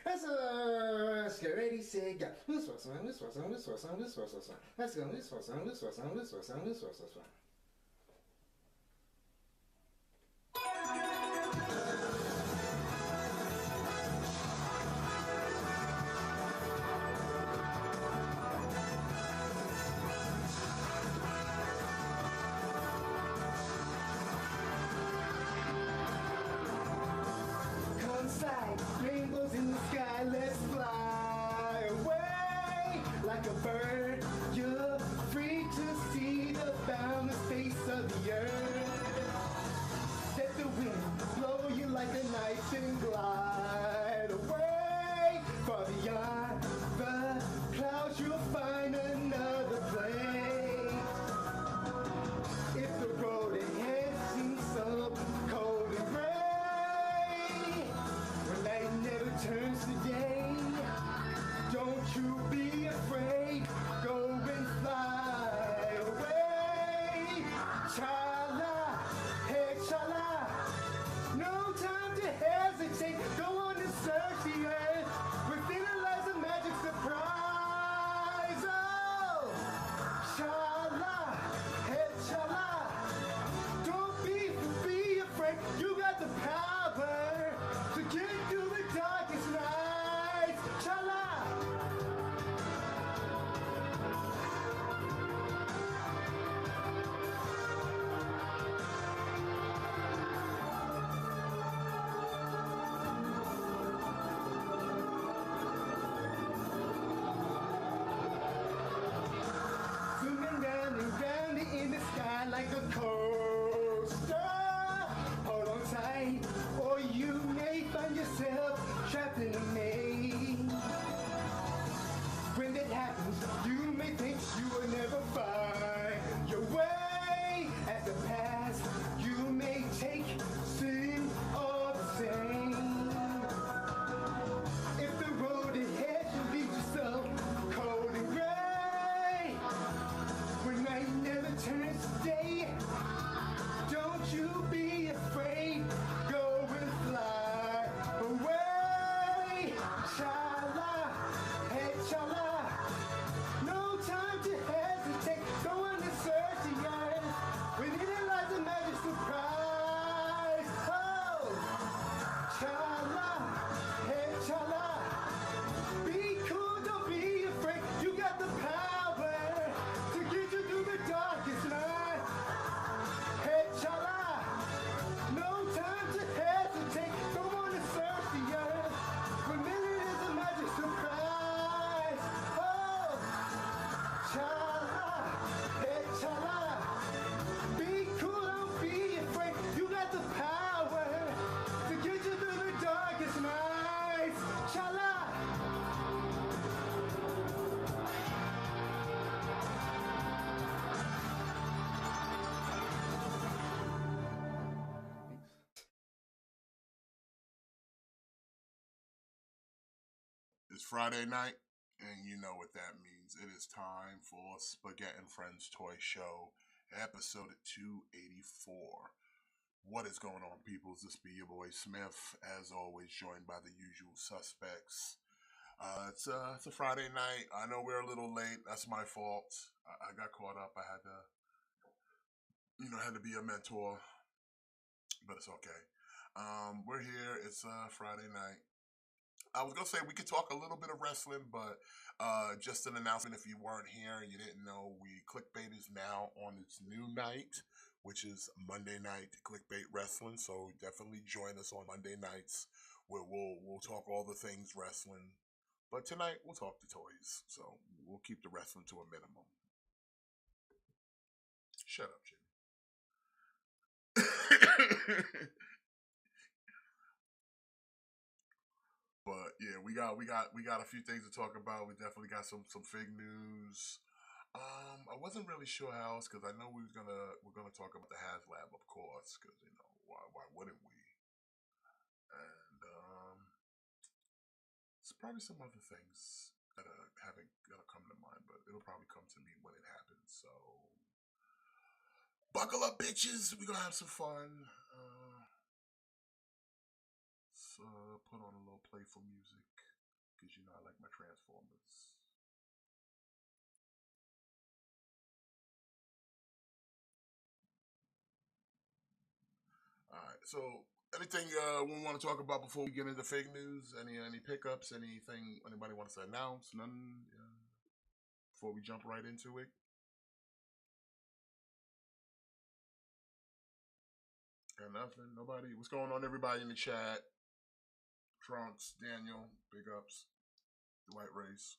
Let's get ready, say go. Let's go. Rainbows in the sky, let's fly away like a bird. You're free to see the boundless face of the earth. Let the wind blow you like a knife and glide away. Far beyond the clouds, you'll find another place. If the road ahead seems so cold and gray, night never turns to day. Don't you be afraid. Go and fly away. Chala, hey chala. No time to hesitate. Go on and search the earth. Within it lies a magic surprise. Oh, chala, hey chala. Don't be afraid. You got the power to get through the darkest night. Chala. Zooming round and round in the sky like a coaster. Hold on tight, or you may find yourself trapped in a maze. When that happens, you may think you will never find your way. At the past, you may take sin all the same. If the road ahead should leave you so cold and gray, when night never turns to day, don't you be afraid. Go and fly away. Chala, hey chala. No time to hesitate. Go on and search the earth. Within it lies a magic surprise. Oh, chala, hey chala. Be cool, don't be afraid. You got the power to get you through the darkest night. Hey chala. No time to hesitate. Go on and search the earth. Within it is a magic surprise. Oh, chala, hey chala. Be cool, don't be afraid. You got the power to get you through the darkest nights. Chala. It's Friday night, and you know what that means. It is time for Spaghett and Friends Toy Show, episode 284. What is going on, peoples? This be your boy Smith, as always, joined by the usual suspects. It's a Friday night. I know we're a little late. That's my fault. I got caught up. I had to, had to be a mentor, but it's okay. We're here. It's Friday night. I was going to say we could talk a little bit of wrestling, but just an announcement if you weren't here and you didn't know, Clickbait is now on its new night, which is Monday night Clickbait Wrestling. So definitely join us on Monday nights where we'll talk all the things wrestling. But tonight we'll talk the toys. So we'll keep the wrestling to a minimum. Shut up, Jimmy. But yeah, we got a few things to talk about. We definitely got some fig news. I wasn't really sure how else because I know we're gonna talk about the HasLab, of course, because why wouldn't we? And it's probably some other things that haven't gonna come to mind, but it'll probably come to me when it happens. So buckle up, bitches. We're gonna have some fun. Put on a little playful music. because you know I like my Transformers. All right, so anything we want to talk about before we get into fake news? Any pickups? Anything anybody wants to announce? None. Before we jump right into it. Got nothing. Nobody. What's going on, everybody in the chat? Trunks, Daniel, big ups. The White Race.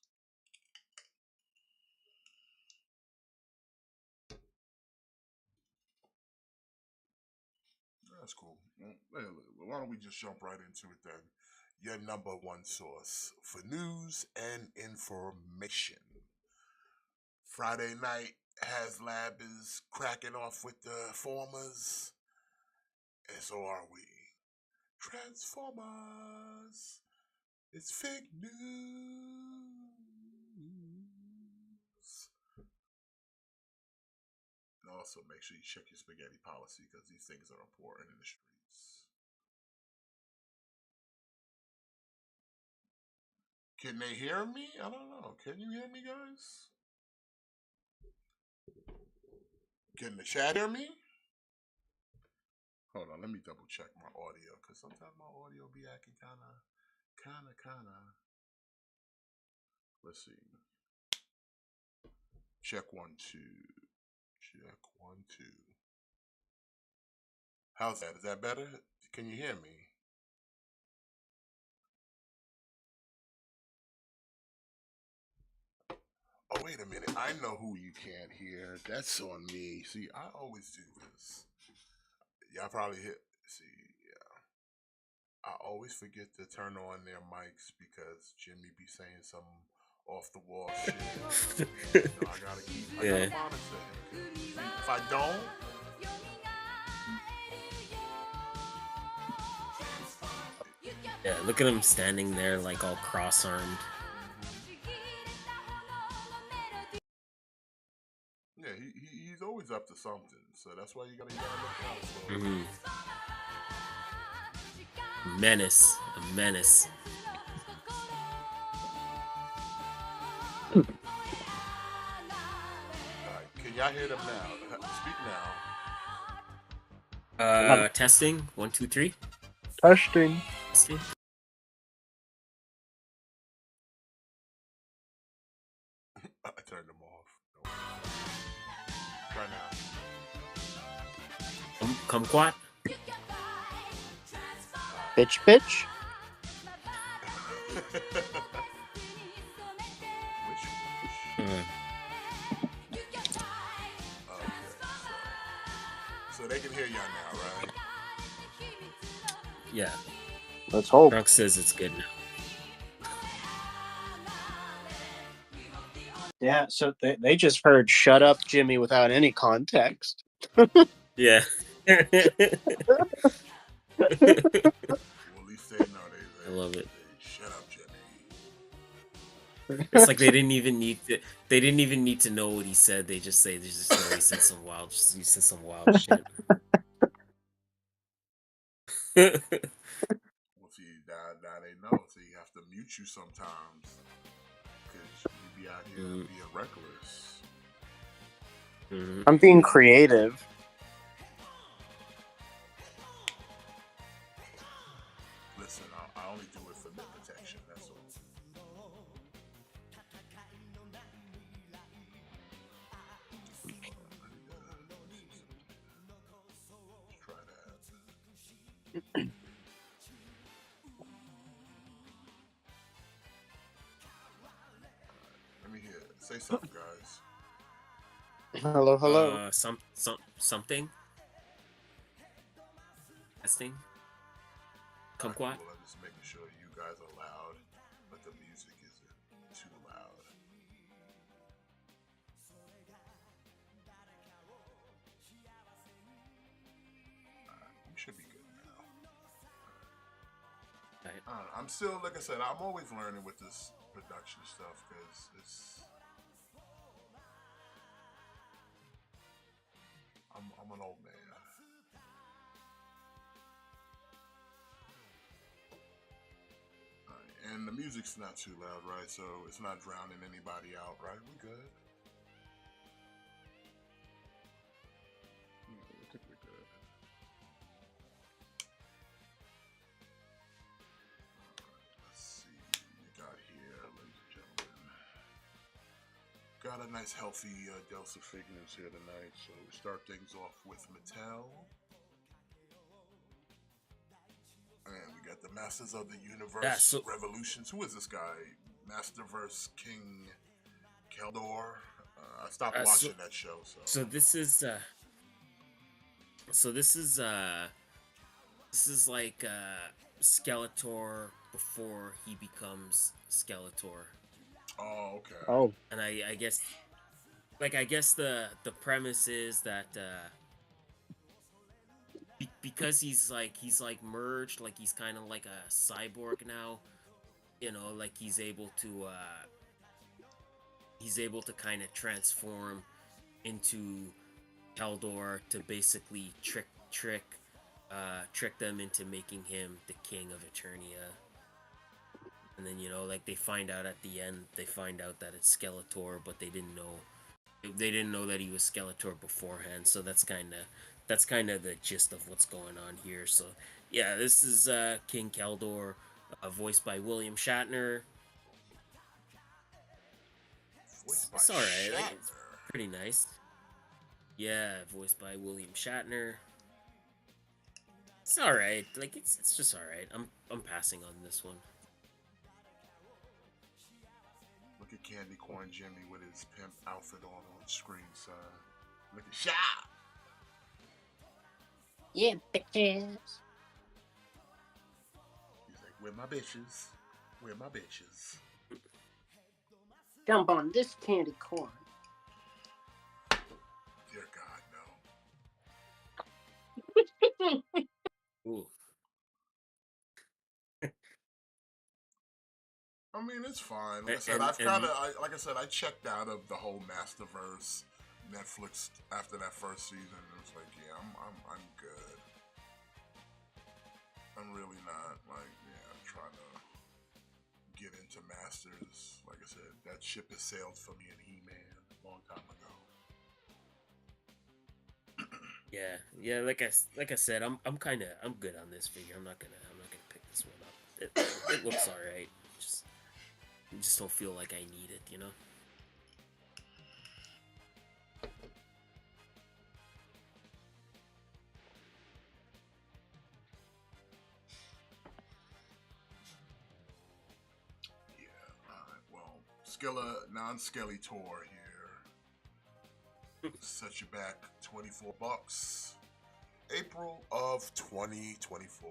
That's cool. Well, why don't we just jump right into it then? Your number one source for news and information. Friday night, HasLab is cracking off with the Formers. And so are we. Transformers. It's fake news. And also make sure you check your spaghetti policy because these things are important in the streets. Can they hear me? I don't know. Can you hear me, guys? Can the chat hear me? Hold on, let me double check my audio because sometimes my audio be acting kind of. Let's see. Check 1 2. Check 1 2. How's that? Is that better? Can you hear me? Oh, wait a minute. I know who you can't hear. That's on me. See, I always do this. Y'all probably hit. See, yeah. I always forget to turn on their mics because Jimmy be saying some off the wall shit. I gotta monitor him. See, if I don't, yeah, look at him standing there like all cross-armed. yeah, he's always up to something. So that's why you gotta look out for him. Menace, a menace. Can y'all hear them now? Speak now. Testing. 1 2 3. Testing. Testing. I turned them off. No. Try now. Kumquat. Bitch. Which? So they can hear y'all now, right? Yeah. Let's hope. Trunk says it's good now. Yeah, so they just heard "Shut up, Jimmy" without any context. Yeah. Well, at least they know I love it. Shut up, Jimmy. It's like they didn't even need to. They didn't even need to know what he said. They just know he said some wild. He said some wild shit. Well, see, now they know. So you have to mute you sometimes because you be out here being reckless. I'm being creative. Listen, I only do it for the protection. That's all. Let's try that. Let me hear. Say something, guys. Hello. Something. Testing. Kumquat. Well, I'm just making sure you guys are loud, but the music isn't too loud. We should be good now. Right. I'm still, like I said, I'm always learning with this production stuff because it's. I'm an old man. And the music's not too loud, right? So it's not drowning anybody out, right? We good. I think we're good. Let's see what we got here, ladies and gentlemen. Got a nice healthy dose of fake news here tonight. So we start things off with Mattel. And we got the Masters of the Universe Revolutions. Who is this guy? Masterverse King Keldor. I stopped watching that show. So this is like Skeletor before he becomes Skeletor. Oh, okay. Oh, And I guess the premise is that because he's like merged, like he's kind of like a cyborg now, you know, like he's able to kind of transform into Keldor to basically trick them into making him the king of Eternia. And then, you know, like they find out at the end, that it's Skeletor, but they didn't know that he was Skeletor beforehand. So that's kind of the gist of what's going on here. So yeah, this is King Keldor, voiced by William Shatner. It's all right. Like, it's pretty nice. Yeah, voiced by William Shatner. It's all right. Like it's just all right. I'm passing on this one. Look at Candy Corn Jimmy with his pimp outfit on screen, son. Look at Shop. yeah, bitches. He's like, where my bitches? Where my bitches? Jump on this candy corn. Dear God, no. Ooh. I mean, it's fine. Like I checked out of the whole Masterverse Netflix after that first season. It was like, yeah, I'm good. I'm really not trying to get into Masters. Like I said, that ship has sailed for me in He-Man a long time ago. Yeah. Like I said, I'm good on this figure. I'm not gonna pick this one up. It looks all right. I just don't feel like I need it, you know. Yeah. All right. Well, non-Skeletor here. Set you back $24. April of 2024.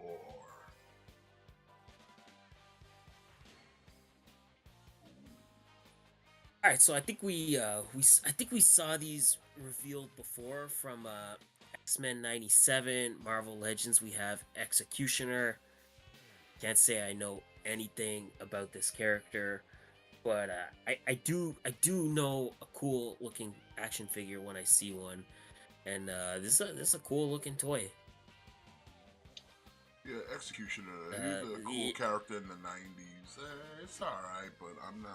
All right, so I think we saw these revealed before from X-Men 97, Marvel Legends. We have Executioner. Can't say I know anything about this character, but I do know a cool looking action figure when I see one, and this is a cool looking toy. Yeah, Executioner. He was a cool character in the 90s. It's alright, but I'm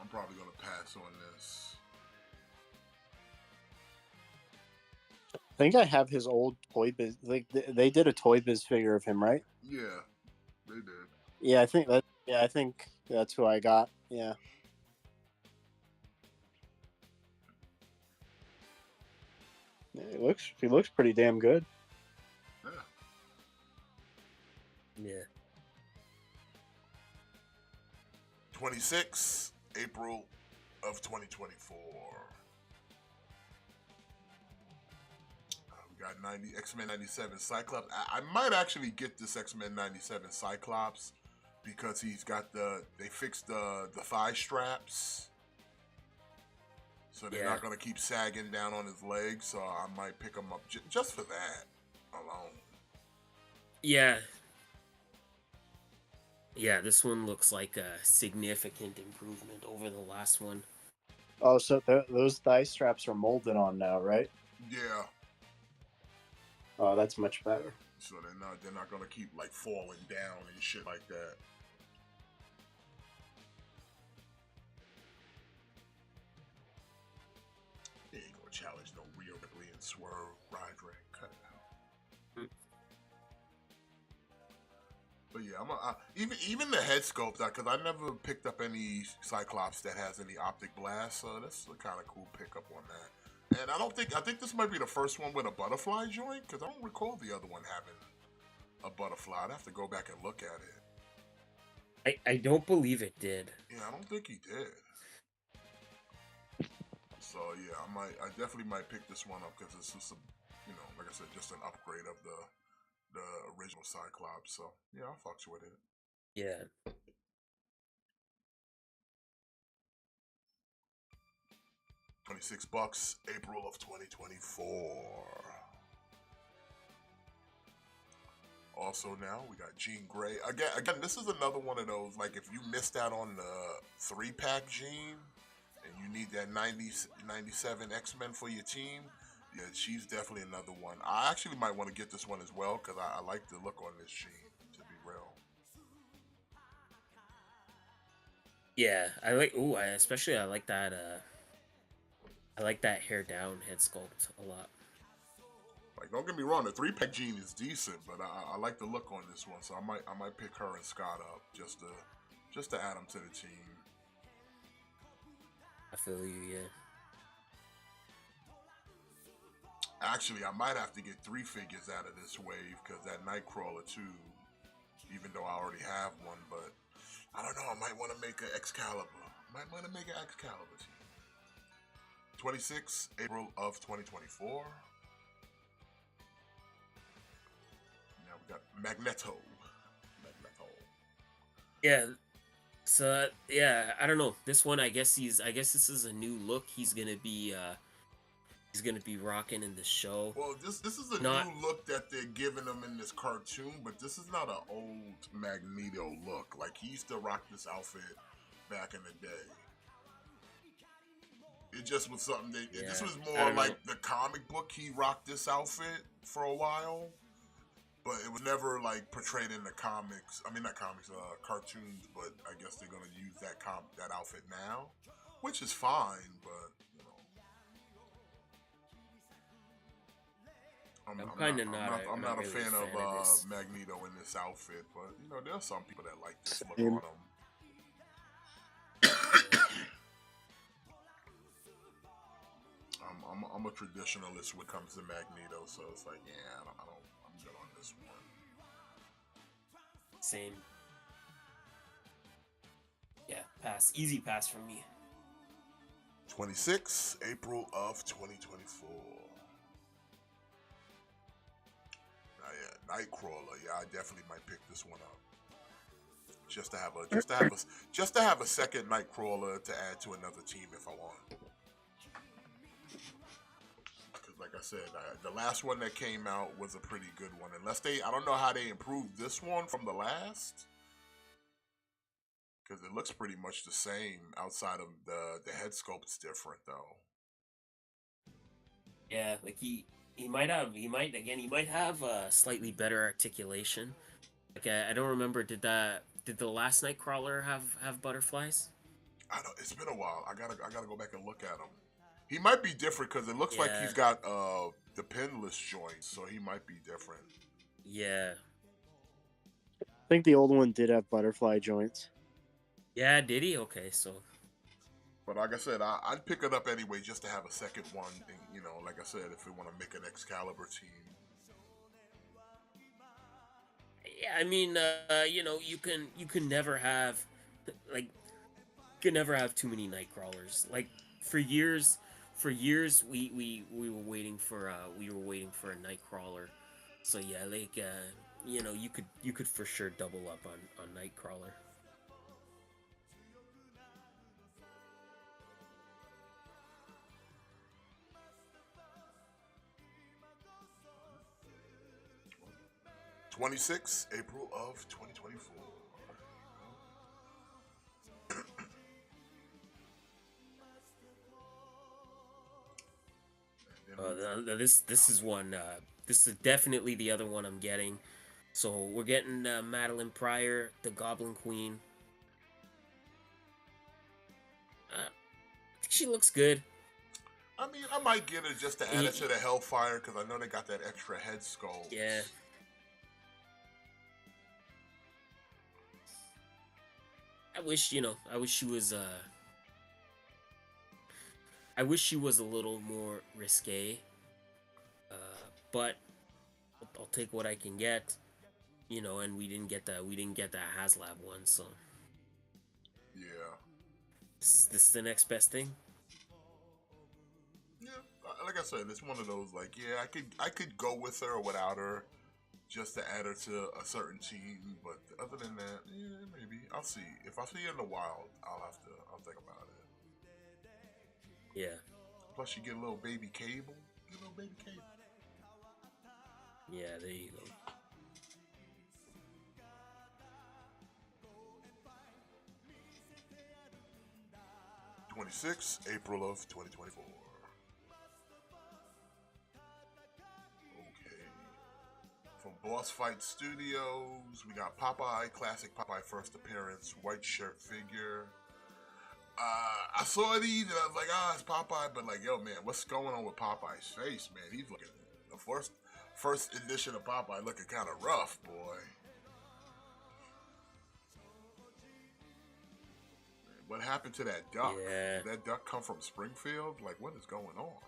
probably gonna pass on this. I think I have his old Toy Biz. Like they did a Toy Biz figure of him, right? Yeah, they did. Yeah, I think that's who I got. Yeah. Yeah, he looks pretty damn good. Yeah. 26 April of 2024. We got X-Men 97 Cyclops. I might actually get this X-Men 97 Cyclops because they fixed the thigh straps. So they're not going to keep sagging down on his legs. So I might pick him up just for that alone. Yeah. Yeah, this one looks like a significant improvement over the last one. Oh, so those thigh straps are molded on now, right? Yeah. Oh, that's much better. So they're not gonna keep like falling down and shit like that. Swerve, Roderick, cut it out. Mm. But yeah, even the head sculpt, because I never picked up any Cyclops that has any optic blast, so that's a kind of cool pickup on that. And I think this might be the first one with a butterfly joint, because I don't recall the other one having a butterfly. I'd have to go back and look at it. I don't believe it did. Yeah, I don't think he did. So yeah, I definitely might pick this one up because it's just like I said, just an upgrade of the original Cyclops. So yeah, I'll fuck with it. Yeah. $26, April of 2024. Also now we got Jean Grey. Again, this is another one of those, like if you missed out on the 3-pack Jean and you need that 97 X-Men for your team, yeah, she's definitely another one. I actually might want to get this one as well because I like the look on this Jean, to be real. Yeah, I like. Ooh, especially I like that. I like that hair down head sculpt a lot. Like, don't get me wrong, the 3-pack Jean is decent, but I like the look on this one, so I might pick her and Scott up just to add them to the team. I feel you, yeah. Actually, I might have to get 3 figures out of this wave because that Nightcrawler too, even though I already have one, but I don't know, I might want to make an Excalibur. Might want to make an Excalibur team. 26, April of 2024. Now we got Magneto. Yeah. So yeah, I don't know. This one, I guess this is a new look he's gonna be rocking in the show. Well, this is a Not- new look that they're giving him in this cartoon, but this is not an old Magneto look. Like, he used to rock this outfit back in the day. It just was something this was I more don't like know. the comic book. He rocked this outfit for a while, but it was never like portrayed in the comics. I mean, not comics, cartoons. But I guess they're gonna use that outfit now, which is fine. But I'm kinda not I'm not a really fan of this. Magneto in this outfit. But there are some people that like this look Same. on him. I'm a traditionalist when it comes to Magneto, so it's like, yeah, I'm good on this one. Same. Yeah, pass. Easy pass from me. 26, April of 2024. Yeah, Nightcrawler. Yeah, I definitely might pick this one up. Just to have a second Nightcrawler to add to another team if I want. Because like I said, the last one that came out was a pretty good one. I don't know how they improved this one from the last. Because it looks pretty much the same outside of the head sculpt's different though. Yeah, like he might have a slightly better articulation. Like I don't remember, did the last Nightcrawler have butterflies? I don't. It's been a while. I gotta go back and look at him. He might be different because it looks like Yeah. he's got the pinless joints, so he might be different. Yeah. I think the old one did have butterfly joints. Yeah, did he? Okay, so But like I said, I'd pick it up anyway just to have a second one. And, like I said, if we want to make an Excalibur team. yeah, I mean, you can never have too many Nightcrawlers. Like for years we were waiting for a Nightcrawler. So yeah, like you could for sure double up on Nightcrawler. '26, April of 2024. This is one. This is definitely the other one I'm getting. So we're getting Madeline Pryor, the Goblin Queen. I think she looks good. I mean, I might get it just to add it to the Hellfire because I know they got that extra head sculpt. Yeah. I wish, I wish she was I wish she was a little more risque. But I'll take what I can get, and we didn't get the HasLab one, so Yeah. this is the next best thing. Yeah. Like I said, it's one of those like, yeah, I could go with her or without her just to add her to a certain team, but other than that, yeah, maybe I'll see. If I see her in the wild, I'll think about it. Yeah. Plus, you get a little baby Cable. Get a little baby Cable. Yeah, there you go. 26 April of 2024. Okay. From Boss Fight Studios, we got Popeye, classic Popeye first appearance, white shirt figure. I saw these and I was like, it's Popeye, but like, yo, man, what's going on with Popeye's face, man? He's looking, the first edition of Popeye looking kind of rough, boy. What happened to that duck? Yeah. Did that duck come from Springfield? Like, what is going on?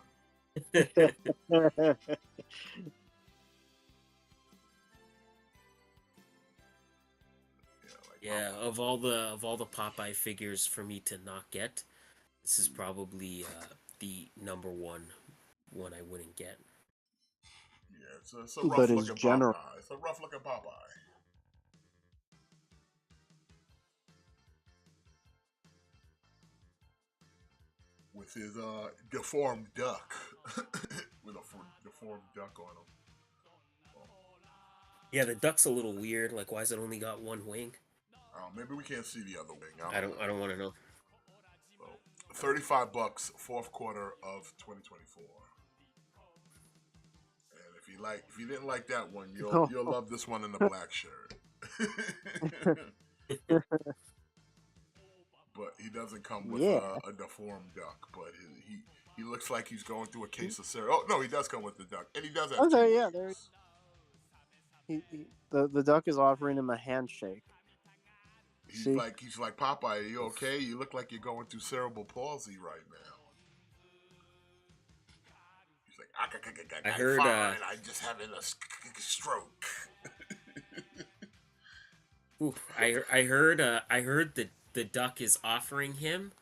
Yeah, of all the Popeye figures for me to not get, this is probably the number one I wouldn't get. Yeah, it's a rough looking Popeye. It's a rough looking Popeye. With his deformed duck. With a deformed duck on him. Yeah, the duck's a little weird. Like, why has it only got one wing? Maybe we can't see the other wing. I don't want to know. So, $35, fourth quarter of 2024. And if you didn't like that one, you'll love this one in the black shirt. But he doesn't come with a deformed duck. But he looks like he's going through a case of cereal. Oh no, he does come with the duck, and he does have two wings. The duck is offering him a handshake. He's like Popeye. Are you okay? You look like you're going through cerebral palsy right now. He's like, I heard. I'm just having a stroke. I heard that the duck is offering him,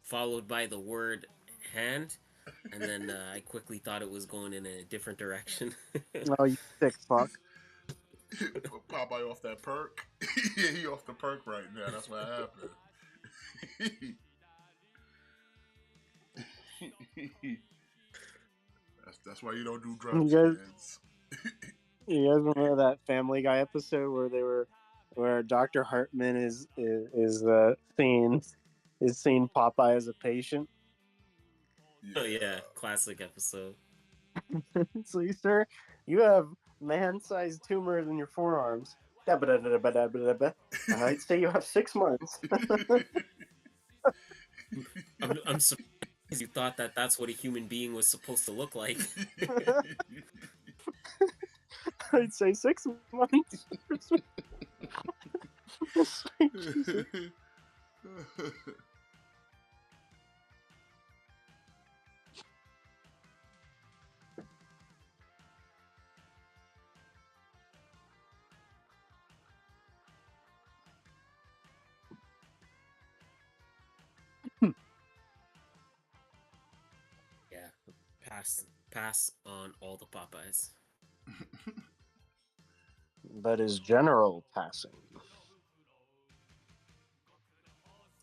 followed by the word hand, and then I quickly thought it was going in a different direction. Oh, you sick fuck. Popeye off that perk. Yeah, he off the perk right now. That's what happened. that's why you don't do drugs, kids. You guys remember that Family Guy episode where Dr. Hartman is seeing Popeye as a patient? Oh yeah, classic episode. So, sir, you have man-sized tumors in your forearms. I'd say you have 6 months. I'm surprised you thought that that's what a human being was supposed to look like. I'd say 6 months. Yeah, pass on all the Popeyes. That is general passing.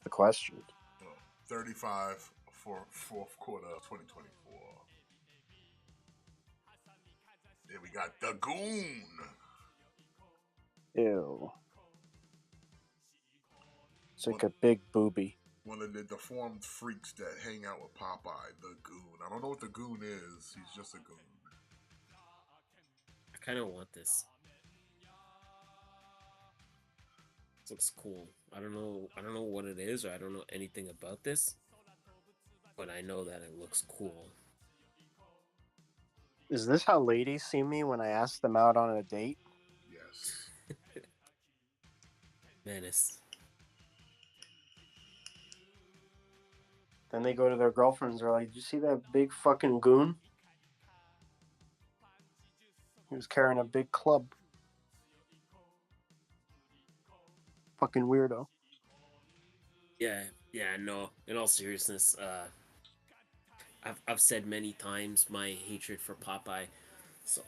The question. 35 for fourth quarter of 2024. Then we got the Goon. Ew. It's like a big booby. One of the deformed freaks that hang out with Popeye, the Goon. I don't know what the Goon is. He's just a goon. I kind of want this. This looks cool. I don't know what it is, or I don't know anything about this, but I know that it looks cool. Is this how ladies see me when I ask them out on a date? Yes. Menace. Then they go to their girlfriends. They're like, "Did you see that big fucking goon? He was carrying a big club. Fucking weirdo." Yeah, yeah, no. In all seriousness, I've said many times my hatred for Popeye, so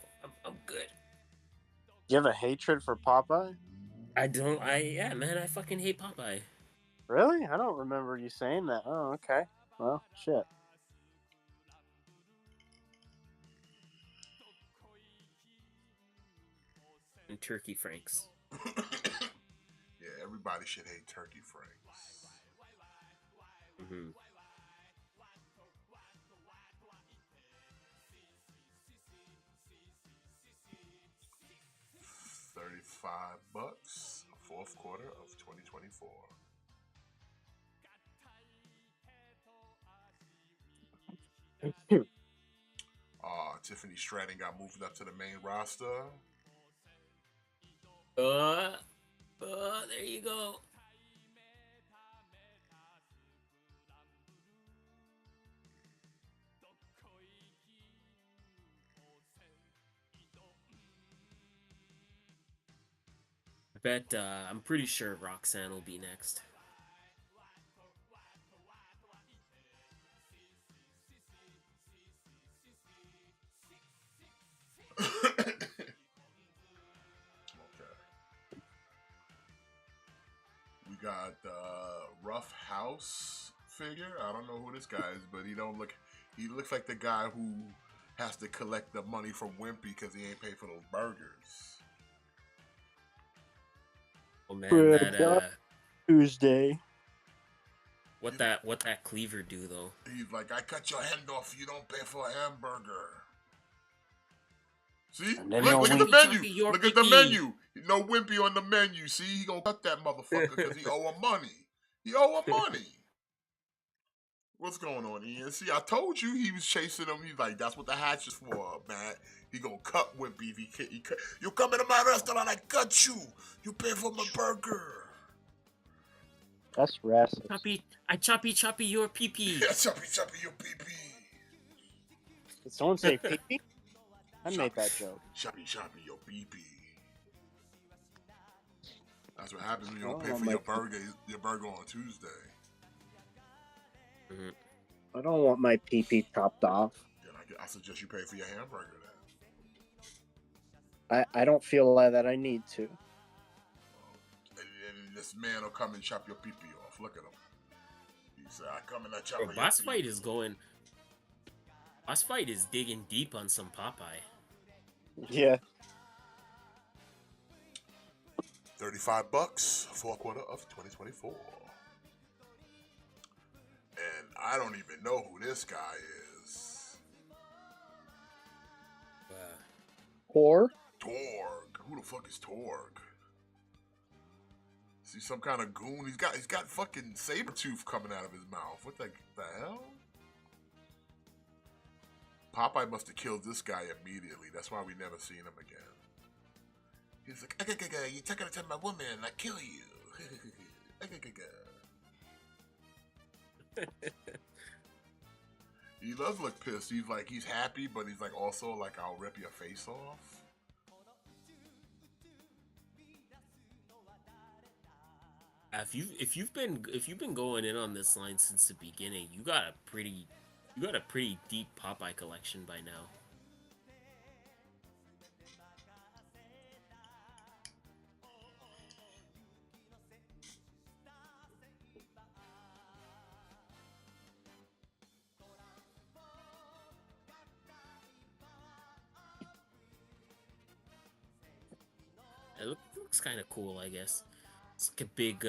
I'm good. You have a hatred for Popeye? Yeah, man, I fucking hate Popeye. Really? I don't remember you saying that. Oh, okay. Well, shit. And Turkey Franks. Yeah, everybody should hate Turkey Franks. Mm-hmm. 35 bucks, fourth quarter of 2024. Tiffany Stratton got moved up to the main roster. There you go. I bet, I'm pretty sure Roxanne will be next. Okay. We got the Rough House figure. I don't know who this guy is, but he looks like the guy who has to collect the money from Wimpy because he ain't paid for those burgers. Oh man, Tuesday. what that cleaver do though? He's like, I cut your hand off. You don't pay for a hamburger. See? Look at the menu. Look at the menu. No Wimpy on the menu. See? He gonna cut that motherfucker because he owe him money. He owe him money. What's going on, Ian? See, I told you he was chasing him. He's like, that's what the hatch is for, man. He gonna cut Wimpy if he cut. You come into my restaurant, I cut you. You pay for my burger. That's racist. Choppy your pee-pee. Yeah, choppy your pee-pee. Did someone say pee-pee? I made that joke. Choppy your pee-pee. That's what happens when you don't pay for your burger on Tuesday. Mm-hmm. I don't want my pee-pee chopped off. Then I suggest you pay for your hamburger then. I don't feel like that I need to. And this man will come and chop your pee-pee off. Look at him. He said, I come and I chop your Boss Fight is going... Boss Fight is digging deep on some Popeye. Yeah. 35 bucks, fourth quarter of 2024. And I don't even know who this guy is. Torg? Who the fuck is Torg? See, some kind of goon. He's got fucking saber tooth coming out of his mouth. What the hell? Popeye must have killed this guy immediately. That's why we never seen him again. He's like, you're taking to my woman, I kill you. He does look pissed. He's happy, but he's like also like, I'll rip your face off. If you've been going in on this line since the beginning, you got a pretty deep Popeye collection by now. It looks kind of cool, I guess. It's like a big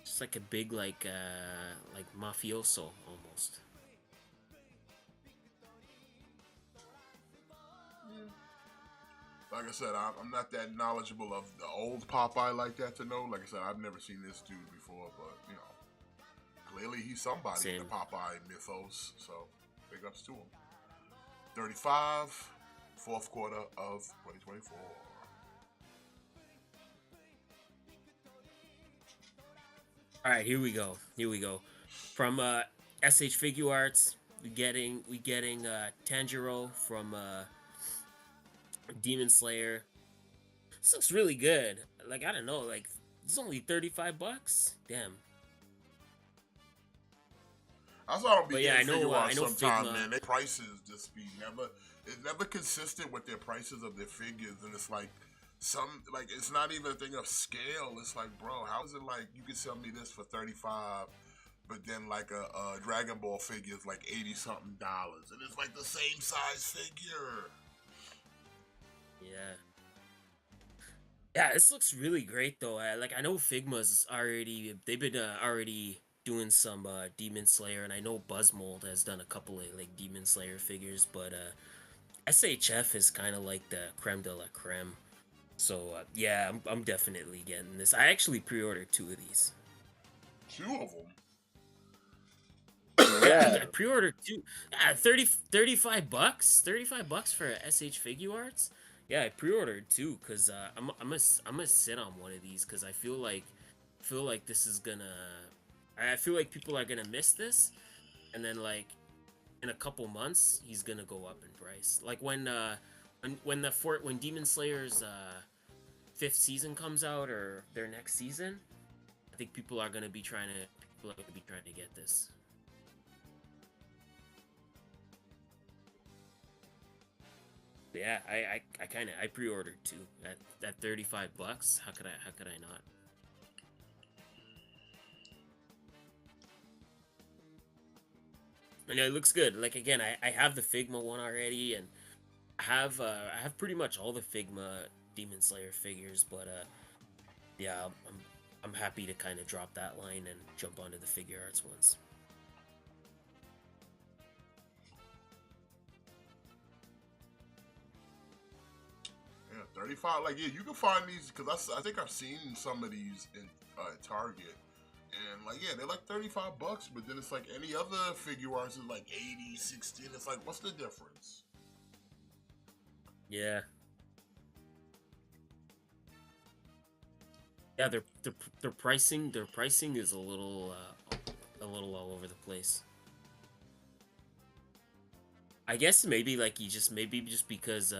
just like a big like mafioso almost. Like I said, I'm not that knowledgeable of the old Popeye like that to know. Like I said, I've never seen this dude before, but Clearly, he's somebody in the Same. Popeye mythos. So, big ups to him. 35, fourth quarter of 2024. All right, here we go. Here we go. From SH Figure Arts, we getting Tanjiro from Demon Slayer. This looks really good. Like, I don't know, like it's only $35. Damn. That's why I don't be But yeah, getting figure I out know sometimes, Figma. man. Their prices just be it's never consistent with their prices of their figures, and it's like it's not even a thing of scale. It's like, bro, how is it like you can sell me this for 35, but then like a Dragon Ball figure is like 80 something dollars, and it's like the same size figure. Yeah. Yeah, this looks really great though. I know Figma's already they've been already doing some Demon Slayer, and I know Buzzmold has done a couple of like Demon Slayer figures, but SHF is kind of like the creme de la creme. So yeah, I'm definitely getting this. I actually pre-ordered 2 of these. 2 of them. Yeah. I pre-ordered 2. Yeah, 35 bucks. $35 for SH Figure Arts. Yeah, I pre-ordered 2 because I'm gonna sit on one of these because I feel like this is gonna. I feel like people are gonna miss this, and then like in a couple months he's gonna go up in price. Like when Demon Slayer's 5th season comes out or their next season, I think people are gonna be trying to get this. Yeah, I pre-ordered 2 at $35. How could I not? And it looks good. Like again, I have the Figma one already, and I have pretty much all the Figma Demon Slayer figures, but yeah, I'm happy to kind of drop that line and jump onto the Figure Arts ones. Yeah, 35. Like, yeah, you can find these because I think I've seen some of these in Target, and like, yeah, they're like 35 bucks. But then it's like any other figure arts is like 80, 60. And it's like, what's the difference? Yeah. Yeah, their pricing is a little all over the place. I guess maybe like maybe just because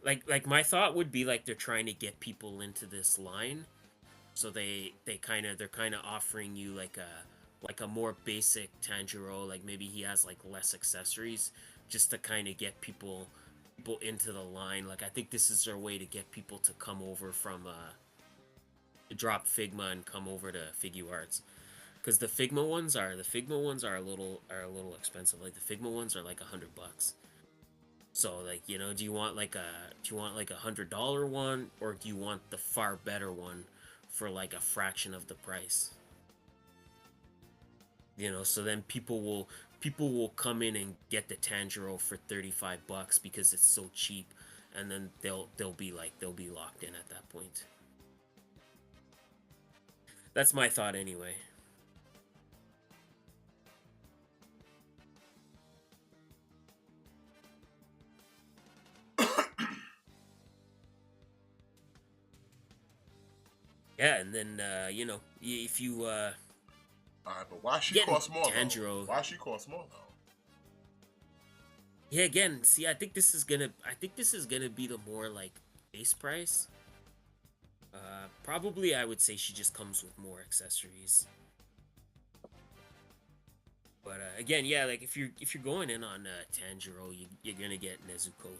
like my thought would be like they're trying to get people into this line, so they're kind of offering you like a more basic Tanjiro, like maybe he has like less accessories, just to kind of get people into the line. Like I think this is their way to get people to come over from drop Figma and come over to Figure Arts, because the Figma ones are a little expensive. Like the Figma ones are like $100. So like, you know, do you want like a $100 one, or do you want the far better one for like a fraction of the price? You know, so then people will come in and get the Tanjiro for $35 because it's so cheap, and then they'll be locked in at that point. That's my thought anyway. Yeah, and then you know, if you Alright, but why she getting cost more Tanjiro. though? Why she cost more though? Yeah, again, see, I think this is gonna be the more like base price. Probably I would say she just comes with more accessories. But again, yeah, like if you're going in on Tanjiro, you're gonna get Nezuko.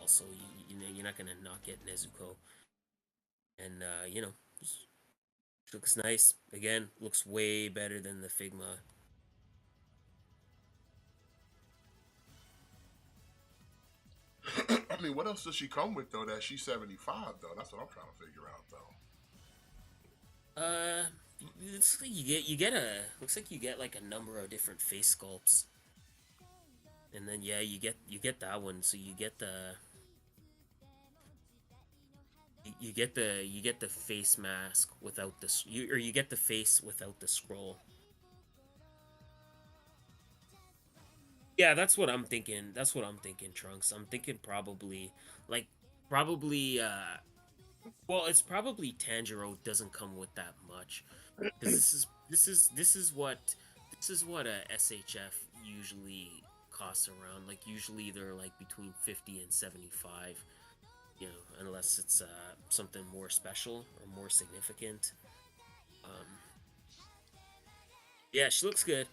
Also, you know, you're not gonna not get Nezuko. And you know, looks nice. Again, looks way better than the Figma. I mean, what else does she come with though? That she's 75 though. That's what I'm trying to figure out though. Looks like looks like you get like a number of different face sculpts, and then yeah, you get that one. So you you get the face mask without you get the face without the scroll. Yeah, that's what I'm thinking. That's what I'm thinking, Trunks. I'm thinking like probably well, it's probably Tanjiro doesn't come with that much because this is what a SHF usually costs around. Like usually they're like between 50 and 75, you know, unless it's something more special or more significant. Um yeah, she looks good.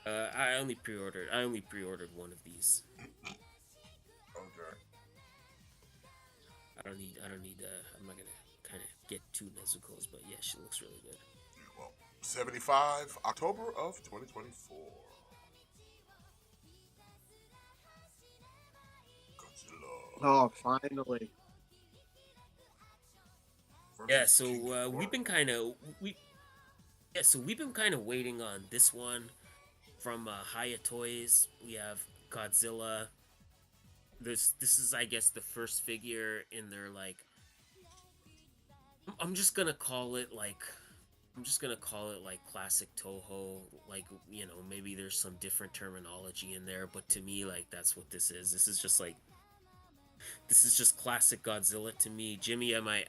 I only pre-ordered one of these. Okay. I don't need I'm not gonna kind of get two Nezuko's, but yeah, she looks really good. Well, 75 October of 2024. Godzilla. Oh, finally. Yeah, Versus so King we've Ghidorah. been kind of we yeah, so we've been kind of waiting on this one from Haya Toys. We have Godzilla. This is I guess the first figure in their like I'm just gonna call it like I'm just gonna call it like classic Toho. Like you know maybe there's some different terminology in there, but to me like that's what this is. This is just classic Godzilla to me. Jimmy, am I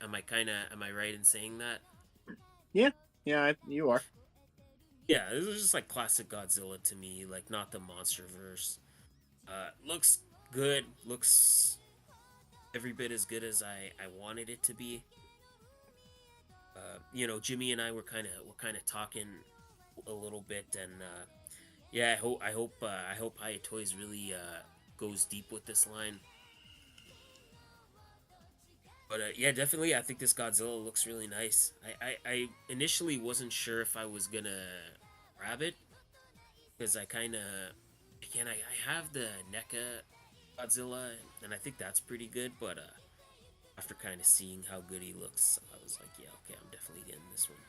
right in saying that? Yeah, you are. Yeah, this is just like classic Godzilla to me, like not the MonsterVerse. Looks good, looks every bit as good as I wanted it to be. You know, Jimmy and I were kind of talking a little bit, and yeah, I hope Haya Toys really goes deep with this line. But yeah, definitely, I think this Godzilla looks really nice. I initially wasn't sure if I was gonna grab it because I kind of again I have the NECA Godzilla and I think that's pretty good. But after kind of seeing how good he looks, I was like, yeah, okay, I'm definitely getting this one.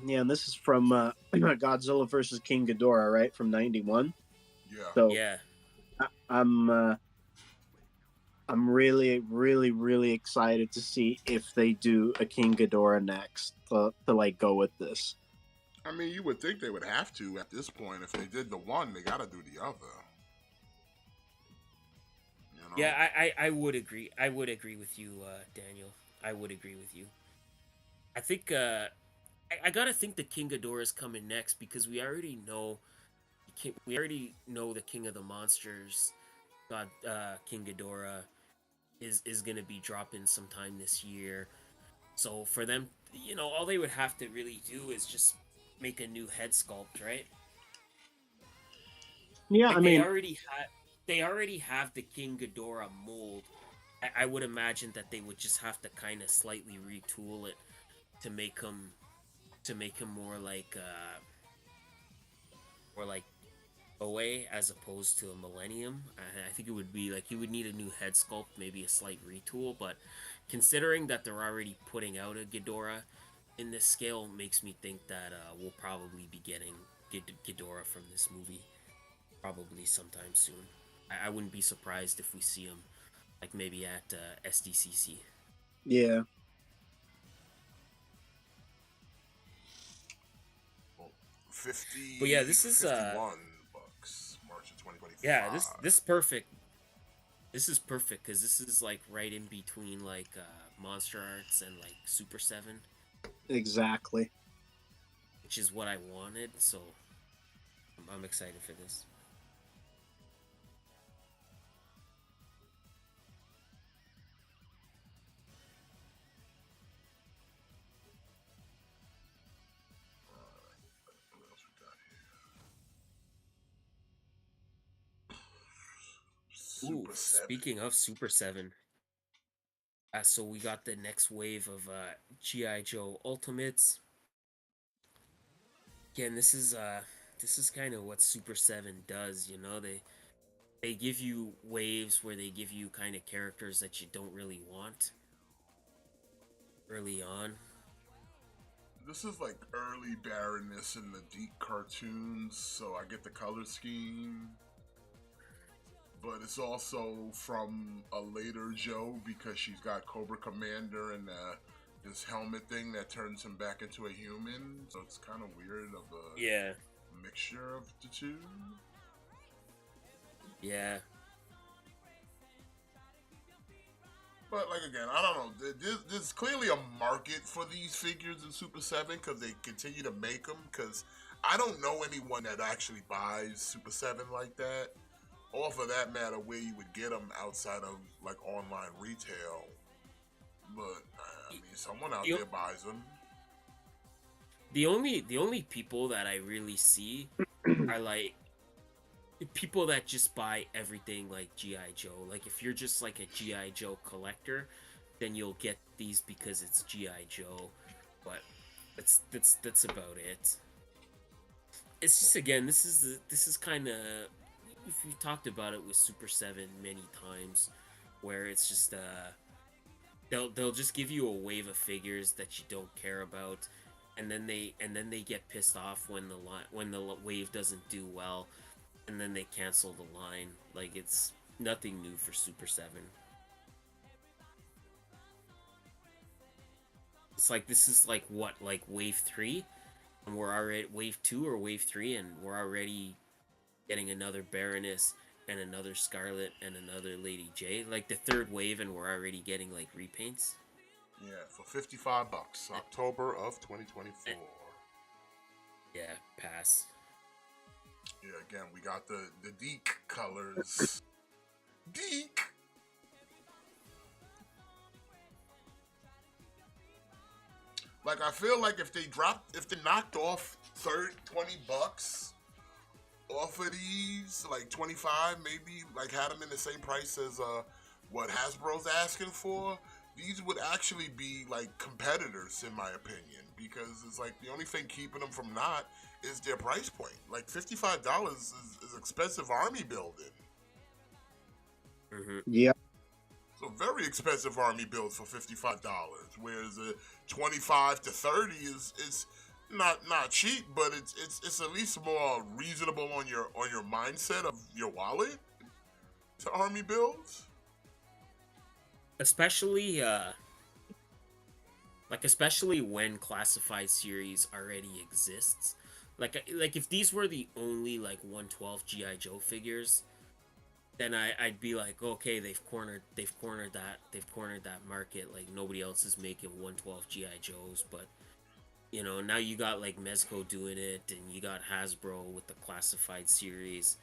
Yeah, and this is from Godzilla versus King Ghidorah, right, from '91. Yeah. So Yeah, I'm really, really, really excited to see if they do a King Ghidorah next to like go with this. I mean, you would think they would have to at this point. If they did the one, they gotta do the other. You know? yeah, I would agree. I would agree with you, Daniel. I would agree with you. I think I gotta think the King Ghidorah is coming next because we already know the King of the Monsters, God, King Ghidorah is gonna be dropping sometime this year. So for them, you know, all they would have to really do is just make a new head sculpt, right? Yeah, I Like mean, they already have the King Ghidorah mold. I would imagine that they would just have to kind of slightly retool it to make him more like Oe as opposed to a Millennium. I think it would be like he would need a new head sculpt, maybe a slight retool. But considering that they're already putting out a Ghidorah in this scale, makes me think that we'll probably be getting Ghidorah from this movie probably sometime soon. I wouldn't be surprised if we see him like maybe at SDCC. yeah. Well, 50, But yeah, this is 51 bucks, March of yeah 2025. this perfect. This is perfect because this is like right in between like Monster Arts and like Super 7, Exactly. which is what I wanted. So I'm excited for this. What else we got here? Ooh, Super 7. speaking of Super 7, so we got the next wave of GI Joe Ultimates. Again, this is kind of what Super 7 does. You know, they give you waves where they give you kind of characters that you don't really want early on. This is like early Baroness in the deep cartoons, so I get the color scheme. but it's also from a later Joe because she's got Cobra Commander and this helmet thing that turns him back into a human. So it's kind of weird of a mixture of the two. Yeah. But like again, I don't know. There's clearly a market for these figures in Super 7 because they continue to make them. Because I don't know anyone that actually buys Super 7 like that. Or for that matter, where you would get them outside of like online retail. But I mean, someone out there buys them. The only people that I really see are like people that just buy everything like G.I. Joe. Like if you're just like a G.I. Joe collector, then you'll get these because it's G.I. Joe. But that's about it. It's just again, this is kind of we've talked about it with Super 7 many times, where it's just they'll just give you a wave of figures that you don't care about, and then they get pissed off when the wave doesn't do well, and then they cancel the line. Like it's nothing new for Super 7. It's like this is like what, like wave 3, and we're already wave 2 or wave 3, and we're already getting another Baroness and another Scarlet and another Lady J. Like the third wave, and we're already getting like repaints. Yeah, for $55, October of 2024. Yeah, pass. Yeah, again, we got the Deke colors. Deke. Like I feel like if they knocked off $20 off of these, like 25, maybe like had them in the same price as what Hasbro's asking for, these would actually be like competitors in my opinion, because it's like the only thing keeping them from not is their price point. Like $55 is expensive army building. Mm-hmm. Yeah. So very expensive army builds for $55, whereas a 25 to 30 is not cheap, but it's at least more reasonable on your mindset of your wallet to army builds. Especially when classified series already exists. Like if these were the only like 112 GI Joe figures, then I'd be like, okay, they've cornered that market. Like nobody else is making 112 GI Joes, but you know, now you got like Mezco doing it, and you got Hasbro with the classified series.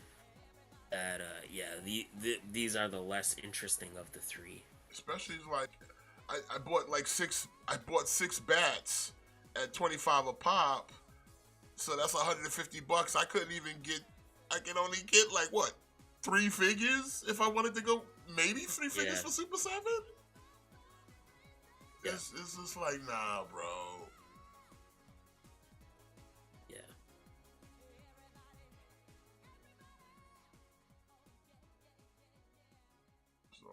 That these are the less interesting of the three. Especially like I bought like six bats at 25 a pop, so that's $150. I can only get like what, 3 figures if I wanted to go, maybe 3 figures for Super 7. Yeah. It's just like, nah, bro. Yeah. So,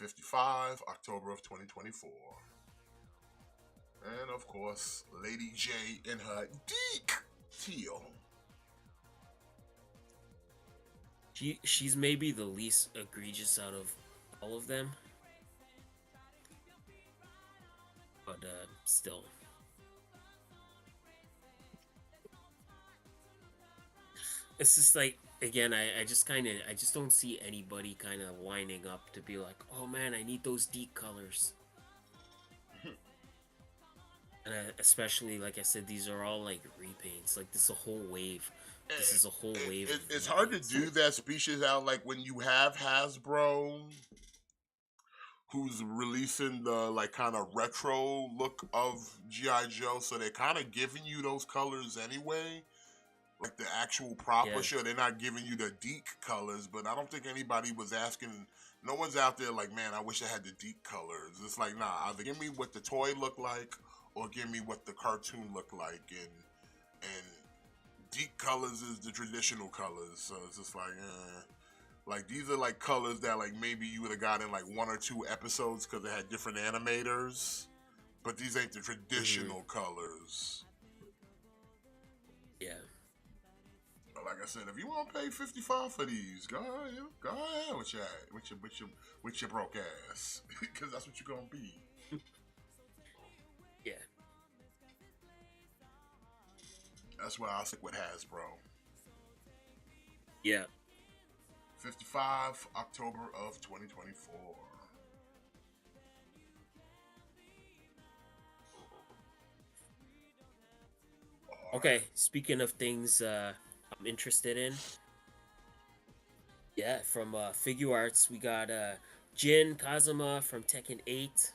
you know. $55, October of 2024. And of course, Lady J in her Deke teal. She's maybe the least egregious out of all of them. But still. It's just like, again, I just don't see anybody kind of lining up to be like, oh man, I need those deep colors. And especially, like I said, these are all like repaints. Like this is a whole wave. This is a whole wave. It's hard to do that species out like when you have Hasbro, who's releasing the like kind of retro look of G.I. Joe, so they're kind of giving you those colors anyway. Like the actual proper show, they're not giving you the Deke colors, but I don't think anybody was asking. No one's out there like, man, I wish I had the Deke colors. It's like, nah, either give me what the toy looked like or give me what the cartoon looked like, and Deke colors is the traditional colors. So it's just like these are like colors that like maybe you would have got in like 1 or 2 episodes because they had different animators, but these ain't the traditional colors. like I said, if you want to pay $55 for these, go ahead with your broke ass, because that's what you're gonna be. Yeah. That's why I'll stick with Hasbro. Yeah. 55 October of 2024. Okay, speaking of things I'm interested in, yeah, from Figure Arts, we got Jin Kazuma from Tekken 8.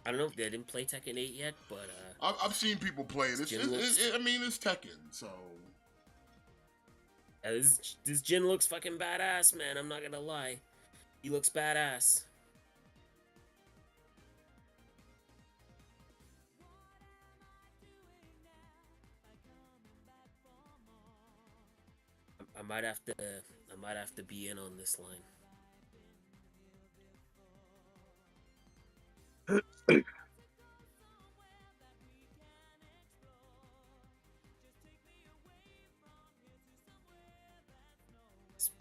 I don't know if they didn't play Tekken 8 yet, but I've seen people play it. I mean, it's Tekken, so. This Jin looks fucking badass, man. I'm not gonna lie. He looks badass. I might have to be in on this line.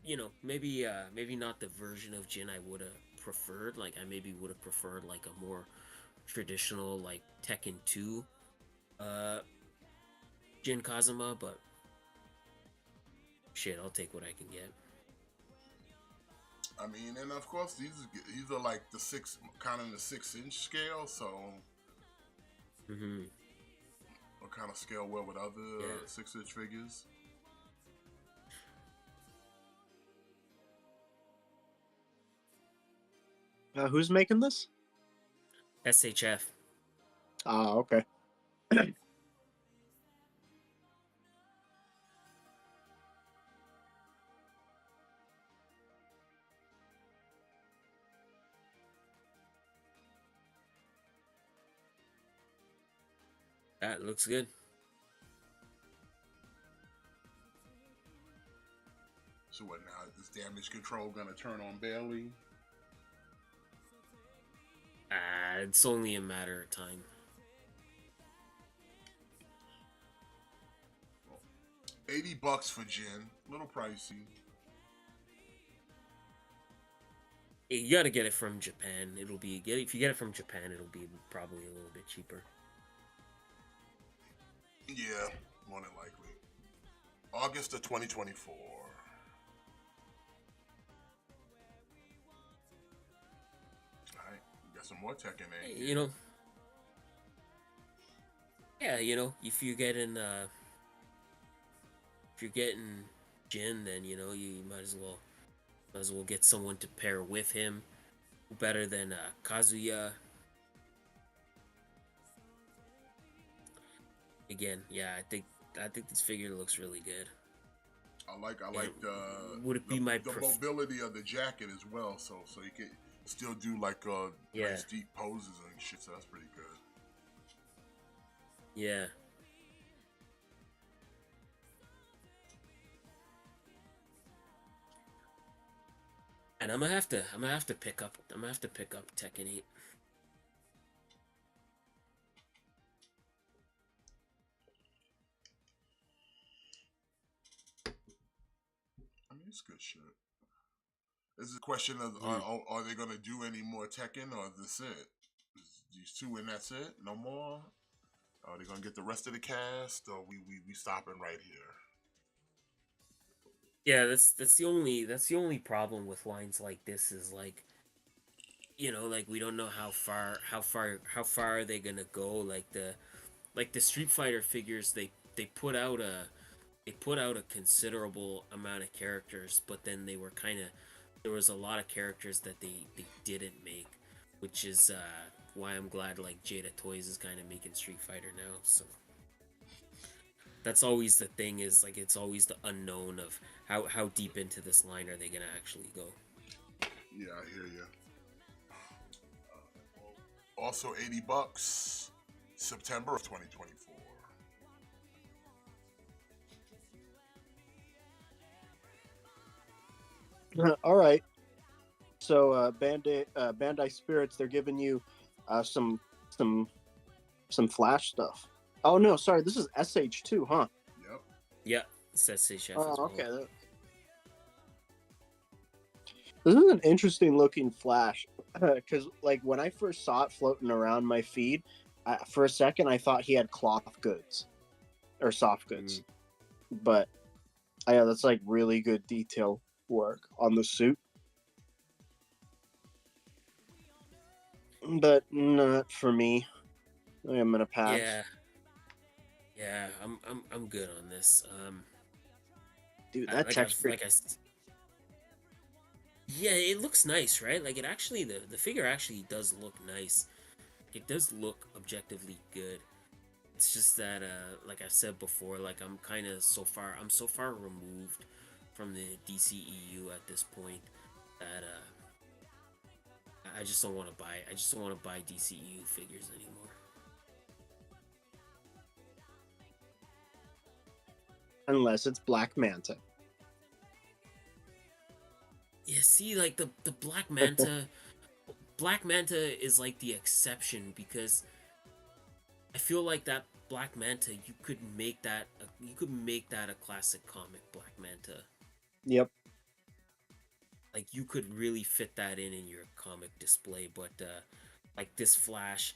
You know, maybe not the version of Jin I would have preferred. Like I maybe would have preferred like a more traditional like Tekken 2 Jin Kazuma, but shit, I'll take what I can get. I mean, and of course these are like the 6-inch scale, so what kind of scale well with other 6-inch figures? Who's making this? SHF. Ah, okay. That looks good. So what now? Is damage control gonna turn on Bailey? It's only a matter of time. Well, $80 for Jin, a little pricey. You gotta get it from Japan. If you get it from Japan, it'll be probably a little bit cheaper. Yeah, more than likely. August of 2024. Alright, we got some more Tekken 8. You know. Yeah, you know, if you're getting Jin, then you know you might as well get someone to pair with him. Better than Kazuya. Again, yeah, I think this figure looks really good. I like the mobility of the jacket as well, so you can still do like nice deep poses and shit. So that's pretty good. Yeah. And I'm gonna have to pick up Tekken 8. I mean, it's good shit. This is a question of are they gonna do any more Tekken, or is this it? These two and that's it? No more? Are they gonna get the rest of the cast, or we stopping right here? Yeah, that's the only problem with lines like this is like, you know, like we don't know how far are they gonna go. Like the Street Fighter figures, they put out a considerable amount of characters, but then there was a lot of characters that they didn't make, which is why I'm glad like Jada Toys is kind of making Street Fighter now. So that's always the thing, is like it's always the unknown of how deep into this line are they gonna actually go. Yeah, I hear you. Also $80, September of 2024. All right. So Bandai Spirits, they're giving you some Flash stuff. Oh no, sorry, this is SH2, huh? Yep. Yeah. Sensei Chef as Oh, well. okay. This is an interesting looking Flash, because like when I first saw it floating around my feed, for a second I thought he had cloth goods or soft goods, but yeah, that's like really good detail work on the suit. But not for me. I'm gonna pass. Yeah, yeah, I'm good on this. Dude, that Like I've texture. like I yeah, it looks nice, right? Like it actually the figure actually does look nice. It does look objectively good. It's just that like I said before, like I'm so far removed from the DCEU at this point that I just don't want to buy DCEU figures anymore. Unless it's Black Manta. Yeah, see, like the Black Manta is like the exception because I feel like that Black Manta, you could make that a classic comic Black Manta. Yep. Like you could really fit that in your comic display, but like this Flash,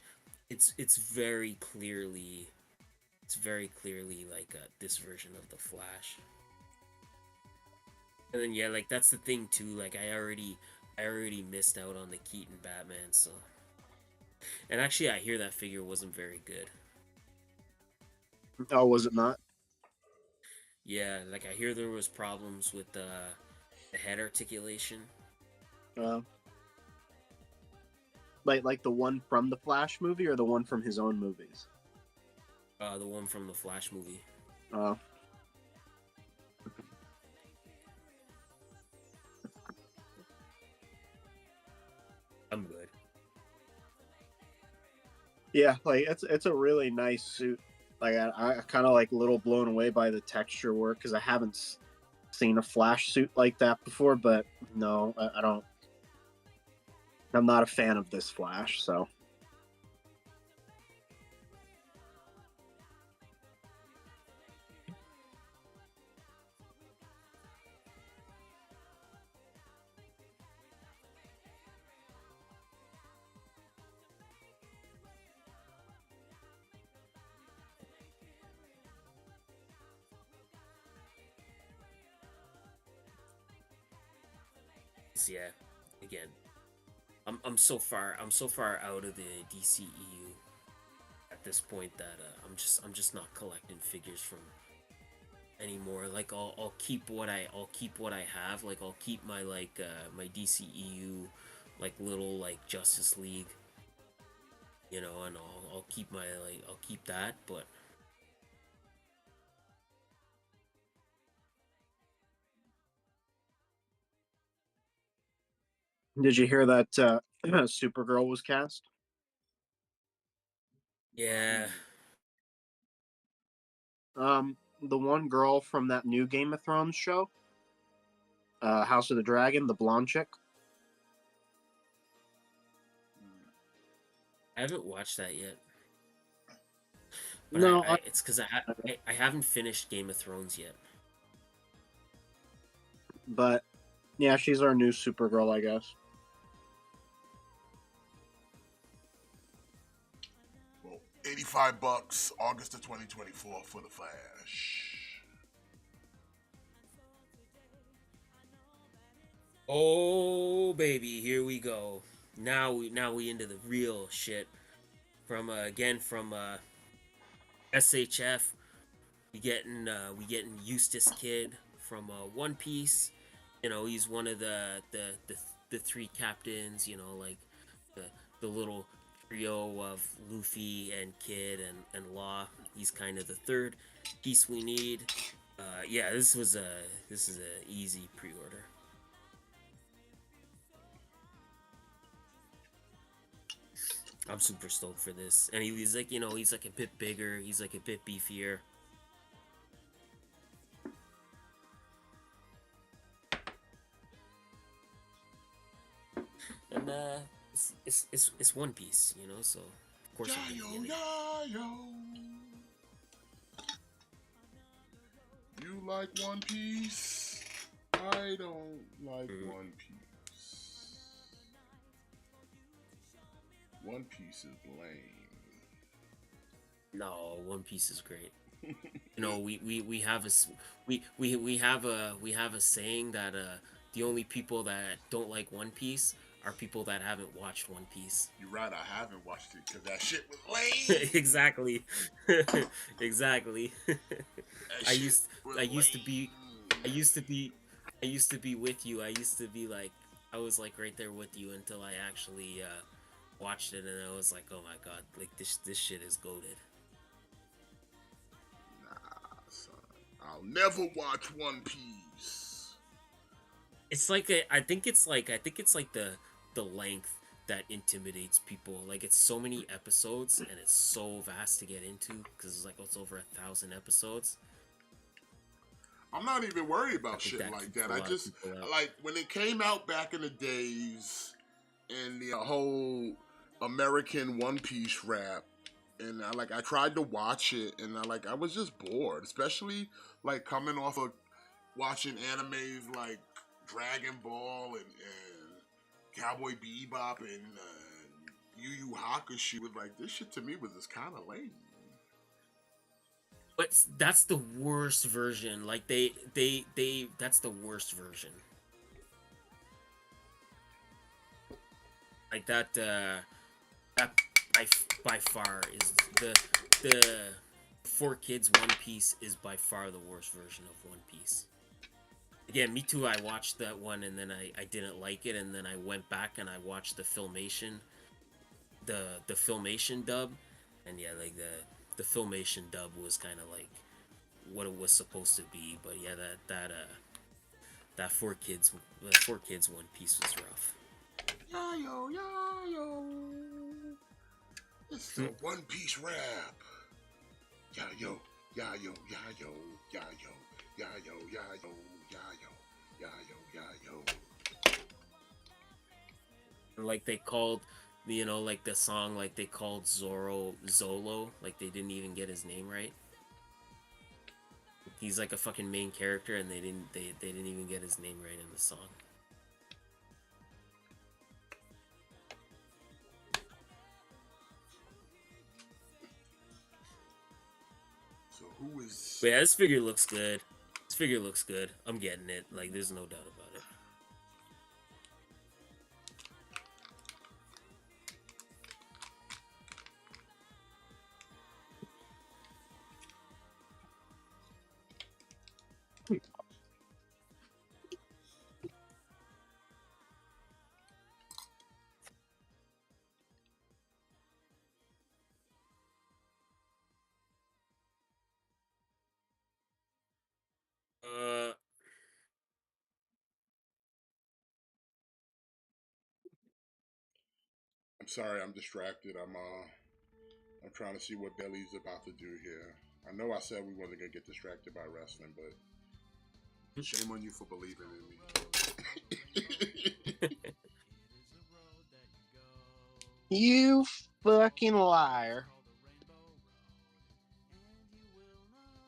it's very clearly like this version of the Flash. And then yeah, like that's the thing too. Like I already missed out on the Keaton Batman, so. And actually, I hear that figure wasn't very good. Oh, was it not? Yeah, like I hear there was problems with the head articulation. Uh, like the one from the Flash movie or the one from his own movies? The one from the Flash movie. Uh, I'm good. yeah, like it's a really nice suit. Like I kind of like a little blown away by the texture work because I haven't seen a Flash suit like that before. But no, I don't. I'm not a fan of this Flash, so. Yeah, again, I'm so far out of the DCEU at this point that I'm just not collecting figures from anymore. Like I'll keep what I have. Like I'll keep my my DCEU like little like Justice League, you know, and I'll keep my I'll keep that, but Did you hear that Supergirl was cast? yeah, The one girl from that new Game of Thrones show, House of the Dragon, the blonde chick. I haven't watched that yet. But No, it's because I haven't finished Game of Thrones yet. but yeah, she's our new Supergirl, I guess. Well, $85, August of 2024 for the Flash. Oh baby, here we go. Now we into the real shit. From again from SHF, we getting Eustace Kid from One Piece. You know, he's one of the three captains. You know, like the the little trio of Luffy and Kid and Law. He's kind of the third piece we need. Yeah, this is a easy pre-order. I'm super stoked for this, and he's like, you know, he's like a bit bigger, he's like a bit beefier. And it's One Piece, you know, so of course I'm gonna get it. You like One Piece? I don't like One Piece. One Piece is lame. No, One Piece is great. You know, we have we have a saying that the only people that don't like One Piece are people that haven't watched One Piece. You're right, I haven't watched it because that shit was lame. Exactly. Exactly. That I shit used was I used to lame. be I used to be I used to be with you. I used to be like I was like right there with you until I actually watched it and I was like, "Oh my god, like this shit is goated." Nah, son. I'll never watch One Piece. It's like I think it's like the length that intimidates people. Like it's so many episodes and it's so vast to get into because it's like it's over 1,000 episodes. I'm not even worried I about think shit that like keeps that. a I lot of just people out. like when it came out back in the days and the whole American One Piece rap. And I tried to watch it, and I was just bored, especially like coming off of watching animes like Dragon Ball and Cowboy Bebop and Yu Yu Hakusho. Was like this shit to me was just kind of lame. But that's the worst version. Like they that's the worst version. Like that by far is the 4 Kids One Piece is by far the worst version of One Piece. Again, me too. I watched that one and then I didn't like it and then I went back and I watched the Filmation dub, and yeah, like the Filmation dub was kind of like what it was supposed to be. But yeah, that 4 Kids One Piece was rough. Yo, it's the One Piece rap. Ya yo, ya yo, ya yo, ya yo, ya yo, ya yo, ya yo, ya yo, ya yo. Like they called, you know, like the song, like they called Zoro Zolo, like they didn't even get his name right. He's like a fucking main character, and they didn't even get his name right in the song. So who is? But yeah, this figure looks good. This figure looks good. I'm getting it. Like there's no doubt about it. Uh, I'm sorry, I'm distracted. I'm trying to see what Billy's about to do here. I know I said we wasn't gonna get distracted by wrestling, but shame on you for believing in me. You fucking liar.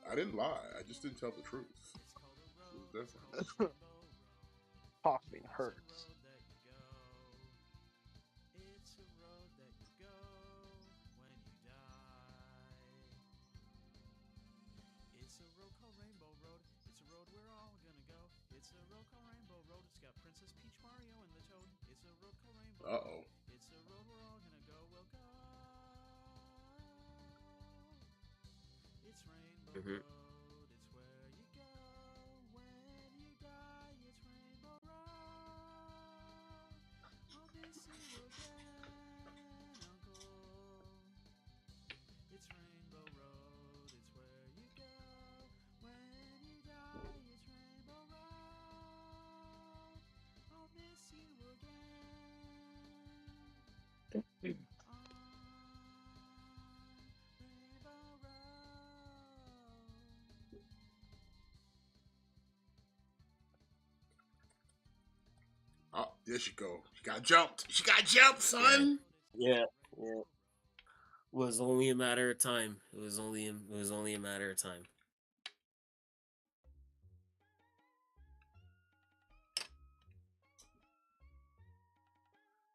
I didn't lie. I just didn't tell the truth. It was different. Coughing hurts. Uh-oh. mhm. Oh, there she go. She got jumped. She got jumped, son. Yeah, yeah. Was only a matter of time. It was only a matter of time.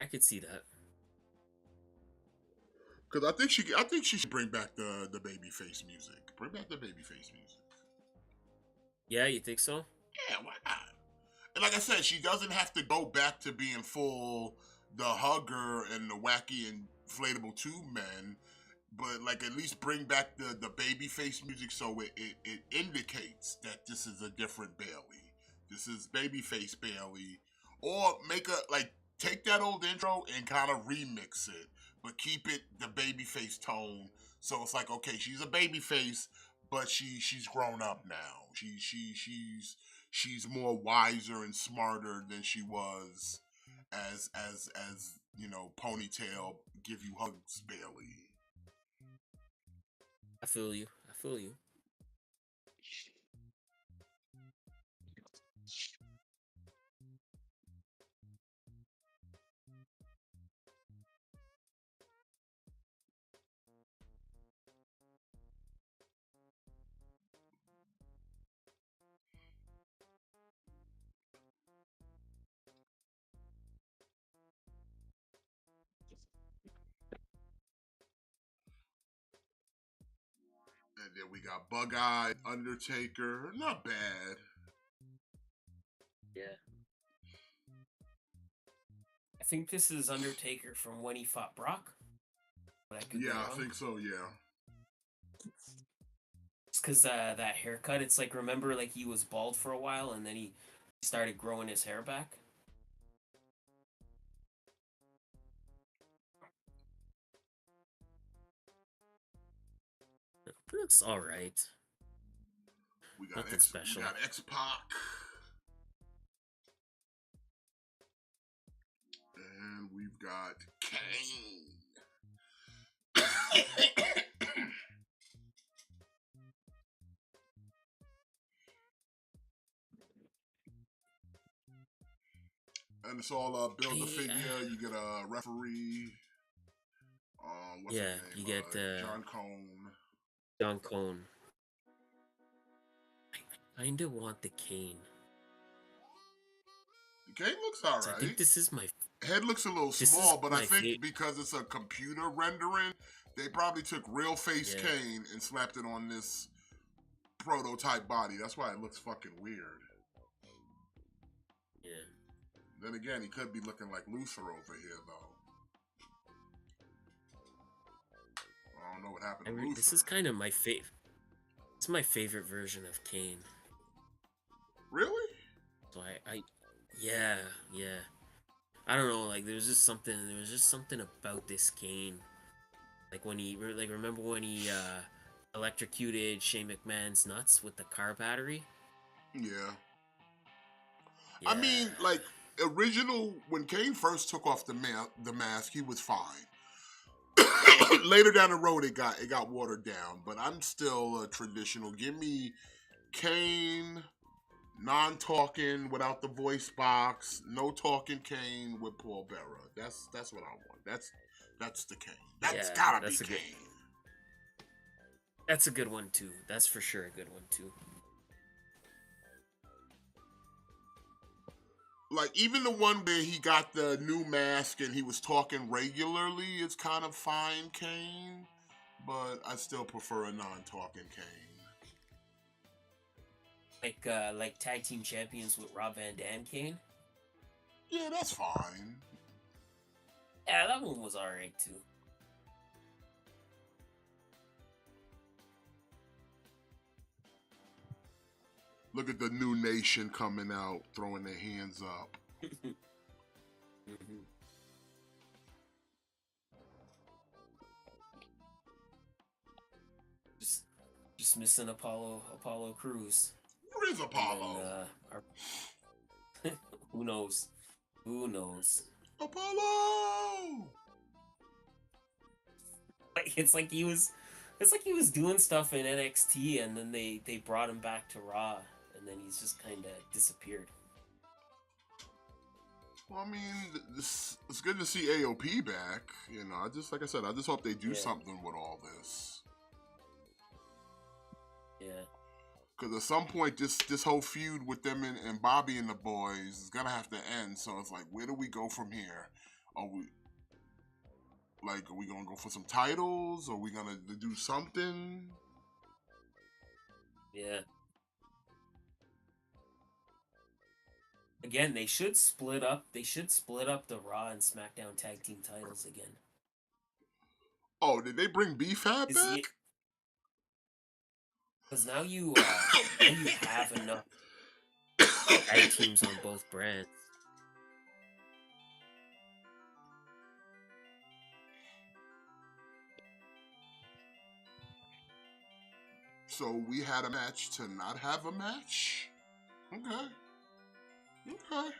I could see that. Because I think she should bring back the babyface music. Bring back the babyface music. Yeah, you think so? Yeah, why not? And like I said, she doesn't have to go back to being full the hugger and the wacky inflatable tube men, but like at least bring back the babyface music so it indicates that this is a different Bailey. This is babyface Bailey. Or make a like take that old intro and kind of remix it, but keep it the babyface tone. So it's like, okay, she's a babyface, but she's grown up now. She's more wiser and smarter than she was as you know, ponytail give you hugs Bailey. I feel you. I feel you. And then we got Bug Eyed Undertaker. Not bad. Yeah. I think this is Undertaker from when he fought Brock. But I could be Yeah, I wrong. think so, yeah. It's because that haircut, it's like, remember, like, he was bald for a while and then he started growing his hair back? It looks alright. We got Nothing special. We got X-Pac. And we've got Kane. And it's all build the figure. You get a referee. What's his name? You get John Cone. John Cone. I kinda want the cane. The Kane looks alright. I think this is my head looks a little small, but I think because it's a computer rendering, they probably took real face Kane and slapped it on this prototype body. That's why it looks fucking weird. Yeah. Then again, he could be looking like Luther over here, though. I don't know what happened to Luther. This is kind of my favorite. It's my favorite version of Kane. Really? So yeah. I don't know, like there was just something about this Kane. Like when he, remember when he electrocuted Shane McMahon's nuts with the car battery? Yeah. I mean, like original when Kane first took off the mask, he was fine. Later down the road, it got watered down, but I'm still a traditional. Give me Kane, non-talking without the voice box, no talking Kane with Paul Bearer. That's what I want. That's the Kane. That's gotta be Kane. That's a good one too. That's for sure a good one too. Like even the one where he got the new mask and he was talking regularly is kind of fine Kane, but I still prefer a non-talking Kane. Like tag team champions with Rob Van Dam Kane? Yeah, that's fine. Yeah, that one was alright too. Look at the new nation coming out, throwing their hands up. Just missing Apollo Crews. Where is Apollo? Then, who knows? Who knows? Apollo! It's like he was doing stuff in NXT, and then they brought him back to Raw, and then he's just kind of disappeared. Well, I mean, it's good to see AOP back. You know, I just hope they do something with all this. Yeah. Because at some point, this whole feud with them and Bobby and the boys is gonna have to end. So it's like, where do we go from here? Are we gonna go for some titles? Are we gonna do something? Yeah. Again, they should split up. They should split up the Raw and SmackDown tag team titles again. Oh, did they bring B-Fab back? Because now you have enough tag teams on both brands. So we had a match to not have a match? Okay. B-Fab.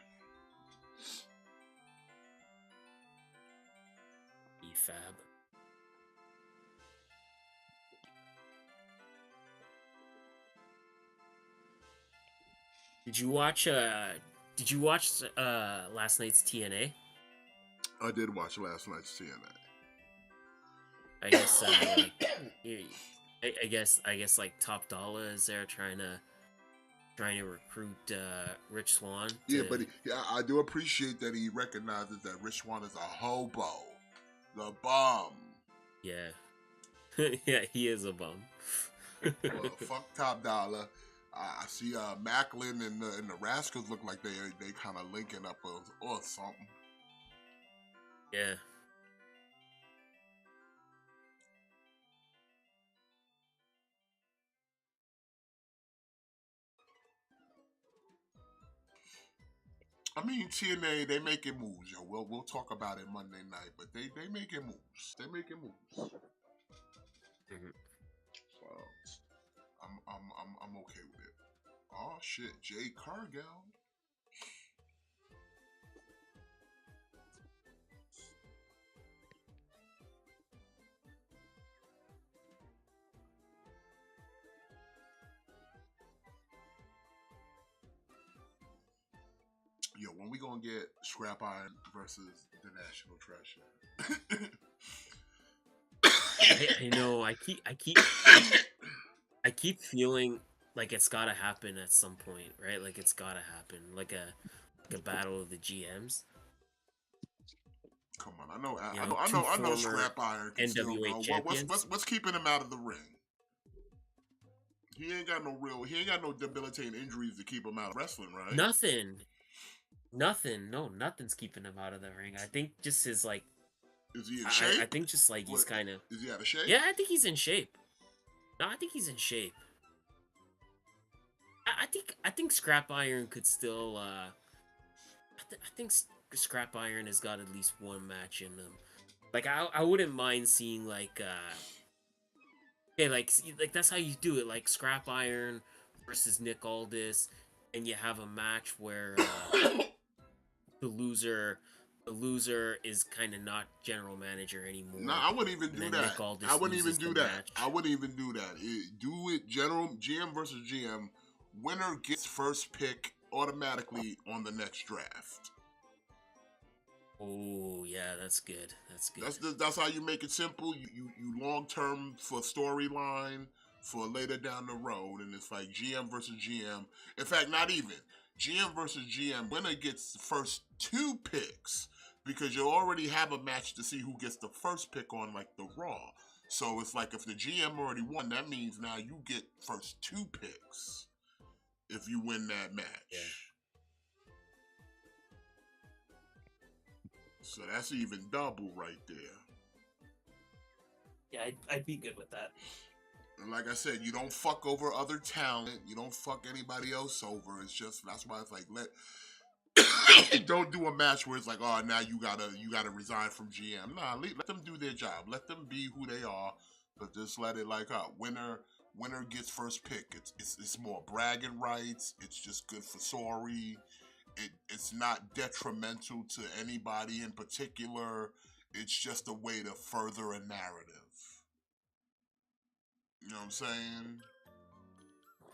Did you watch last night's TNA? I did watch last night's TNA. I guess I guess like Top Dollar is there trying to recruit Rich Swann. Yeah, but I do appreciate that he recognizes that Rich Swann is a hobo, the bum. Yeah, yeah, he is a bum. Well, fuck Top Dollar. I see Macklin and the Rascals look like they kind of linking up or something. Yeah. I mean, TNA, they making moves, yo. We'll talk about it Monday night, but they making moves. They making moves. Mhm. So I'm okay with it. Oh shit, Jay Cargill. Yo, when we gonna get Scrap Iron versus the National Treasure? I know. I keep feeling like it's gotta happen at some point, right? Like it's gotta happen, like a battle of the GMs. Come on, I know Two former Scrap Iron can still NWA go. champions. What's keeping him out of the ring? He ain't got no debilitating injuries to keep him out of wrestling, right? Nothing. No, nothing's keeping him out of the ring. I think just his like. Is he in shape? I think just like he's kind of. Is he out of shape? Yeah, I think he's in shape. No, I think he's in shape. I think Scrap Iron could still. I think Scrap Iron has got at least one match in them. Like I wouldn't mind seeing like. Yeah, like that's how you do it. Like Scrap Iron versus Nick Aldis, and you have a match where the loser is kind of not general manager anymore. No, I wouldn't even do that. I wouldn't even do that. Match. I wouldn't even do that. Do it general GM versus GM. Winner gets first pick automatically on the next draft. Oh yeah, that's good. That's good. That's how you make it simple. You long term for storyline for later down the road, and it's like GM versus GM. In fact, not even GM versus GM. Winner gets the first 2 picks because you already have a match to see who gets the first pick on like the Raw. So it's like if the GM already won, that means now you get first 2 picks if you win that match. Yeah. So that's even double right there. Yeah, I'd be good with that. And like I said, you don't fuck over other talent. You don't fuck anybody else over. It's just that's why it's like don't do a match where it's like, oh, now you gotta resign from GM. Nah, let them do their job. Let them be who they are. But just let it like winner gets first pick. It's more bragging rights. It's just good for story. It's not detrimental to anybody in particular. It's just a way to further a narrative. You know what I'm saying?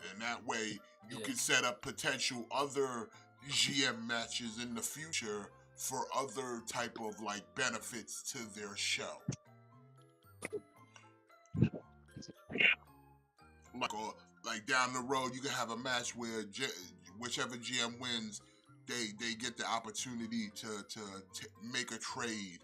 And that way you can set up potential other GM matches in the future for other type of like benefits to their show. Like down the road, you can have a match where whichever GM wins they get the opportunity to make a trade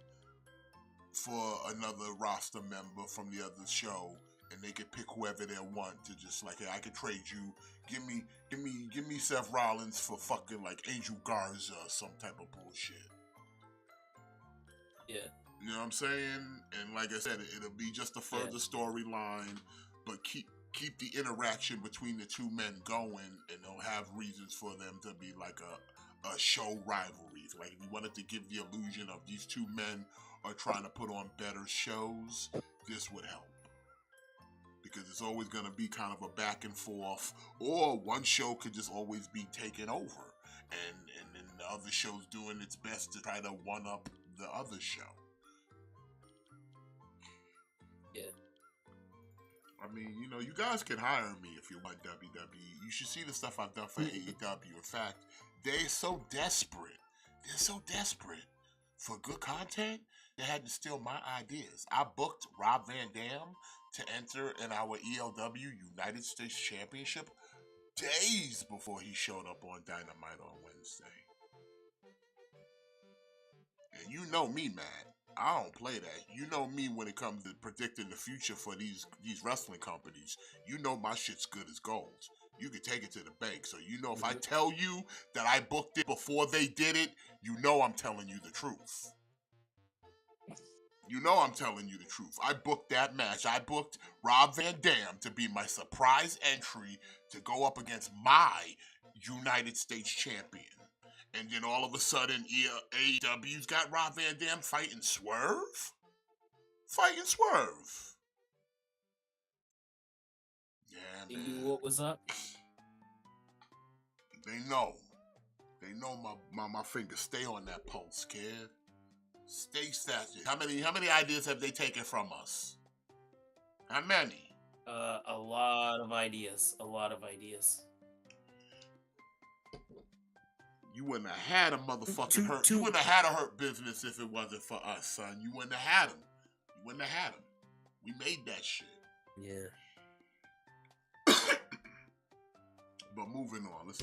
for another roster member from the other show, and they can pick whoever they want to just like, hey, I can trade you. Give me Seth Rollins for fucking like Angel Garza or some type of bullshit. Yeah. You know what I'm saying? And like I said, it'll be just a further storyline, but keep the interaction between the two men going, and they'll have reasons for them to be like a show rivalries. Like if you wanted to give the illusion of these two men are trying to put on better shows, this would help. Because it's always going to be kind of a back and forth, or one show could just always be taken over, and then the other show's doing its best to try to one up the other show. Yeah. I mean, you know, you guys can hire me if you want WWE. You should see the stuff I've done for AEW. In fact, they're so desperate. They're so desperate for good content, they had to steal my ideas. I booked Rob Van Dam to enter in our ELW United States Championship days before he showed up on Dynamite on Wednesday. And you know me, man. I don't play that. You know me when it comes to predicting the future for these wrestling companies. You know my shit's good as gold. You can take it to the bank. So you know if I tell you that I booked it before they did it, you know I'm telling you the truth. You know I'm telling you the truth. I booked that match. I booked Rob Van Dam to be my surprise entry to go up against my United States champion. And then all of a sudden, AEW's got Rob Van Dam fighting Swerve? Fighting Swerve. Yeah, They man. knew what was up. They know. They know my fingers stay on that pulse, kid. Stay saturated. How many ideas have they taken from us? How many? A lot of ideas. A lot of ideas. You wouldn't have had a motherfucking hurt. You wouldn't have had a hurt business if it wasn't for us, son. You wouldn't have had them. You wouldn't have had them. We made that shit. Yeah. But moving on, we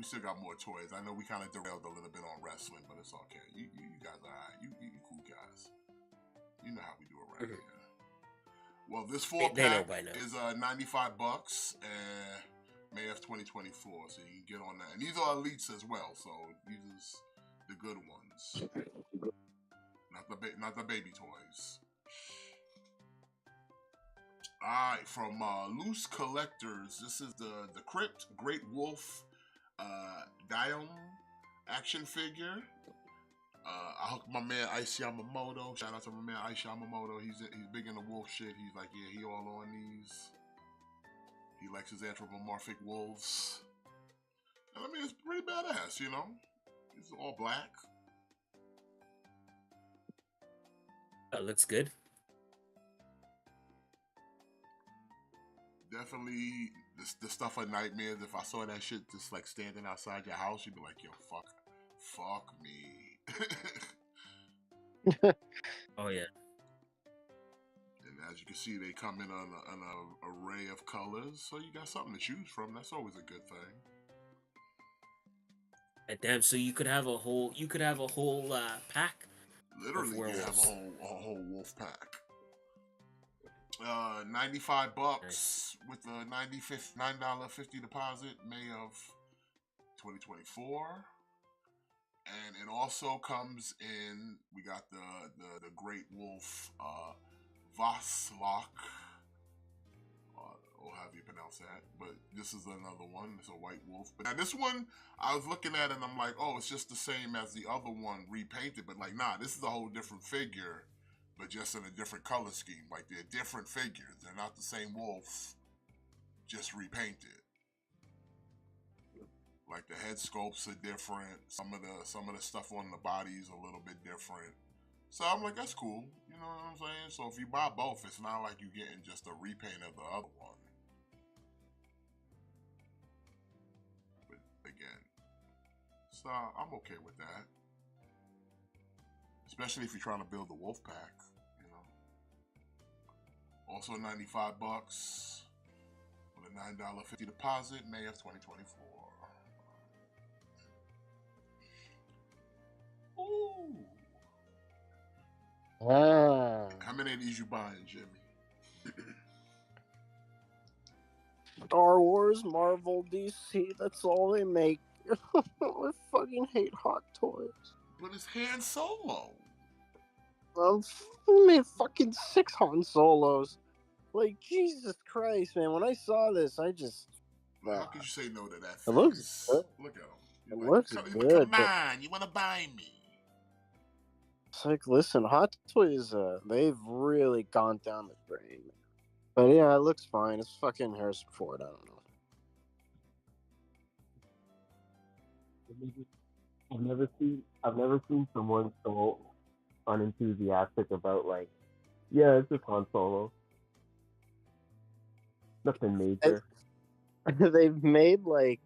still got more toys. I know we kind of derailed a little bit on wrestling, but it's okay. You guys are alright. You cool guys. You know how we do it right here. Well, this 4-pack is $95 and May of 2024, so you can get on that. And these are elites as well, so these are the good ones, not the baby toys. Alright, from Loose Collectors, this is the Crypt Great Wolf Diome action figure. I hooked my man Ice Yamamoto. Shout out to my man Ice Yamamoto. He's big into wolf shit. He's like, yeah, he all on these. He likes his anthropomorphic wolves. And I mean, it's pretty badass, you know? It's all black. That looks good. Definitely the stuff of nightmares. If I saw that shit just like standing outside your house, you'd be like, yo, fuck me. Oh yeah. And as you can see, they come in on an array of colors, so you got something to choose from. That's always a good thing. And damn, so you could have a whole pack. Literally, you have a whole wolf pack. $95 Nice. with a $9.50 deposit, May of 2024. And it also comes in, we got the Great Wolf Vaslok, or however you pronounce that, but this is another one. It's a white wolf. But now this one, I was looking at it and I'm like, oh, it's just the same as the other one repainted, but like, nah, this is a whole different figure, but just in a different color scheme. Like, they're different figures. They're not the same wolf, just repainted. Like, the head sculpts are different. Some of the stuff on the body is a little bit different. So I'm like, that's cool. You know what I'm saying? So if you buy both, it's not like you're getting just a repaint of the other one. But again, so I'm okay with that. Especially if you're trying to build the wolf pack, you know. Also $95 with a $9.50 deposit, May of 2024. Ooh. Ah. How many of these you buying, Jimmy? Star Wars, Marvel, DC, that's all they make. I fucking hate Hot Toys. But it's Han Solo. We made fucking 6 Han Solos. Like, Jesus Christ, man. When I saw this, I just... How could you say no to that It looks face? good. Look at him. It You're looks like, good, come on, you want to buy me? It's like, listen, Hot Toys, they've really gone down the drain. But yeah, it looks fine. It's fucking Harrison Ford. I don't know. I've never seen someone so unenthusiastic about like, yeah, it's just Han Solo. Nothing major. They've made like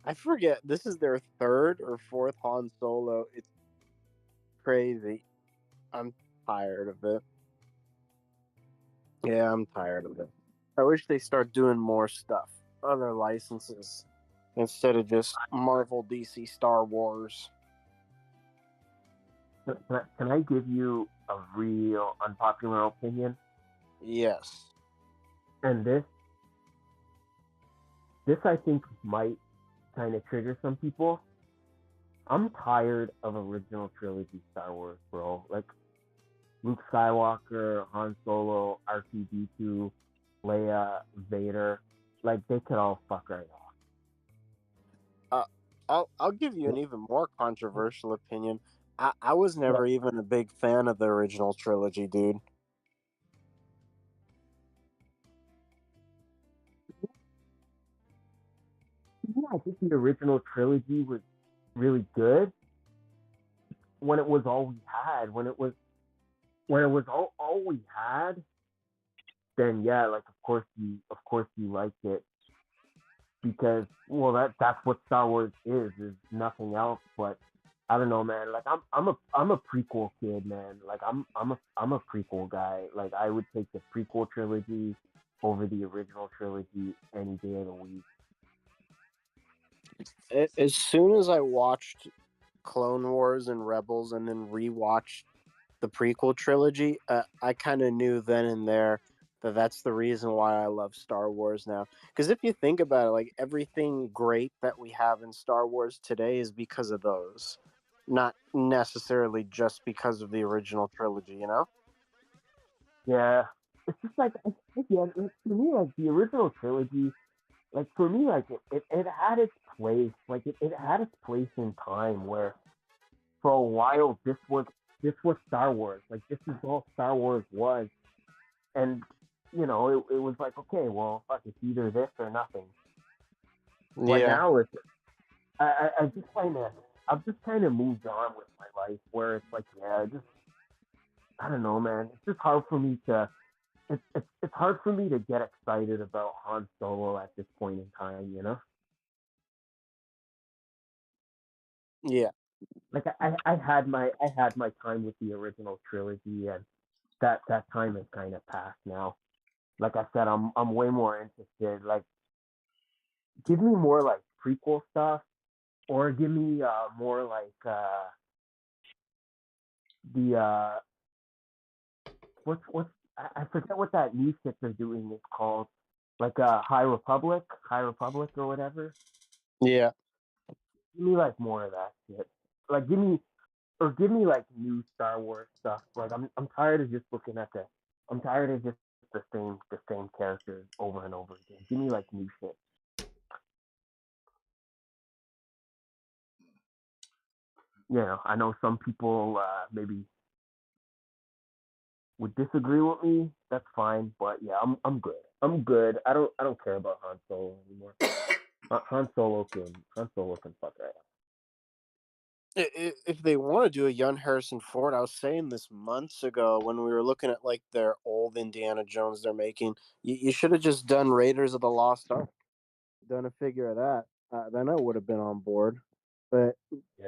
I forget. This is their 3rd or 4th Han Solo. It's crazy. I'm tired of it. Yeah, I'm tired of it. I wish they start doing more stuff, other licenses, instead of just Marvel, DC, Star Wars. Can I give you a real unpopular opinion? Yes. And this I think might kind of trigger some people. I'm tired of original trilogy Star Wars, bro. Like Luke Skywalker, Han Solo, R2-D2, Leia, Vader. Like they could all fuck right off. I'll give you an even more controversial opinion. I was never even a big fan of the original trilogy, dude. Yeah, I think the original trilogy was really good when it was all we had. When it was all we had, then yeah, like of course you liked it because well that's what Star Wars is nothing else. But I don't know, man. Like I'm a prequel kid, man. Like I'm a prequel guy. Like I would take the prequel trilogy over the original trilogy any day of the week. As soon as I watched Clone Wars and Rebels and then rewatched the prequel trilogy, I kind of knew then and there that that's the reason why I love Star Wars now. Because if you think about it, like everything great that we have in Star Wars today is because of those, not necessarily just because of the original trilogy, you know? Yeah, it's just like again, for me, like the original trilogy, like for me, like it had its place, like it had its place in time where for a while this was Star Wars, like this is all Star Wars was, and you know it was like okay, well fuck, it's either this or nothing. But Yeah. now it's I just kind of I've just kind of moved on with my life where it's like yeah, just I don't know, man. It's just hard for me to it's hard for me to get excited about Han Solo at this point in time, you know? Yeah. Like I had my time with the original trilogy and that time has kind of passed now. Like I said, I'm way more interested. Like give me more like prequel stuff or give me more like the what's I forget what that new shit they're doing is called. Like High Republic or whatever. Yeah. Give me like more of that shit. Like give me like new Star Wars stuff. Like I'm tired of just looking at I'm tired of just the same characters over and over again. Give me like new shit. You know, I know some people maybe would disagree with me. That's fine, but yeah, I'm good. I'm good. I don't care about Han Solo anymore. Han Solo can fuck right up. If they want to do a young Harrison Ford, I was saying this months ago when we were looking at like their old Indiana Jones they're making. You should have just done Raiders of the Lost Ark, done a figure of that. Then I would have been on board. But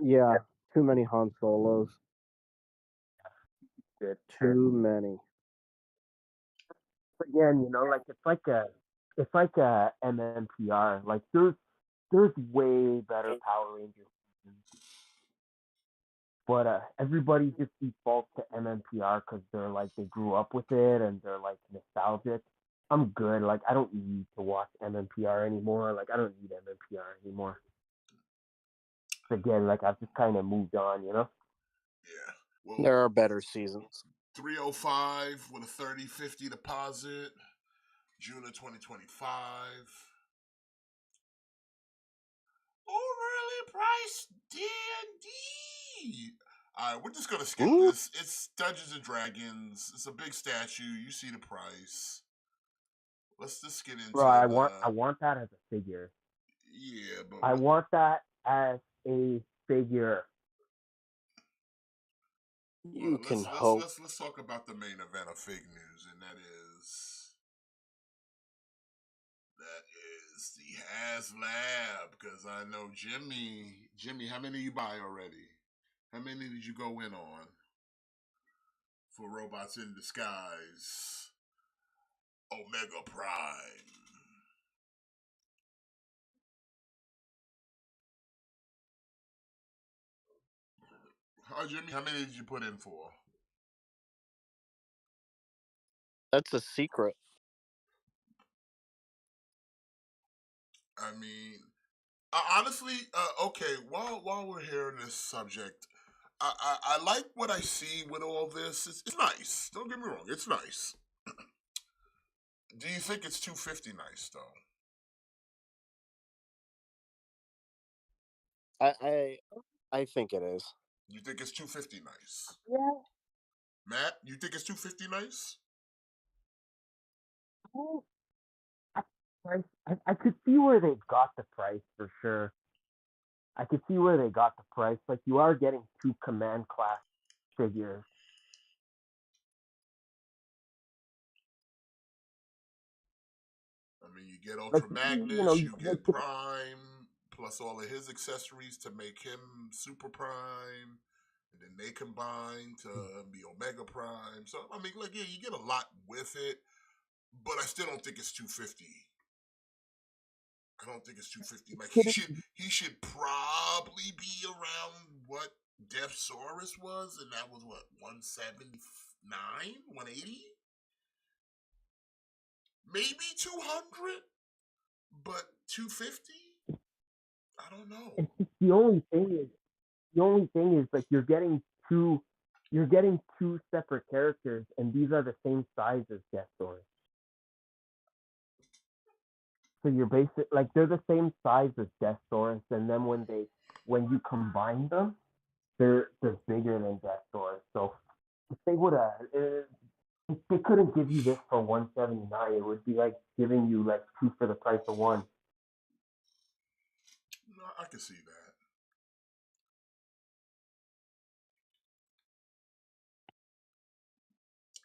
yeah, too many Han Solos. Good. Too many. Again, you know, like it's like a MMPR. Like there's way better Power Rangers. But everybody just defaults to MMPR because they're like they grew up with it and they're like nostalgic. I'm good. Like I don't need to watch MMPR anymore. Like I don't need MMPR anymore. Again, like I've just kind of moved on, you know. Yeah. Well, There are better seasons. 305 with a 30/50 deposit, June of 2025. Overly priced D&D. All right, we're just gonna skip Ooh. this. It's Dungeons and Dragons. It's a big statue. You see the price. Let's just get into. Bro, I want that as a figure. Yeah, but I want that as a figure. You can hope. Let's talk about the main event of fake news, and that is the HasLab. Because I know Jimmy, how many you buy already? How many did you go in on for Robots in Disguise? Omega Prime. Jimmy, how many did you put in for? That's a secret. I mean, honestly, okay. While we're here on this subject, I like what I see with all this. It's nice. Don't get me wrong. It's nice. Do you think it's 250 nice though? I think it is. You think it's 250 nice? Yeah. Matt, you think it's 250 nice? I could see where they got the price for sure. I could see where they got the price. Like you are getting 2 command class figures. I mean, you get Ultra Magnus, you get like Prime, plus all of his accessories to make him Super Prime, and then they combine to be Omega Prime. So I mean, like, yeah, you get a lot with it, but I still don't think it's 250. I don't think it's 250. Like he should probably be around what Deathsaurus was, and that was what 179, 180, maybe 200, but 250. I don't know. It's just the only thing is like you're getting two separate characters, and these are the same size as Deathsaurus. So you're like they're the same size as Deathsaurus, and then when you combine them, they're bigger than Deathsaurus. So if they would have, if they couldn't give you this for 179, it would be like giving you like 2 for the price of 1. No, I can see that.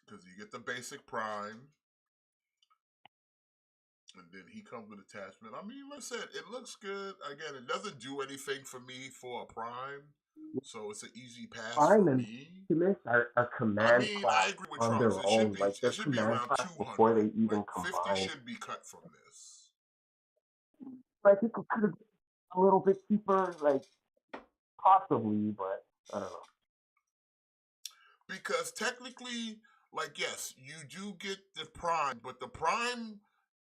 Because you get the basic Prime, and then he comes with attachment. I mean, like I said, it looks good. Again, it doesn't do anything for me for a Prime, so it's an easy pass Prime for and me. Optimus are command class I agree with on Trunks. their own. Like they're It should be command around class 200. before they even Like 50 combine. should be cut from this. But I think it could have been a little bit cheaper, like possibly, but I don't know. Because technically, like, yes, you do get the Prime, but the Prime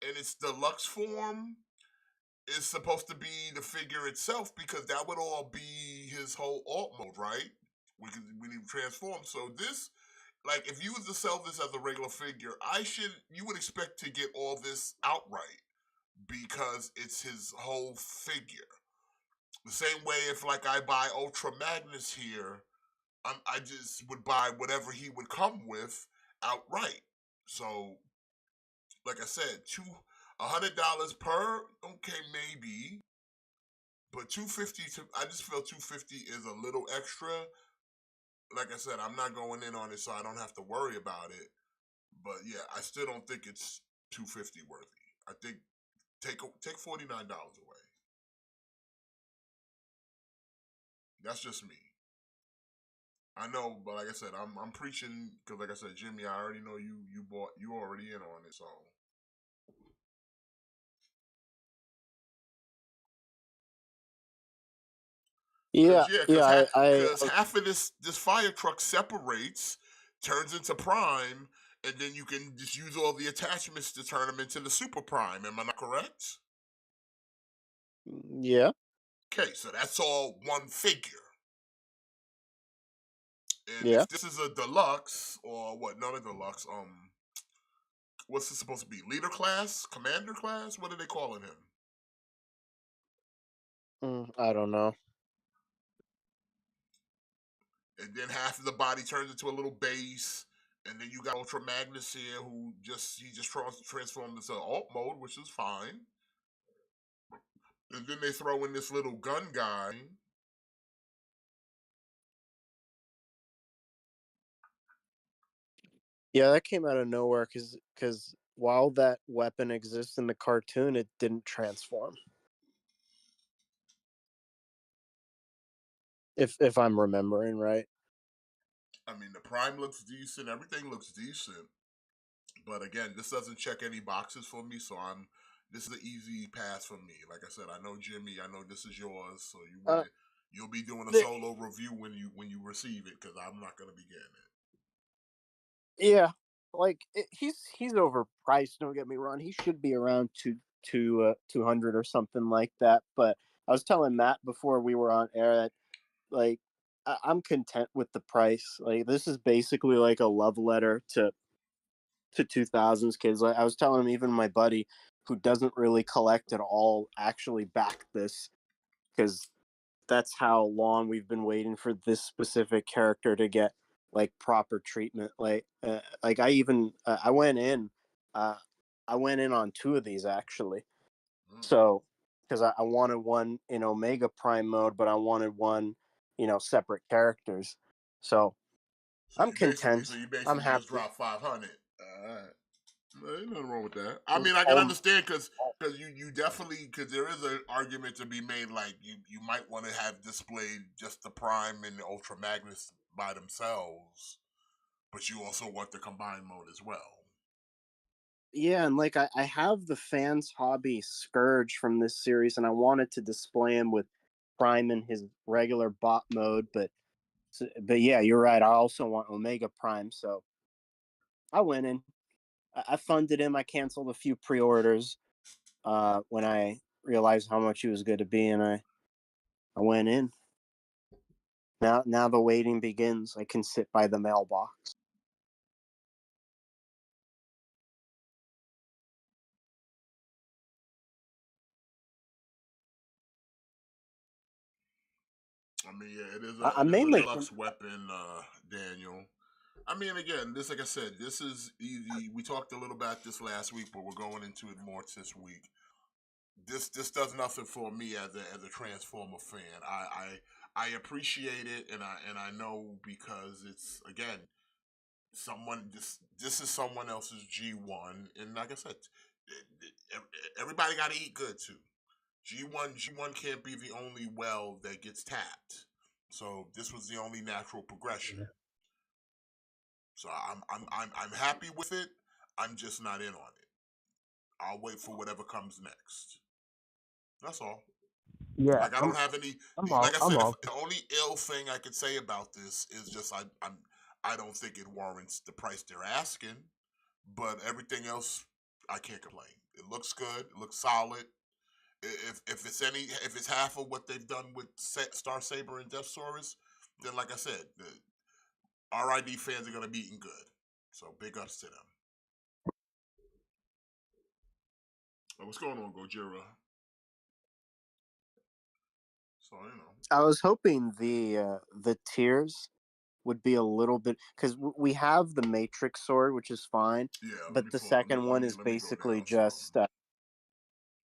in its deluxe form is supposed to be the figure itself, because that would all be his whole alt mode, right? When he transforms. So this, like, if you was to sell this as a regular figure, you would expect to get all this outright because it's his whole figure. The same way if like I buy Ultra Magnus here, I just would buy whatever he would come with outright. So, like I said, $100 per, okay, maybe, but I just feel 250 is a little extra. Like I said, I'm not going in on it, so I don't have to worry about it. But yeah, I still don't think it's 250 worthy. I think take $49 away. That's just me. I know, but like I said, I'm preaching because, like I said, Jimmy, I already know you already in on it, so. Yeah, Because yeah. half of this fire truck separates, turns into prime, and then you can just use all the attachments to turn them into the super prime. Am I not correct? Yeah. Okay, so that's all one figure. And Yeah. if this is a deluxe or what? Not a deluxe. What's this supposed to be? Leader class, commander class? What are they calling him? I don't know. And then half of the body turns into a little base. And then you got Ultra Magnus here, who he just transformed into alt mode, which is fine. And then they throw in this little gun guy. Yeah, that came out of nowhere because while that weapon exists in the cartoon, it didn't transform. If I'm remembering right. I mean, the Prime looks decent. Everything looks decent. But again, this doesn't check any boxes for me, so this is an easy pass for me. Like I said, I know Jimmy, I know this is yours, so you'll be doing a The- solo review when you receive it, because I'm not gonna be getting it. Yeah, like he's overpriced. Don't get me wrong. He should be around 200 or something like that. But I was telling Matt before we were on air that like I'm content with the price. Like this is basically like a love letter to 2000s kids. Like I was telling him, even my buddy who doesn't really collect at all actually backed this because that's how long we've been waiting for this specific character to get like proper treatment. Like I even uh, I went in on two of these actually. So because I wanted one in Omega Prime mode, but I wanted one, separate characters. So I'm content. So you I'm basically just happy. dropped 500. Ain't nothing wrong with that. I Mm, mean, I can Um, understand because you definitely, because there is an argument to be made, like you might want to have displayed just the Prime and the Ultra Magnus by themselves, but you also want the combined mode as well. Yeah, and like I have the fans hobby Scourge from this series, and I wanted to display him with Prime in his regular bot mode, but yeah, you're right. I also want Omega Prime, so I went in. I funded him. I canceled a few pre-orders when I realized how much he was going to be, and I went in. Now the waiting begins. I can sit by the mailbox. I mean, yeah, I'm it is a mainly deluxe weapon, Daniel. I mean, again, this, like I said, this is easy. We talked a little about this last week, but we're going into it more this week. This does nothing for me as a Transformer fan. I appreciate it, and I know because it's, again, someone this is someone else's G1, and like I said, everybody got to eat good too. G1 can't be the only well that gets tapped. So this was the only natural progression. So I'm happy with it. I'm just not in on it. I'll wait for whatever comes next. That's all. Yeah, Like I don't have any. Like I I'm said, if all. the only ill thing I could say about this is just I don't think it warrants the price they're asking. But everything else, I can't complain. It looks good. It looks solid. If it's half of what they've done with Star Saber and Death Saurus, then like I said, the RID fans are gonna be eating good. So big ups to them. What's going on, Gojira? So I was hoping the tiers would be a little bit because we have the Matrix sword, which is fine, yeah. but the second one is Let me go basically down some. just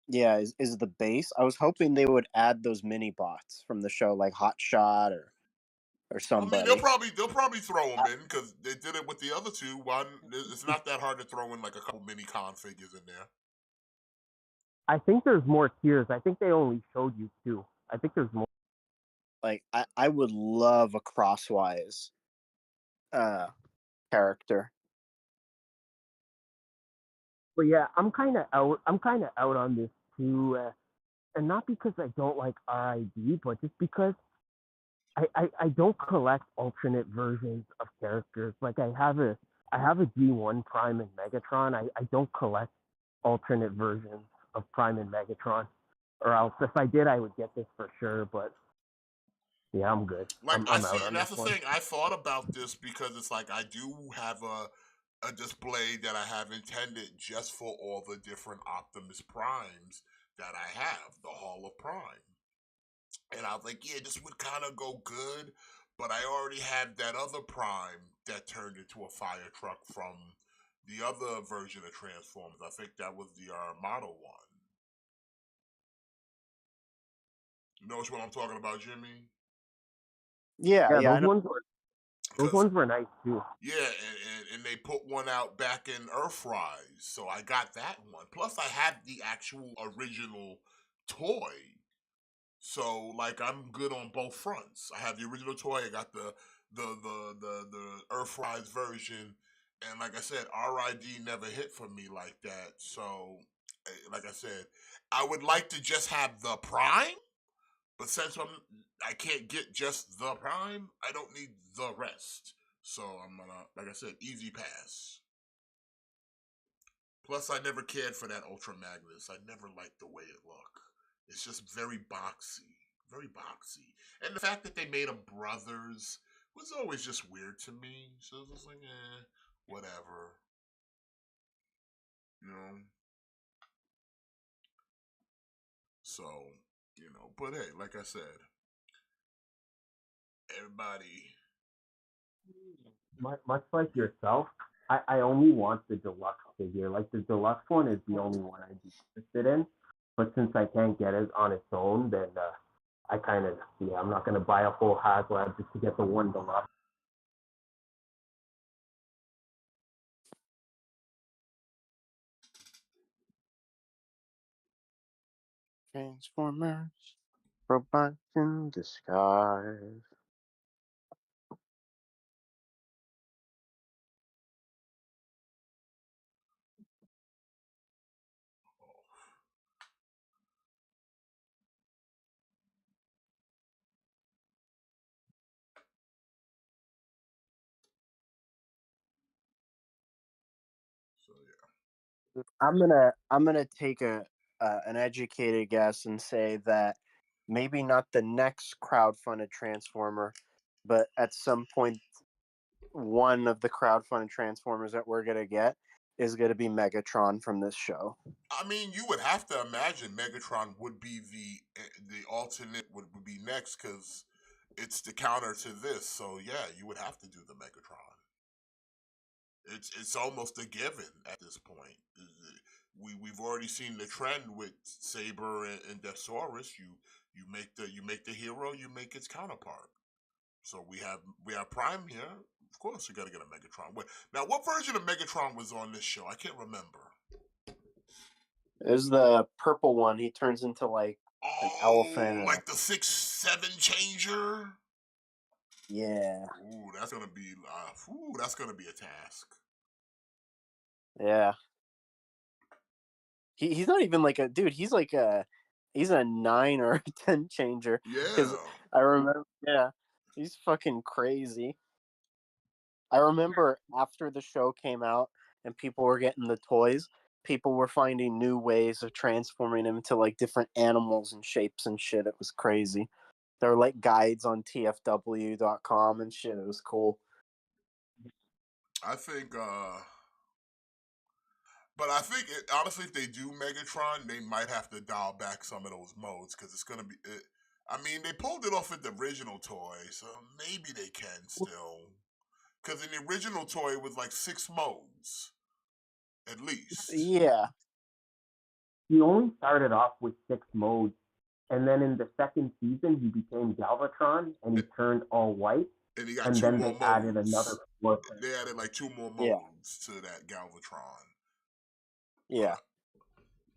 yeah, is the base. I was hoping they would add those mini bots from the show, like Hot Shot or I mean, they'll somebody. probably throw them in because they did it with the other two. One, it's not that hard to throw in like a couple mini con figures in there. I think there's more tiers. I think they only showed you two. I think there's more. Like I would love a crosswise uh character. But yeah, I'm kind of out. I'm kind of out on this too, and not because I don't like RID, but just because I don't collect alternate versions of characters. Like I have a G1 Prime and Megatron. I don't collect alternate versions of Prime and Megatron. Or else if I did I would get this for sure, but yeah, I'm good. Like I I'm see, out on that's this the one. thing. I thought about this because it's like I do have a display that I have intended just for all the different Optimus Primes that I have, the Hall of Prime. And I was like, yeah, this would kind of go good, but I already had that other Prime that turned into a fire truck from the other version of Transformers. I think that was the Armada one. You know which one I'm talking about, Jimmy? Yeah, Yeah, yeah, I know. those Because ones were nice too. yeah, and they put one out back in Earthrise, so I got that one. Plus, I had the actual original toy, so like I'm good on both fronts. I have the original toy. I got the Earthrise version, and like I said, RID never hit for me like that. So, like I said, I would like to just have the Prime, but since I can't get just the Prime, I don't need the rest. So I'm gonna, like I said, easy pass. Plus, I never cared for that Ultra Magnus. I never liked the way it looked. It's just very boxy, very boxy. And the fact that they made them brothers was always just weird to me. So it was like, whatever, you know. So, but hey, like I said, everybody. Much like yourself, I only want the deluxe figure. Like the deluxe one is the only one I'd be interested in. But since I can't get it on its own, then I kind of I'm not gonna buy a full HasLab just to get the one deluxe. Transformers, robots in disguise. So yeah. I'm gonna take an educated guess and say that maybe not the next crowdfunded Transformer, but at some point one of the crowdfunded Transformers that we're gonna get is gonna be Megatron from this show. I mean, you would have to imagine Megatron would be the alternate would be next because it's the counter to this. So yeah, you would have to do the Megatron. It's almost a given at this point. We've already seen the trend with Saber and Deathsaurus. You make the hero, you make its counterpart. So we have Prime here. Of course, you got to get a Megatron. Now, what version of Megatron was on this show? I can't remember. Is the purple one? He turns into like an elephant. Like the 6-7 changer. Yeah. Ooh, that's gonna be. That's gonna be a task. Yeah. He's not even like a dude. He's like he's a 9 or a 10 changer. Because Yeah. I remember, yeah, he's fucking crazy. I remember after the show came out and people were getting the toys, people were finding new ways of transforming him into like different animals and shapes and shit. It was crazy. There were like guides on tfw.com and shit. It was cool. I think. But I think honestly, if they do Megatron, they might have to dial back some of those modes because it's gonna be. I mean, they pulled it off with the original toy, so maybe they can still. Because in the original toy, it was like 6 modes, at least. Yeah. He only started off with 6 modes, and then in the second season he became Galvatron and he turned all white, And he got and 2 then more they added modes. another 4. They added like 2 more Yeah. modes to that Galvatron. Yeah.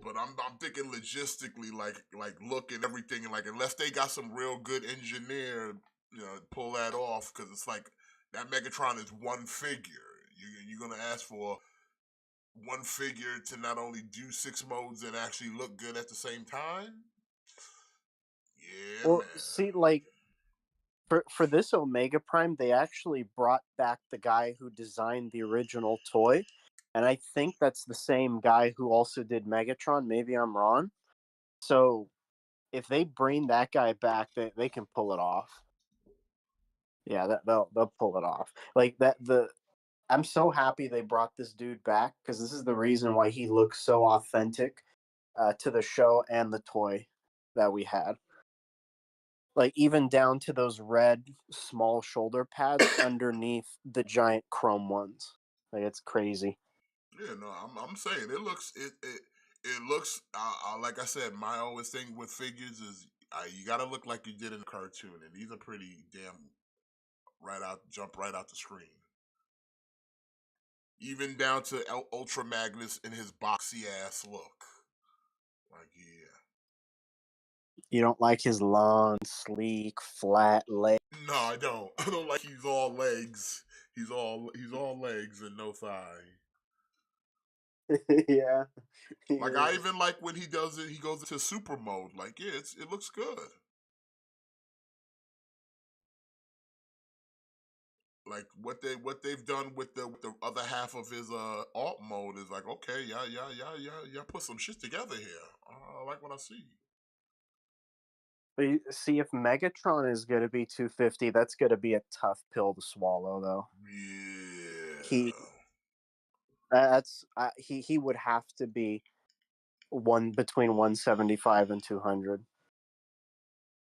But I'm thinking logistically, like look and everything, and like unless they got some real good engineer, pull that off, because it's like that Megatron is one figure. You're gonna ask for one figure to not only do 6 modes and actually look good at the same time. Yeah, Well, man. see, like For this Omega Prime, they actually brought back the guy who designed the original toy, and I think that's the same guy who also did Megatron. Maybe I'm wrong. So if they bring that guy back, they can pull it off. Yeah, they'll pull it off. Like that I'm so happy they brought this dude back because this is the reason why he looks so authentic to the show and the toy that we had. Like even down to those red small shoulder pads underneath the giant chrome ones. Like it's crazy. Yeah, no, I'm saying it looks like I said. My always thing with figures is you got to look like you did in the cartoon, and these are pretty damn jump right out the screen. Even down to Ultra Magnus in his boxy ass look. Like, yeah. You don't like his long, sleek, flat leg. No, I don't. I don't like he's all legs. He's all legs and no thigh. Yeah. Like I even like when he does it. He goes into super mode. Like, yeah, it looks good. Like what they've done with the other half of his alt mode is like, okay, yeah, put some shit together here. I like what I see. But you see, if Megatron is going to be 250, that's going to be a tough pill to swallow, though. Yeah. He would have to be between 175 and 200.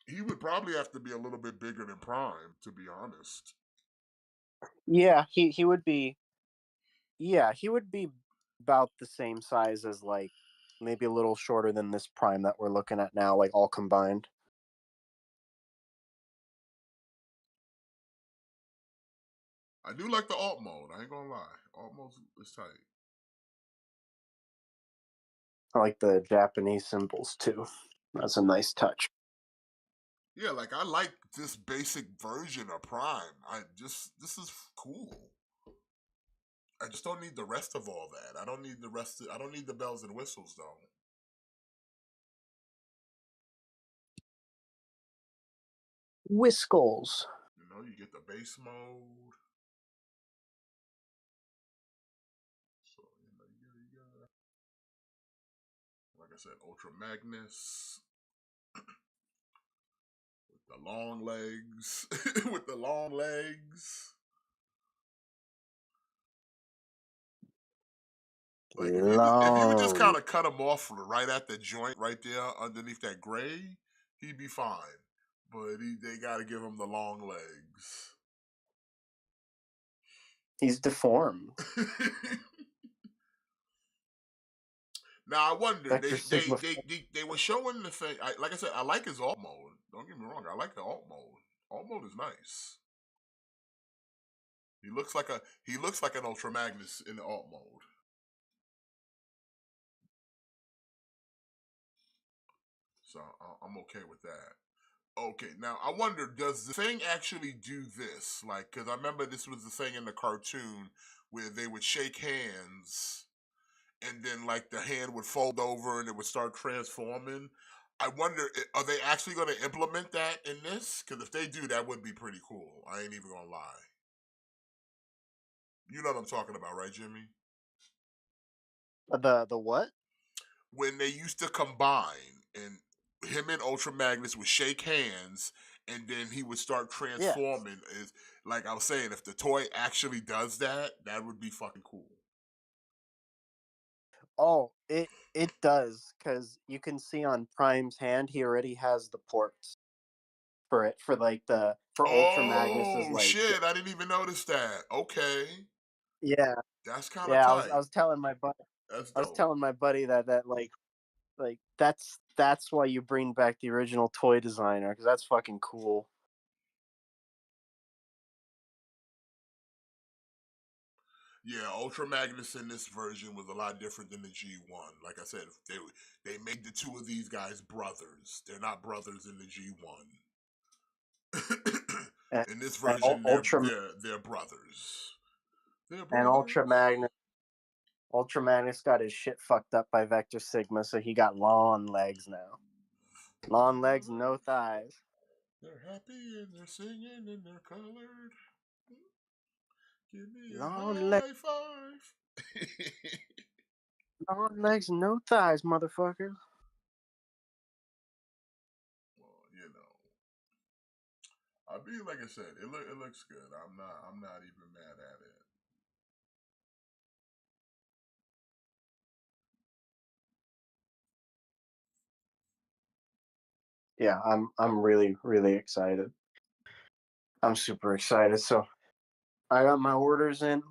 He would probably have to be a little bit bigger than Prime, to be honest. Yeah, he would be. Yeah, he would be about the same size as like maybe a little shorter than this Prime that we're looking at now, like all combined. I do like the alt mode. I ain't gonna lie, alt mode is tight. I like the Japanese symbols too. That's a nice touch. Yeah, like I like this basic version of Prime. This is cool. I just don't need the rest of all that. I don't need I don't need the bells and whistles though. Whiskles. You know, you get the base mode. So you got, like I said, Ultra Magnus with the long legs, with the long legs. Like if you would just kind of cut him off right at the joint, right there underneath that gray, he'd be fine. But they got to give him the long legs. He's deformed. Now I wonder they were showing the thing. Like I said, I like his alt mode. Don't get me wrong, I like the alt mode. Alt mode is nice. He looks like an Ultra Magnus in the alt mode. So I'm okay with that. Okay, now I wonder, does the thing actually do this? Like, because I remember this was the thing in the cartoon where they would shake hands and then, like, the hand would fold over and it would start transforming. I wonder, are they actually going to implement that in this? Because if they do, that would be pretty cool. I ain't even going to lie. You know what I'm talking about, right, Jimmy? The what? When they used to combine and him and Ultra Magnus would shake hands and then he would start transforming. Yeah. Is like I was saying, if the toy actually does that, that would be fucking cool. Oh, it does, because you can see on Prime's hand he already has the ports for it for Ultra Magnus's like. Shit! I didn't even notice that. Okay. Yeah. That's kind of yeah. tight. I was telling my buddy. That's dope. I was telling my buddy that like that's why you bring back the original toy designer, because that's fucking cool. Yeah, Ultra Magnus in this version was a lot different than the G1. Like I said, they made the two of these guys brothers. They're not brothers in the G1. In this version, they're brothers. And Ultra Magnus got his shit fucked up by Vector Sigma, so he got long legs now. Long legs, no thighs. They're happy and they're singing and they're colored. Give me a Long high five. long legs, no thighs, motherfucker. Well, you know, I mean, like I said, it looks good. I'm not even mad at it. Yeah, I'm really really excited. I'm super excited. So I got my orders in.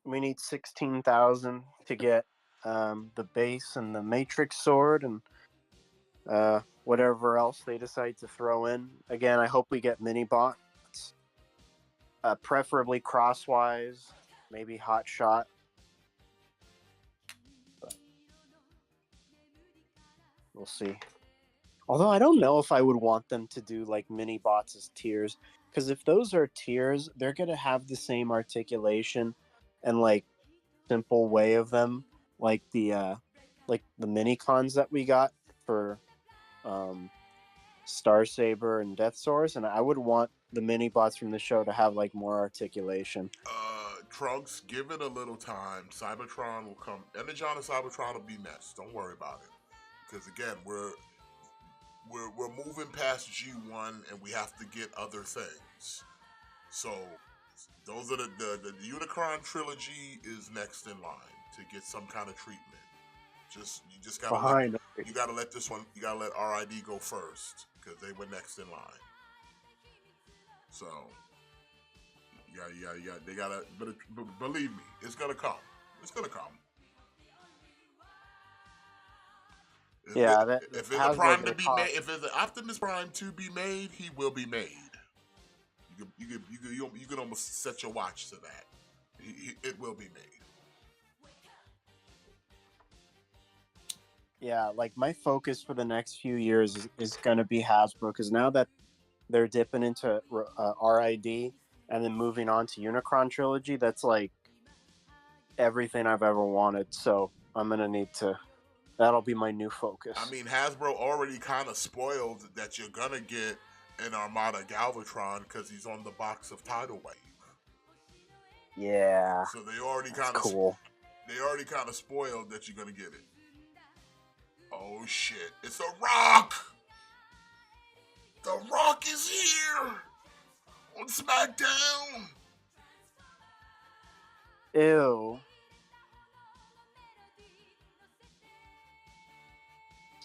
We need 16,000 to get the base and the matrix sword and whatever else they decide to throw in. Again, I hope we get mini bots, preferably crosswise, maybe hot shot. But we'll see. Although I don't know if I would want them to do like mini bots as tiers, because if those are tiers, they're gonna have the same articulation and like simple way of them, like the mini cons that we got for Star Saber and Death Source, and I would want the mini bots from the show to have like more articulation. Trunks, give it a little time. Cybertron will come. Energon and Cybertron will be next. Don't worry about it. Because again, we're moving past G1 and we have to get other things. So those are the Unicron trilogy is next in line to get some kind of treatment. You just gotta Behind you gotta let this one, you gotta let RID go first because they were next in line. So yeah, they gotta, but believe me, it's gonna come. It's gonna come. If there's a Prime to be made, if there's an Optimus Prime to be made, he will be made. You can almost set your watch to that. It will be made. Yeah, like my focus for the next few years is going to be Hasbro, because now that they're dipping into RID and then moving on to Unicron trilogy, that's like everything I've ever wanted. So I'm going to need to. That'll be my new focus. I mean, Hasbro already kind of spoiled that you're gonna get an Armada Galvatron because he's on the box of Tidal Wave. Yeah. So they already kind of cool. They already kind of spoiled that you're gonna get it. Oh shit! It's a Rock. The Rock is here on SmackDown. Ew.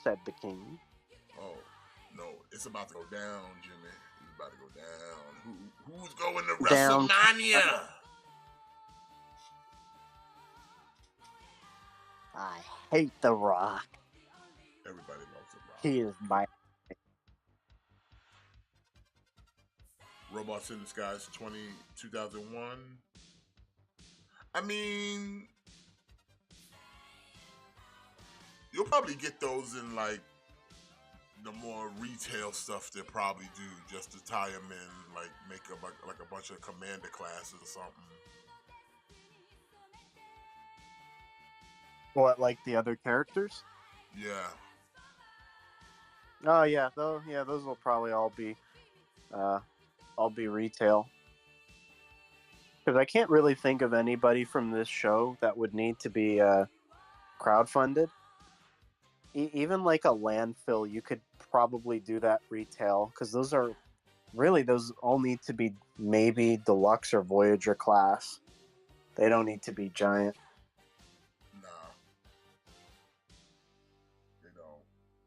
Said the king. Oh no! It's about to go down, Jimmy. It's about to go down. Who's going to WrestleMania? I hate The Rock. Everybody loves The Rock. He is my. Robots in Disguise 2001. I mean, you'll probably get those in like the more retail stuff they probably do, just to tie them in, like make like a bunch of commander classes or something. What, like the other characters? Yeah. Oh yeah, those will probably all be retail. Because I can't really think of anybody from this show that would need to be crowdfunded. Even like a landfill, you could probably do that retail, because those all need to be maybe deluxe or Voyager class. They don't need to be giant.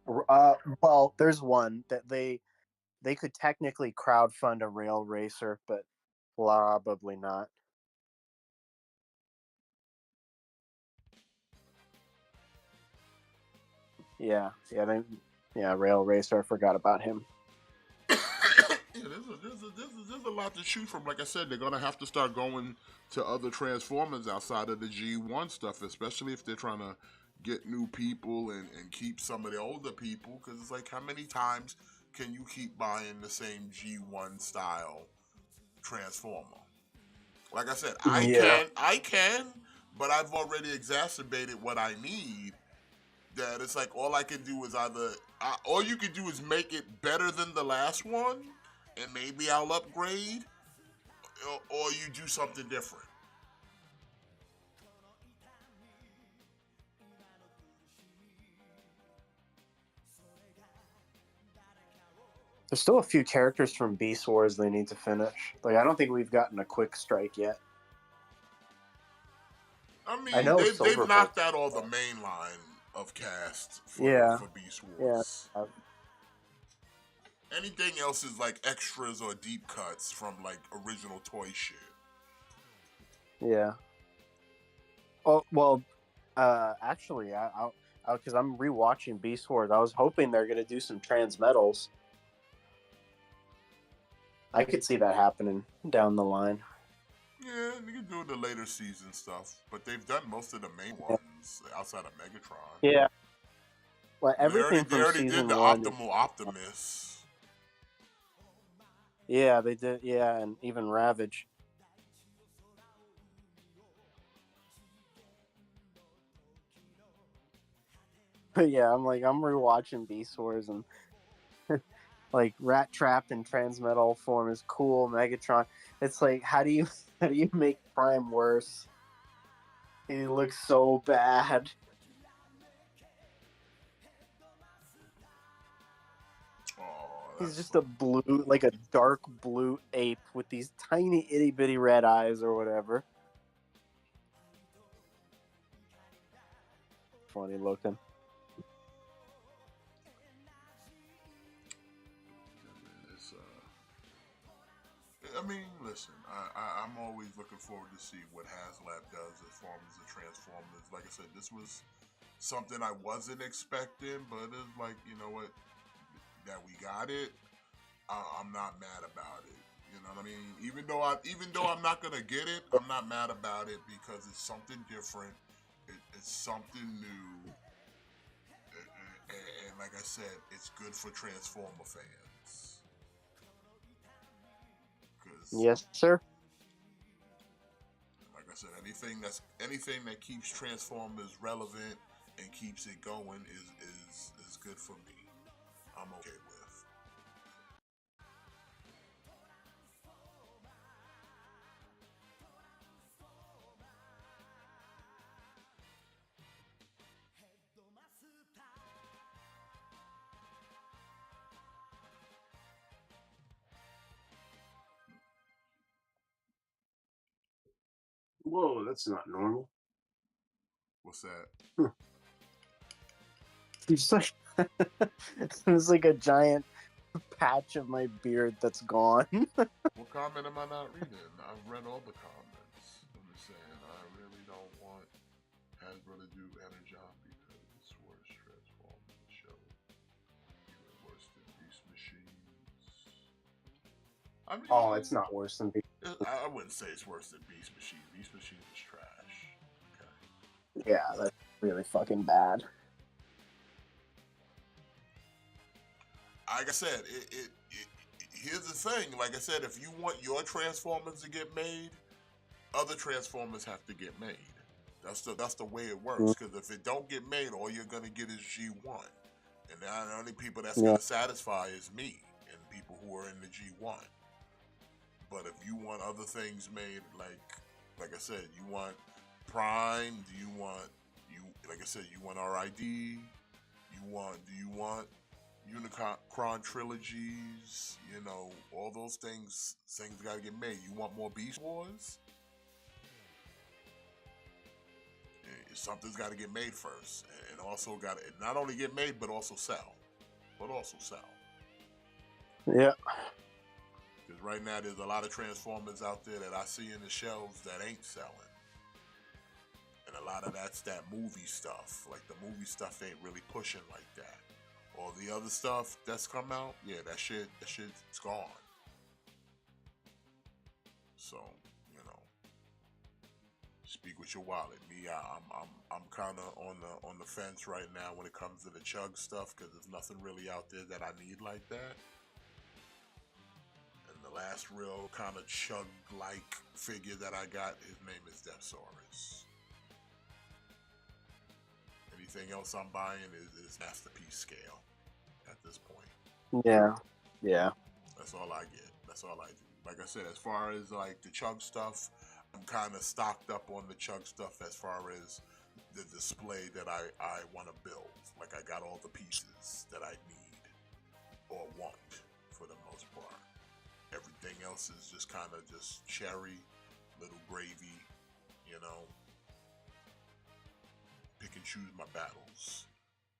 Well, there's one that they could technically crowdfund a rail racer, but probably not. Yeah, rail racer. I forgot about him. There's a lot to choose from. Like I said, they're gonna have to start going to other Transformers outside of the G1 stuff, especially if they're trying to get new people and keep some of the older people. Because it's like, how many times can you keep buying the same G1 style Transformer? Like I said, I can, but I've already exacerbated what I need. That it's like all I can do is all you can do is make it better than the last one, and maybe I'll upgrade, or you do something different. There's still a few characters from Beast Wars they need to finish. Like, I don't think we've gotten a quick strike yet. I I mean, know they've Silverbolt. knocked out all the main line of cast for Beast Wars. Yeah. Anything else is like extras or deep cuts from like original toy shit. Yeah. Oh well, actually, because I'm rewatching Beast Wars. I was hoping they're gonna do some Transmetals. I could see that happening down the line. Yeah, you can do the later season stuff, but they've done most of the main ones outside of Megatron. Yeah. Well, everything They from already season did the one. Optimal Optimus. Yeah, they did. Yeah, and even Ravage. But yeah, I'm rewatching Beast Wars, and like Rat Trap in Transmetal form is cool. Megatron. It's like, how do you make Prime worse? He looks so bad. Oh, He's just a blue, like a dark blue ape with these tiny itty bitty red eyes or whatever. Funny looking. I mean, listen, I'm always looking forward to see what HasLab does as far as the Transformers. Like I said, this was something I wasn't expecting, but it's like, you know what, that we got it. I'm not mad about it. You know what I mean? Even though I'm not gonna get it, I'm not mad about it because it's something different. It's something new, and like I said, it's good for Transformer fans. Yes, sir. Like I said, anything that keeps Transformers relevant and keeps it going is good for me. I'm okay with. Whoa, that's not normal. What's that? It's like it's like a giant patch of my beard that's gone. What comment am I not reading? I've read all the comments. I'm just saying, I really don't want Hasbro to do Energon because it's worse Transformers show. Even worse than Beast Machines. I mean, Oh, it's not worse than I wouldn't say it's worse than Beast Machines. Beast Machines is trash. Okay. Yeah, that's really fucking bad. Like I said, here's the thing. Like I said, if you want your Transformers to get made, other Transformers have to get made. That's the way it works. Because if it don't get made, all you're gonna get is G1, and the only people that's gonna satisfy is me and people who are in the G1. But if you want other things made, like I said, you want Prime. Like I said, you want RID. Do you want Unicron trilogies? You know, all those things gotta get made. You want more Beast Wars? Something's got to get made first, and also got to not only get made but also sell. Yeah. Because right now there's a lot of Transformers out there that I see in the shelves that ain't selling, and a lot of that's that movie stuff. Like the movie stuff ain't really pushing like that. All the other stuff that's come out, yeah, that shit's gone. So, you know, speak with your wallet. Me, I'm kind of on the fence right now when it comes to the Chug stuff because there's nothing really out there that I need like that. And the last real kind of Chug-like figure that I got, his name is Depsaurus. Anything else I'm buying is Masterpiece scale at this point. Yeah. Yeah. That's all I get. That's all I do. Like I said, as far as like the chug stuff, I'm kind of stocked up on the chug stuff as far as the display that I want to build. Like I got all the pieces that I need or want for the most part. Everything else is just kind of just cherry, little gravy, you know. Pick and choose my battles.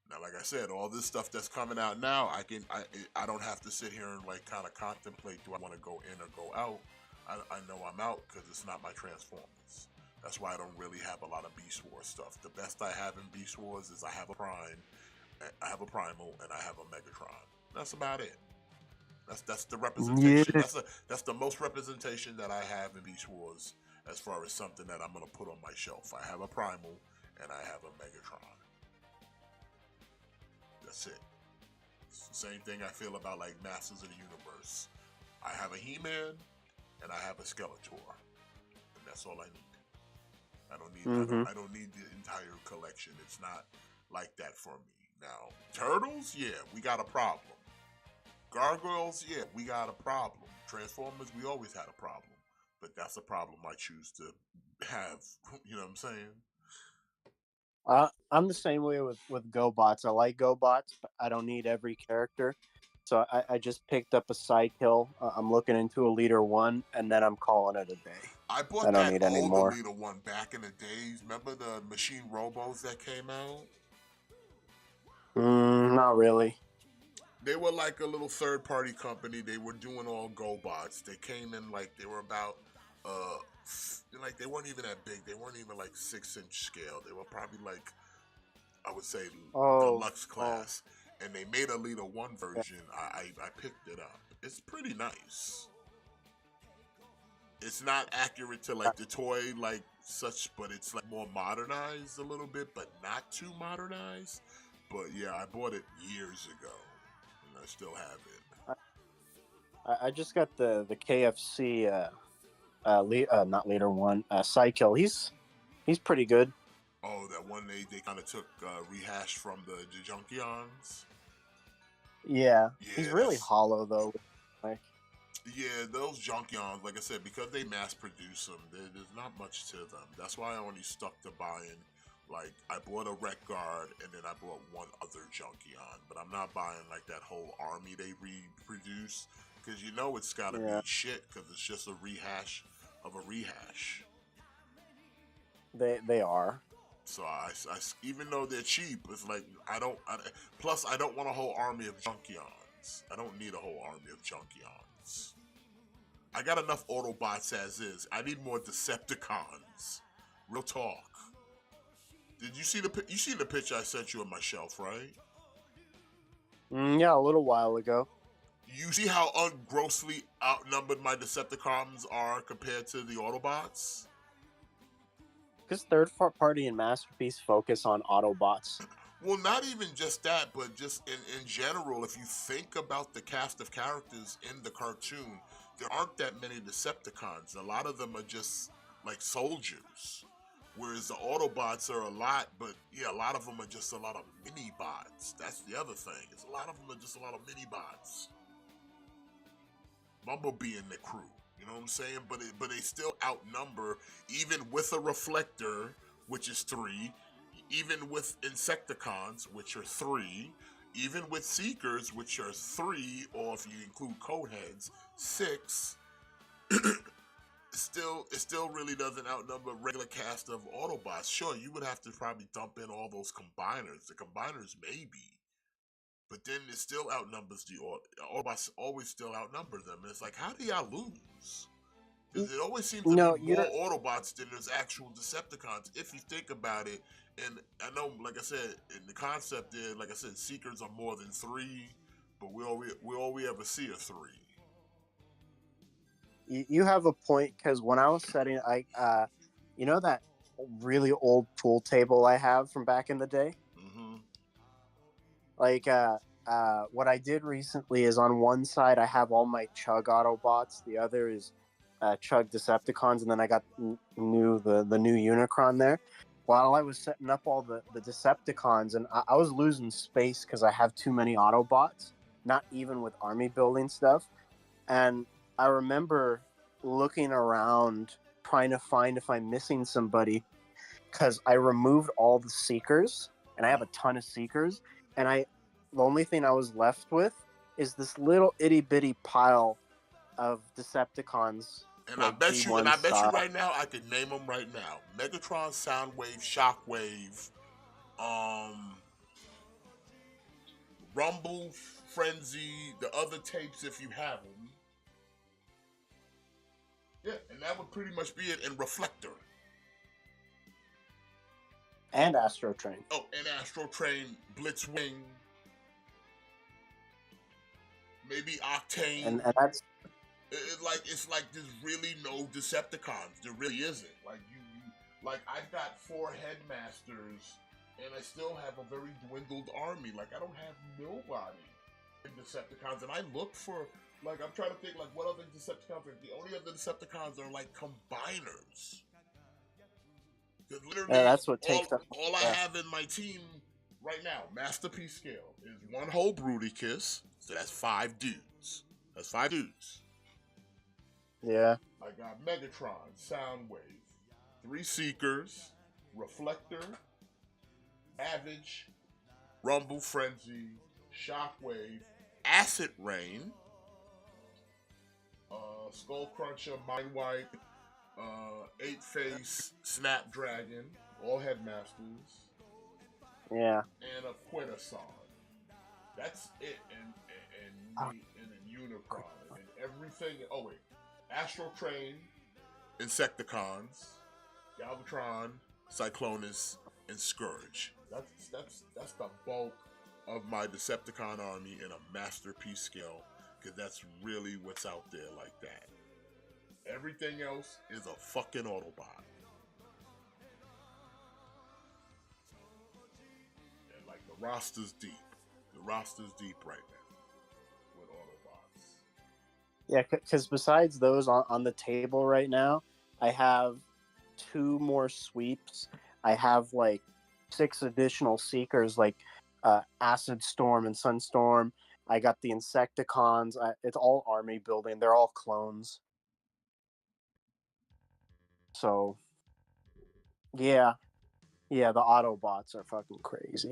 Now, like I said, all this stuff that's coming out now, I don't have to sit here and like kind of contemplate, do I want to go in or go out? I know I'm out because it's not my Transformers. That's why I don't really have a lot of Beast Wars stuff. The best I have in Beast Wars is I have a Prime, I have a Primal, and I have a Megatron. That's about it. That's the representation. Yeah. That's the most representation that I have in Beast Wars as far as something that I'm gonna put on my shelf. I have a Primal and I have a Megatron. That's it. It's the same thing I feel about like Masters of the Universe. I have a He-Man and I have a Skeletor, and that's all I need. I don't need I don't need the entire collection. It's not like that for me. Now, Turtles, yeah, we got a problem. Gargoyles, yeah, we got a problem. Transformers, we always had a problem. But that's a problem I choose to have. You know what I'm saying? I'm the same way with GoBots. I like GoBots, but I don't need every character. So I just picked up a Psykill. I'm looking into a Leader 1, and then I'm calling it a day. I bought I don't that need any older more. Leader 1 back in the days. Remember the Machine Robos that came out? Not really. They were like a little third-party company. They were doing all GoBots. They came in like they were about, like they weren't even that big. They weren't even like 6-inch scale. They were probably like, I would say, deluxe class. And they made a Leader 1 version. I picked it up. It's pretty nice. It's not accurate to like the toy like such, but it's like more modernized a little bit, but not too modernized. But yeah, I bought it years ago, and I still have it. I just got the KFC not Leader 1 Psykill. He's pretty good. Oh, that one they kind of took rehashed from the Junkions. Yeah, Yeah, he's really hollow though. Like, yeah, those Junkions, like I said, because they mass produce them, there's not much to them. That's why I only stuck to buying. Like, I bought a Wreck Guard, and then I bought one other Junkion. But I'm not buying, like, that whole army they reproduce. Because you know it's got to be shit, because it's just a rehash of a rehash. They are. So I even though they're cheap, it's like, plus I don't want a whole army of Junkions. I don't need a whole army of Junkions. I got enough Autobots as is. I need more Decepticons. Real talk. Did you see the picture I sent you on my shelf, right? Yeah, a little while ago. You see how grossly outnumbered my Decepticons are compared to the Autobots? Because third party and Masterpiece focus on Autobots. Well, not even just that, but just in general, if you think about the cast of characters in the cartoon, there aren't that many Decepticons. A lot of them are just like soldiers. Whereas the Autobots are a lot, but yeah, a lot of them are just a lot of mini-bots. That's the other thing. A lot of them are just a lot of mini-bots. Bumblebee and the crew, you know what I'm saying? But they still outnumber, even with a Reflector, which is 3, even with Insecticons, which are 3, even with Seekers, which are 3, or if you include Codeheads, 6. It still really doesn't outnumber regular cast of Autobots. Sure, you would have to probably dump in all those combiners. The combiners maybe, but then it still outnumbers the Autobots. Always still outnumber them. And it's like, how do y'all lose? Because it always seems to be more Autobots than there's actual Decepticons. If you think about it, and I know, like I said, in the concept there, like I said, Seekers are more than 3, but we all we ever see are 3. You have a point, because when I was setting, you know that really old pool table I have from back in the day? Mm-hmm. Like, what I did recently is on one side I have all my Chug Autobots, the other is Chug Decepticons, and then I got the new Unicron there. While I was setting up all the Decepticons, and I was losing space because I have too many Autobots, not even with army building stuff. And I remember looking around trying to find if I'm missing somebody because I removed all the seekers and I have a ton of seekers, and the only thing I was left with is this little itty bitty pile of Decepticons. And like I bet you, G1 style. right now, I can name them right now: Megatron, Soundwave, Shockwave, um, Rumble, Frenzy, the other tapes if you have them. Yeah, and that would pretty much be it. And Reflector. And Astro Train. Oh, and Astro Train, Blitzwing, maybe Octane. And that's It's like there's really no Decepticons. There really isn't. Like like I've got 4 headmasters, and I still have a very dwindled army. Like I don't have nobody in Decepticons, and I look for like I'm trying to think like what other Decepticons are. The only other Decepticons are like combiners. Literally, that's what takes up. all I have in my team right now, Masterpiece scale, is 1 whole Bruticus. So that's 5 dudes. That's 5 dudes. Yeah. I got Megatron, Soundwave, 3 Seekers, Reflector, Savage, Rumble Frenzy, Shockwave, Acid Rain, Skull Cruncher, Mind Wipe, 8-Face, Snapdragon, all headmasters, Yeah. and a Quintesson. That's it, and a Unicron, and everything. Oh wait, Astro Train, Insecticons, Galvatron, Cyclonus, and Scourge. That's the bulk of my Decepticon army in a masterpiece scale, because that's really what's out there like that. Everything else is a fucking Autobot. And like the roster's deep. The roster's deep right now with Autobots. Yeah, because besides those on the table right now, I have 2 more sweeps. I have like 6 additional seekers, like Acid Storm and Sunstorm. I got the Insecticons. It's all army building. They're all clones. So, yeah, the Autobots are fucking crazy.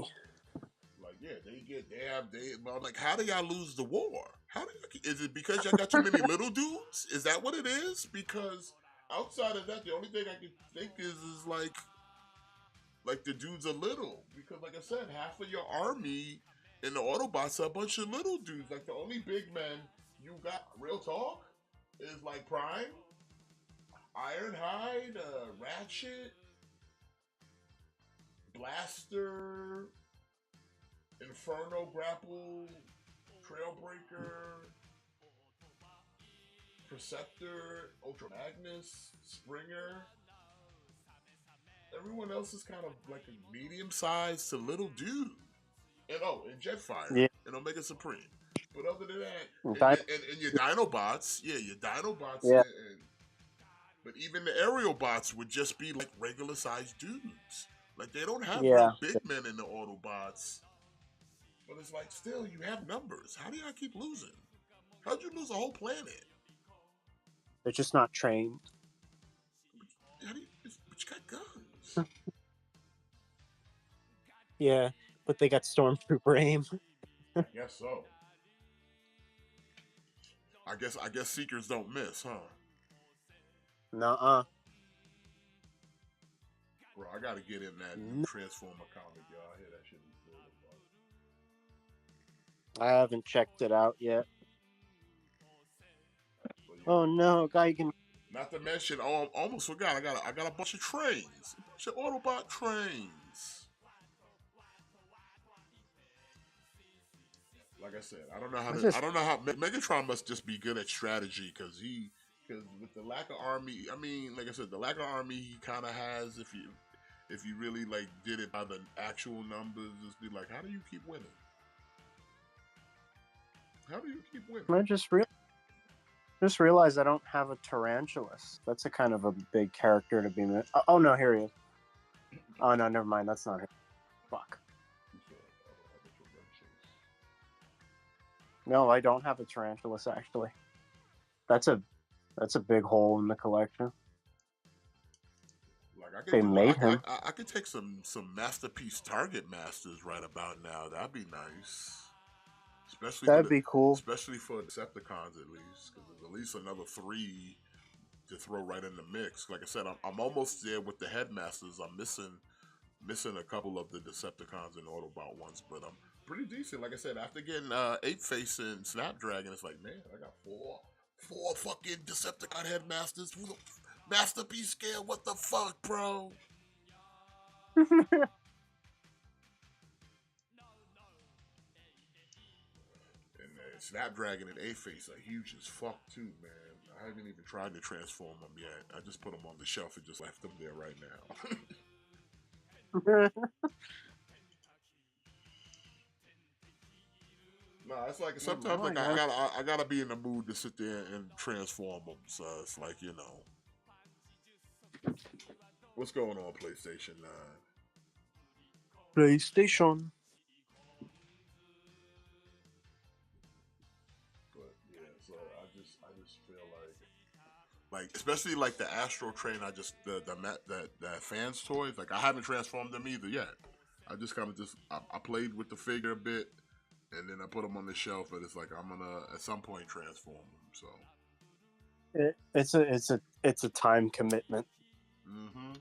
Like, yeah, well, like, how do y'all lose the war? Is it because y'all got too many little dudes? Is that what it is? Because outside of that, the only thing I can think is like the dudes are little. Because like I said, half of your army in the Autobots are a bunch of little dudes. Like the only big men you got, real talk, is like Prime, Ironhide, Ratchet, Blaster, Inferno, Grapple, Trailbreaker, Perceptor, Ultra Magnus, Springer. Everyone else is kind of like a medium sized to little dude. And Jetfire, Yeah. and Omega Supreme. But other than that, Di- and your Dinobots, your Dinobots, Yeah. but even the aerial bots would just be like regular sized dudes. Like they don't have Yeah. real big men in the Autobots. But it's like still you have numbers. How do y'all keep losing? How'd you lose a whole planet? They're just not trained. But you got guns. Yeah, but they got Stormtrooper aim. I guess so. I guess Seekers don't miss, huh? Nuh-uh. Bro, I gotta get in that new Transformer comic, y'all. I hear that shit is good. I haven't checked it out yet. Oh no, guy can. Not to mention, I almost forgot. I got a bunch of trains, a bunch of Autobot trains. Like I said, I don't know how Megatron must just be good at strategy because with the lack of army, I mean, like I said, the lack of army he kind of has. If you really like did it by the actual numbers, just be like, how do you keep winning? How do you keep winning? I just realized I don't have a Tarantulas. That's a kind of a big character to be. Oh no, here he is. Oh no, never mind. That's not him. Fuck. No, I don't have a Tarantulas actually. That's a big hole in the collection. Like I could They do, made him. I could take some masterpiece Target Masters right about now. That'd be nice, That'd be cool. especially for Decepticons at least, because there's at least another 3 to throw right in the mix. Like I said, I'm almost there with the Headmasters. I'm missing a couple of the Decepticons and Autobot ones, but I'm pretty decent. Like I said, after getting Ape Face and Snapdragon, it's like, man, I got four fucking Decepticon Headmasters. Who the Masterpiece scale? What the fuck, bro? And Snapdragon and Ape Face are huge as fuck too, man. I haven't even tried to transform them yet. I just put them on the shelf and just left them there right now. No, it's like sometimes like I gotta be in the mood to sit there and transform them. So it's like, you know, what's going on, PlayStation 9? PlayStation. But yeah, so I just feel like especially like the Astro Train. I just the fans toys. Like I haven't transformed them either yet. I just kind of I played with the figure a bit. And then I put them on the shelf, but it's like I'm gonna at some point transform them. So It's a time commitment. mm-hmm.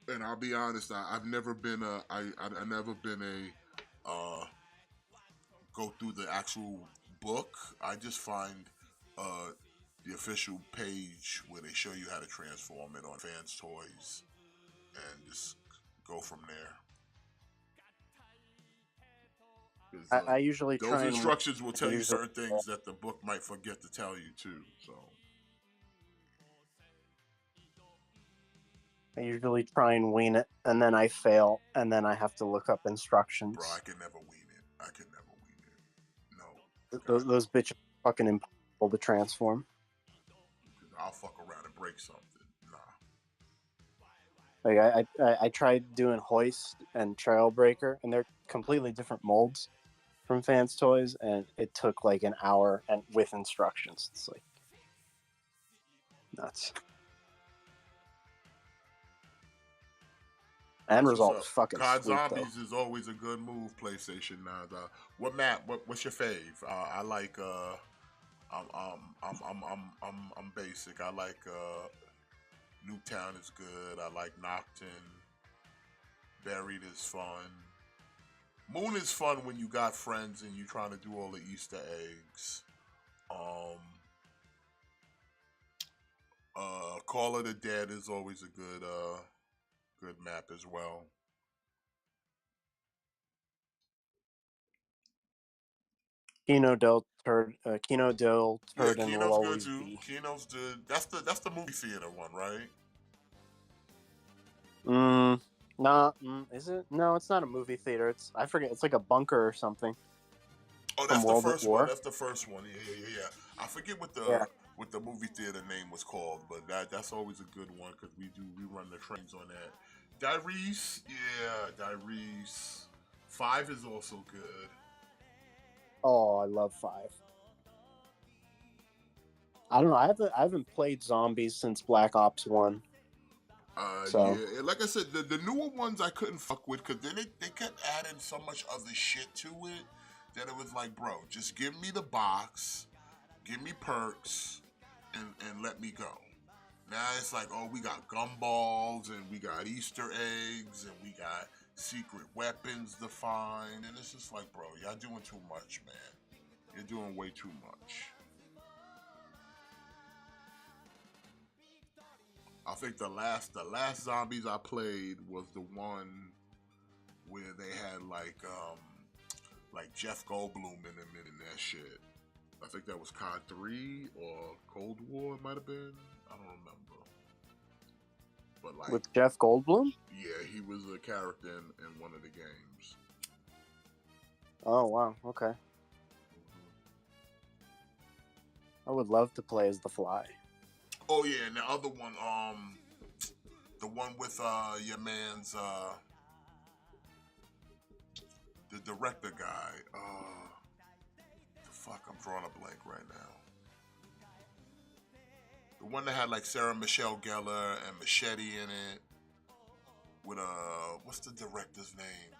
And I'll be honest, I've never been I never been a go through the actual book. I just find the official page where they show you how to transform it on Fans Toys, and just go from there. I usually those try instructions will tell you usually- certain things that the book might forget to tell you too. So I usually try and wean it, and then I fail, and then I have to look up instructions. bro, I can never wean it. No. Those bitches are fucking impossible to transform. I'll fuck around and break something. Nah. Like I tried doing Hoist and Trailbreaker, and they're completely different molds from Fans Toys, and it took like an hour and with instructions. It's like nuts. End result is fucking COD sweet, Zombies though. is always a good move. PlayStation 9. What map? What's your fave? I like. I'm basic. I like. Nuketown is good. I like Nocton. Buried is fun. Moon is fun when you got friends and you trying to do all the Easter eggs. Call of the Dead is always a good map as well. Kino del Turd Yeah, will Kino's good always too. be. Kino's good. That's the movie theater one, right? Is it? No, it's not a movie theater. I forget. It's like a bunker or something. Oh, that's From the World at first War? one. That's the first one. Yeah. I forget what the movie theater name was called, but that's always a good one because we run the trains on that. Diarese, yeah, Diarese. 5 is also good. Oh, I love 5. I don't know. I haven't played zombies since Black Ops 1. So. Yeah, like I said, the newer ones I couldn't fuck with because then they kept adding so much other shit to it that it was like, bro, just give me the box, give me perks, and let me go. Now it's like, oh, we got gumballs and we got Easter eggs and we got secret weapons to find, and it's just like, bro, y'all doing too much, man. You're doing way too much. I think the last zombies I played was the one where they had like Jeff Goldblum in them in that shit. I think that was COD 3 or Cold War, it might have been. I don't remember. But like With Jeff Goldblum? Yeah, he was a character in one of the games. Oh wow, okay. I would love to play as the Fly. Oh yeah, and the other one, the one with your man's the director guy. The Fuck, I'm drawing a blank right now. The one that had like Sarah Michelle Gellar and Machete in it. With what's the director's name?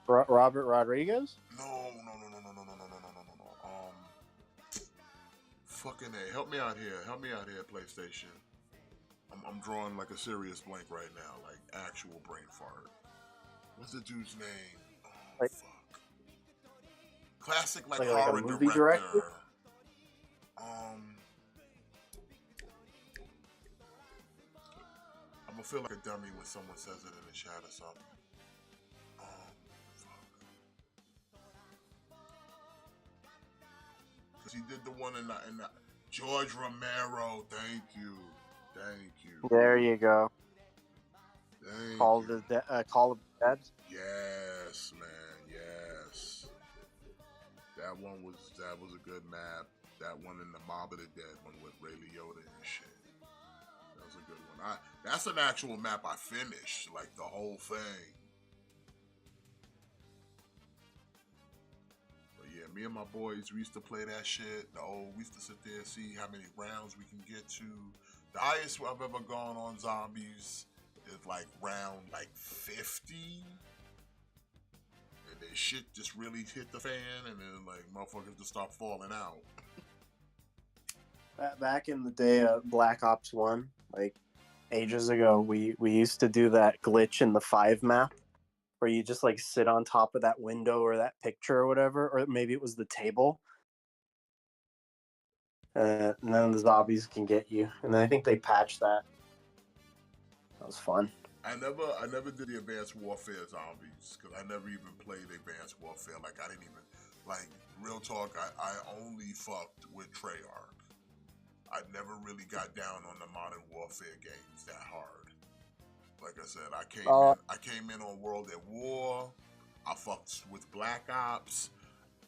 Robert Rodriguez? No. Fucking A. Help me out here, PlayStation. I'm drawing like a serious blank right now, like actual brain fart. What's the dude's name? Oh, Like- fuck. Classic like like a horror movie director. director? I'm gonna feel like a dummy when someone says it in the chat or something. Fuck. Cause he did the one in the George Romero. Thank you. There you go. Thank Call you. Call of the Dead. Yes, man. Yes. That was a good map. That one in the Mob of the Dead one with Ray Liotta and shit. That was a good one. That's an actual map I finished, like the whole thing. But yeah, me and my boys, we used to play that shit. We used to sit there and see how many rounds we can get to. The highest I've ever gone on zombies is like round like 50. And then shit just really hit the fan, and then like motherfuckers just start falling out. Back in the day of Black Ops 1, like ages ago, we used to do that glitch in the 5 map where you just like sit on top of that window or that picture or whatever, or maybe it was the table. And then the zombies can get you. And then I think they patched that. That was fun. I never did the Advanced Warfare zombies because I never even played Advanced Warfare. Like I didn't even real talk. I only fucked with Treyarch. I never really got down on the Modern Warfare games that hard. Like I said, I came in on World at War. I fucked with Black Ops.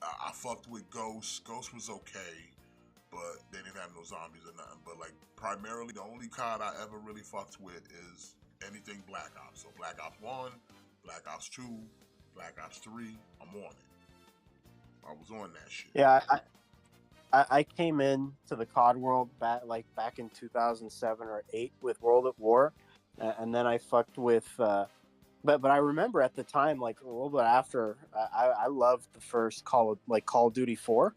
I fucked with Ghost. Ghost was okay, but they didn't have no zombies or nothing. But like primarily, the only COD I ever really fucked with is anything Black Ops. So Black Ops 1, Black Ops 2, Black Ops 3. I'm on it. I was on that shit. Yeah, I came in to the COD world back in 2007 or 8 with World at War, and then I fucked with. But I remember at the time, like a little bit after, I loved the first Call of Duty 4,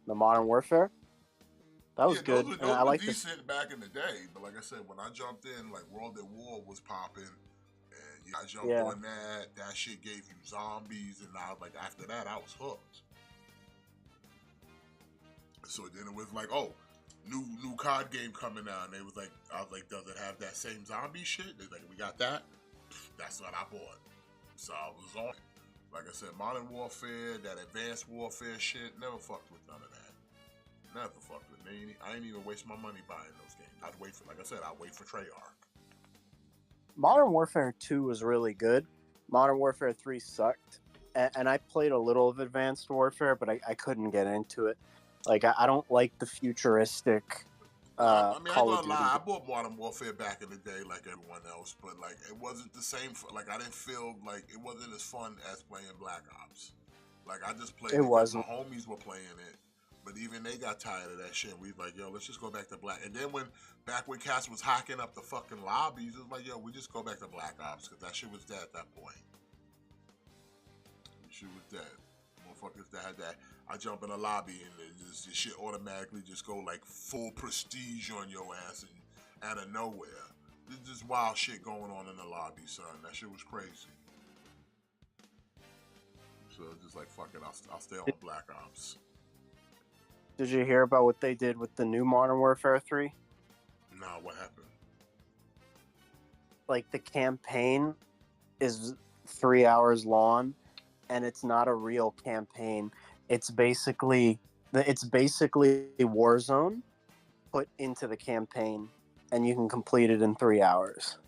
the Modern Warfare. That was good. Those and I were like decent back in the day, but like I said, when I jumped in, like World at War was popping, and I jumped on that. That shit gave you zombies, and I like after that, I was hooked. So then it was like, oh, new COD game coming out, and I was like, does it have that same zombie shit? They're like, we got that. That's what I bought. So I was on it. Like I said, Modern Warfare, that Advanced Warfare shit, never fucked with none of that. Never fucked with me. I ain't even waste my money buying those games. I'd wait for Treyarch. Modern Warfare 2 was really good. Modern Warfare 3 sucked. And I played a little of Advanced Warfare, but I couldn't get into it. Like, I don't like the futuristic I mean, Call I of ain't Duty. gonna lie. I bought Modern Warfare back in the day like everyone else, but like it wasn't the same. Like I didn't feel like it wasn't as fun as playing Black Ops. Like I just played it because my homies were playing it, but even they got tired of that shit. We was like, yo, let's just go back to Black. And then when Cass was hacking up the fucking lobbies, it was like, yo, we just go back to Black Ops because that shit was dead at that point. The shit was dead. Motherfuckers that had that. I jump in a lobby and the shit automatically just go like full prestige on your ass and out of nowhere. There's just wild shit going on in the lobby, son. That shit was crazy. So just like fuck it, I'll stay on Black Ops. Did you hear about what they did with the new Modern Warfare 3? Nah, what happened? Like the campaign is 3 hours long, and it's not a real campaign. It's basically Warzone put into the campaign, and you can complete it in 3 hours.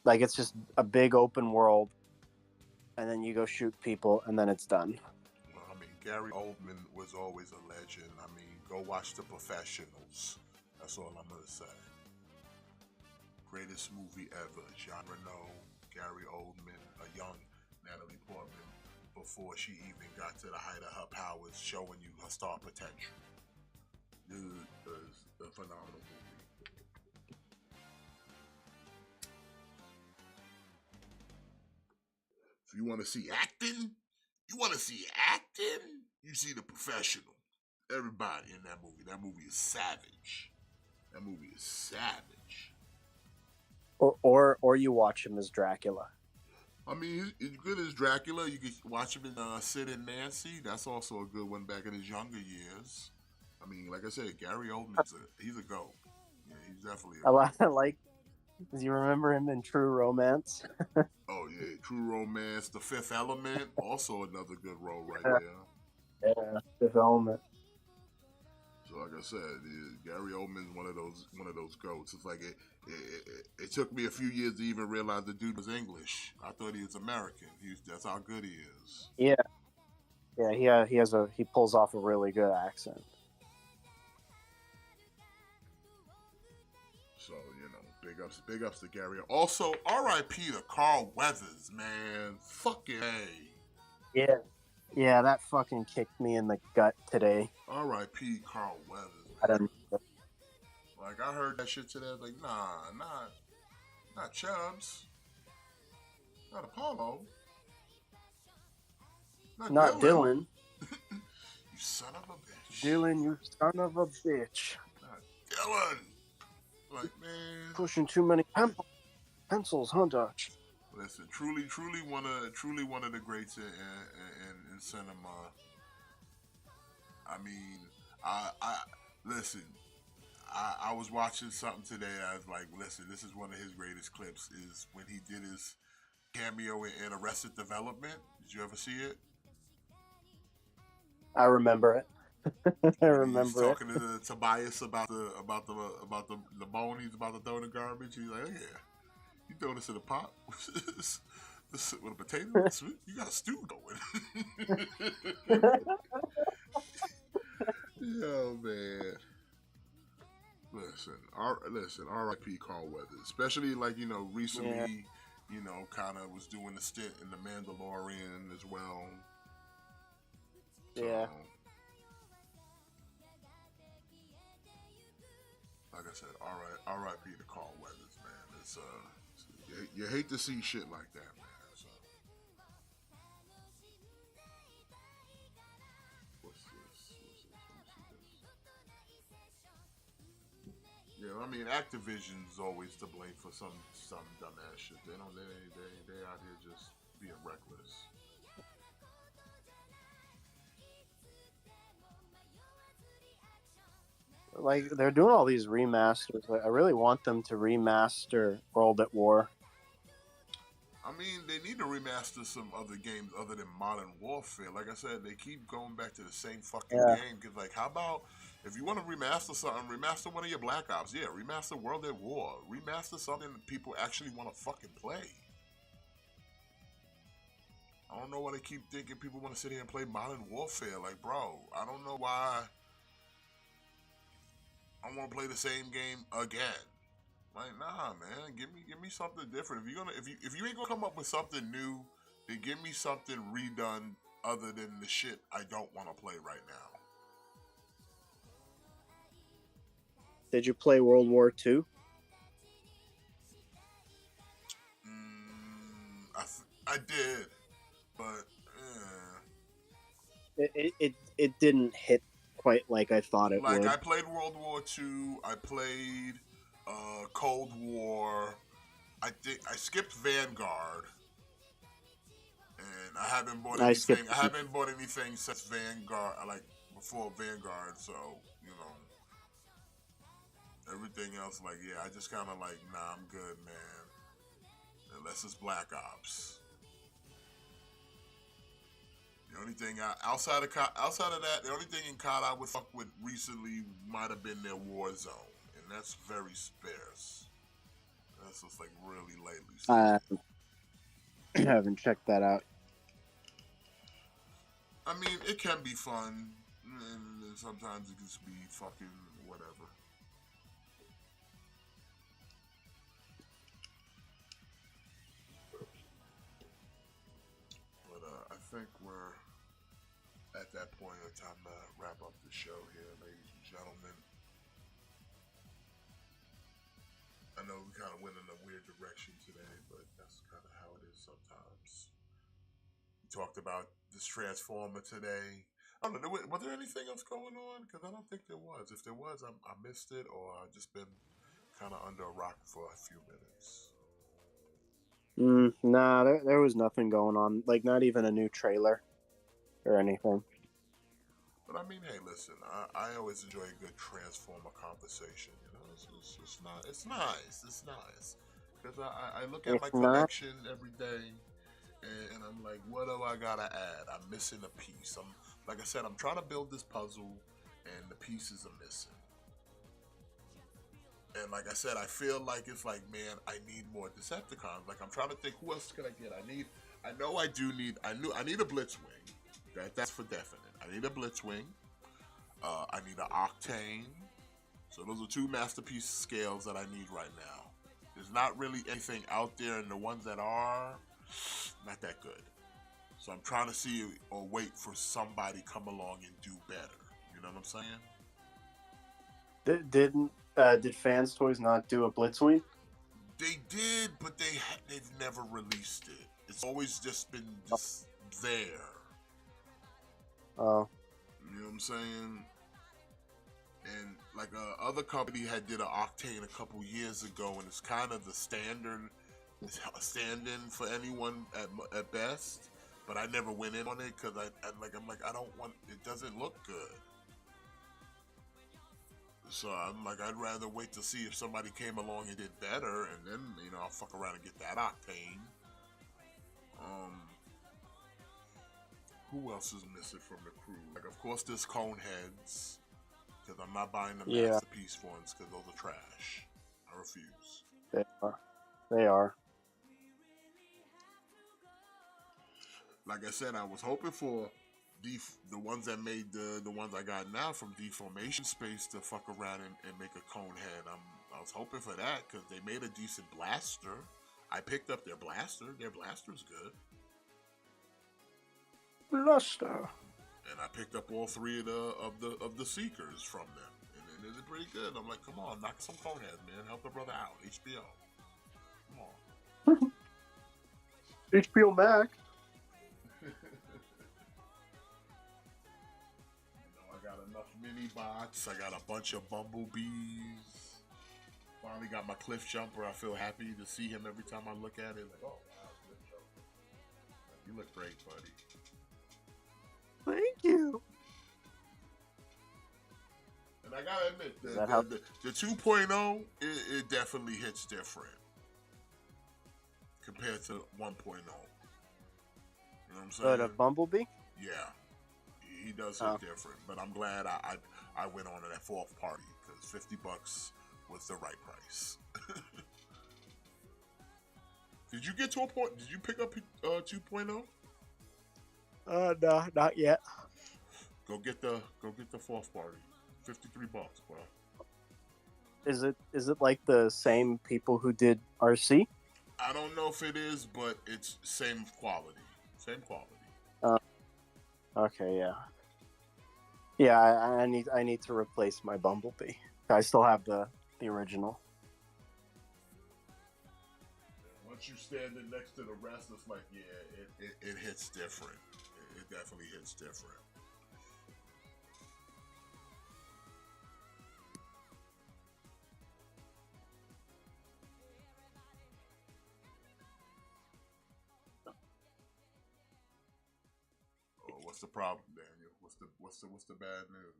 Like it's just a big open world, and then you go shoot people, and then it's done. Well, I mean, Gary Oldman was always a legend. I mean, go watch The Professionals. That's all I'm gonna say. Greatest movie ever. Jean Reno, Gary Oldman, a young Natalie Portman. before she even got to the height of her powers, showing you her star potential. This is a phenomenal movie. If you want to see acting, you see The Professional. Everybody in that movie. That movie is savage. Or you watch him as Dracula. I mean, he's good as Dracula. You can watch him in Sid and Nancy. That's also a good one back in his younger years. I mean, like I said, Gary Oldman's he's a GOAT. Yeah, he's definitely a GOAT. I like. Do you remember him in True Romance? Oh yeah, True Romance, The Fifth Element, also another good role right there. Yeah, Fifth Element. So like I said, Gary Oldman's one of those goats. It's like it took me a few years to even realize the dude was English. I thought he was American. That's how good he is. Yeah. He pulls off a really good accent. So big ups to Gary. Also, R.I.P. to Carl Weathers, man. Fucking A. Yeah, that fucking kicked me in the gut today. R.I.P. Carl Weathers. I don't know. Like, I heard that shit today. I was like, not Chubbs. Not Apollo. Not Dylan. You son of a bitch. Dylan, you son of a bitch. Not Dylan. Like, man. Pushing too many pencils, huh, Dutch? Listen, truly one of the greats in cinema. I mean, listen. I was watching something today. I was like, listen, this is one of his greatest clips. Is when he did his cameo in Arrested Development. Did you ever see it? I remember it. I remember He's talking to Tobias about the bone he's about to throw in the garbage. He's like, oh, yeah. You throw this in a pot this with a potato? You got a stew going. Yo, man. Listen, R.I.P. Carl Weathers. Especially, like, recently, kind of was doing a stint in The Mandalorian as well. So, yeah. Like I said, R.I.P. to Carl Weathers, man. It's you hate to see shit like that, man. So. What's this? Let me see this. Yeah, I mean, Activision's always to blame for some dumbass shit. They out here just being reckless. Like, they're doing all these remasters. Like, I really want them to remaster World at War. I mean, they need to remaster some other games other than Modern Warfare. Like I said, they keep going back to the same fucking game. Because, like, how about, if you want to remaster something, remaster one of your Black Ops. Yeah, remaster World at War. Remaster something that people actually want to fucking play. I don't know why they keep thinking people want to sit here and play Modern Warfare. Like, bro, I don't know why I want to play the same game again. Like, nah, man, give me something different. If you ain't gonna come up with something new, then give me something redone other than the shit I don't want to play right now. Did you play World War II? I did, but it didn't hit quite like I thought it would. Like, I played World War II. I played Cold War. I think I skipped Vanguard, and I haven't bought anything. I haven't bought anything since Vanguard, like before Vanguard. So everything else, like, yeah, I just kind of like, nah, I'm good, man. Unless it's Black Ops. The only thing outside of that, the only thing in COD I would fuck with recently might have been their Warzone, and that's very sparse. That's just like really lately. I haven't checked that out. I mean, it can be fun, and sometimes it can just be fucking whatever. But I think we're at that point of time to wrap up the show here, ladies and gentlemen. I know we kind of went in a weird direction today, but that's kind of how it is sometimes. We talked about this Transformer today. I don't know, was there anything else going on? Because I don't think there was. If there was, I missed it, or I've just been kind of under a rock for a few minutes. Nah, there was nothing going on. Like, not even a new trailer or anything. But I mean, hey, listen, I always enjoy a good Transformer conversation. You know, it's nice. Because I look at my collection every day, and I'm like, what do I gotta add? I'm missing a piece. Like I said, I'm trying to build this puzzle, and the pieces are missing. And like I said, I feel like it's like, man, I need more Decepticons. Like, I'm trying to think, who else can I get? I need a Blitzwing. That's for definite. I need a Blitzwing. I need an Octane. So those are two masterpiece scales that I need right now. There's not really anything out there, and the ones that are, not that good. So I'm trying to see or wait for somebody come along and do better. You know what I'm saying? Did Fans Toys not do a Blitzwing? They did, but they've never released it. It's always just been just there. Oh. You know what I'm saying? And like other company had did an Octane a couple years ago, and it's kind of the standard stand-in for anyone at best. But I never went in on it because I'm like I don't want it. Doesn't look good. So I'm like, I'd rather wait to see if somebody came along and did better, and then I'll fuck around and get that Octane. Who else is missing from the crew? Like, of course, there's Coneheads, because I'm not buying the masterpiece ones because those are trash. I refuse. They are. Like I said, I was hoping for the ones that made the ones I got now from Deformation Space to fuck around and make a Conehead. I was hoping for that because they made a decent blaster. I picked up their blaster. Their blaster's good. Blaster. And I picked up all three of the Seekers from them, and they're pretty good. I'm like, come on, knock some Coneheads, man. Help the brother out. HBO. Come on. HBO Max. I got enough mini bots. I got a bunch of bumblebees. Finally got my Cliff Jumper. I feel happy to see him every time I look at it. Like, oh wow, Cliff Jumper. You look great, buddy. Thank you. And I gotta admit, the 2.0, it definitely hits different compared to 1.0. You know what I'm saying? But a Bumblebee? Yeah. He does hit different, but I'm glad I went on to that fourth party because $50 was the right price. Did you get to a point? Did you pick up 2.0? No, not yet. Go get the fourth party. $53, bro. Is it like the same people who did RC? I don't know if it is, but it's same quality. Same quality. Okay, yeah. Yeah, I need to replace my Bumblebee. I still have the original. Once you stand it next to the rest, it's like, yeah, it hits different. It definitely hits different. Oh, what's the problem, Daniel? What's the bad news?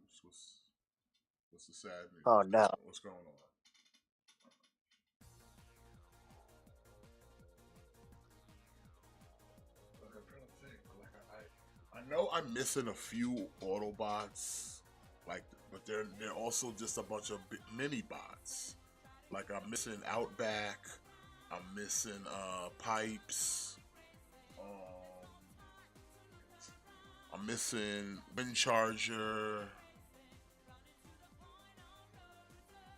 What's the sad news? Oh no. What's going on? Like, I'm trying to think. Like I know I'm missing a few Autobots, like, but they're also just a bunch of mini bots. Like, I'm missing Outback. I'm missing Pipes. I'm missing Wind Charger.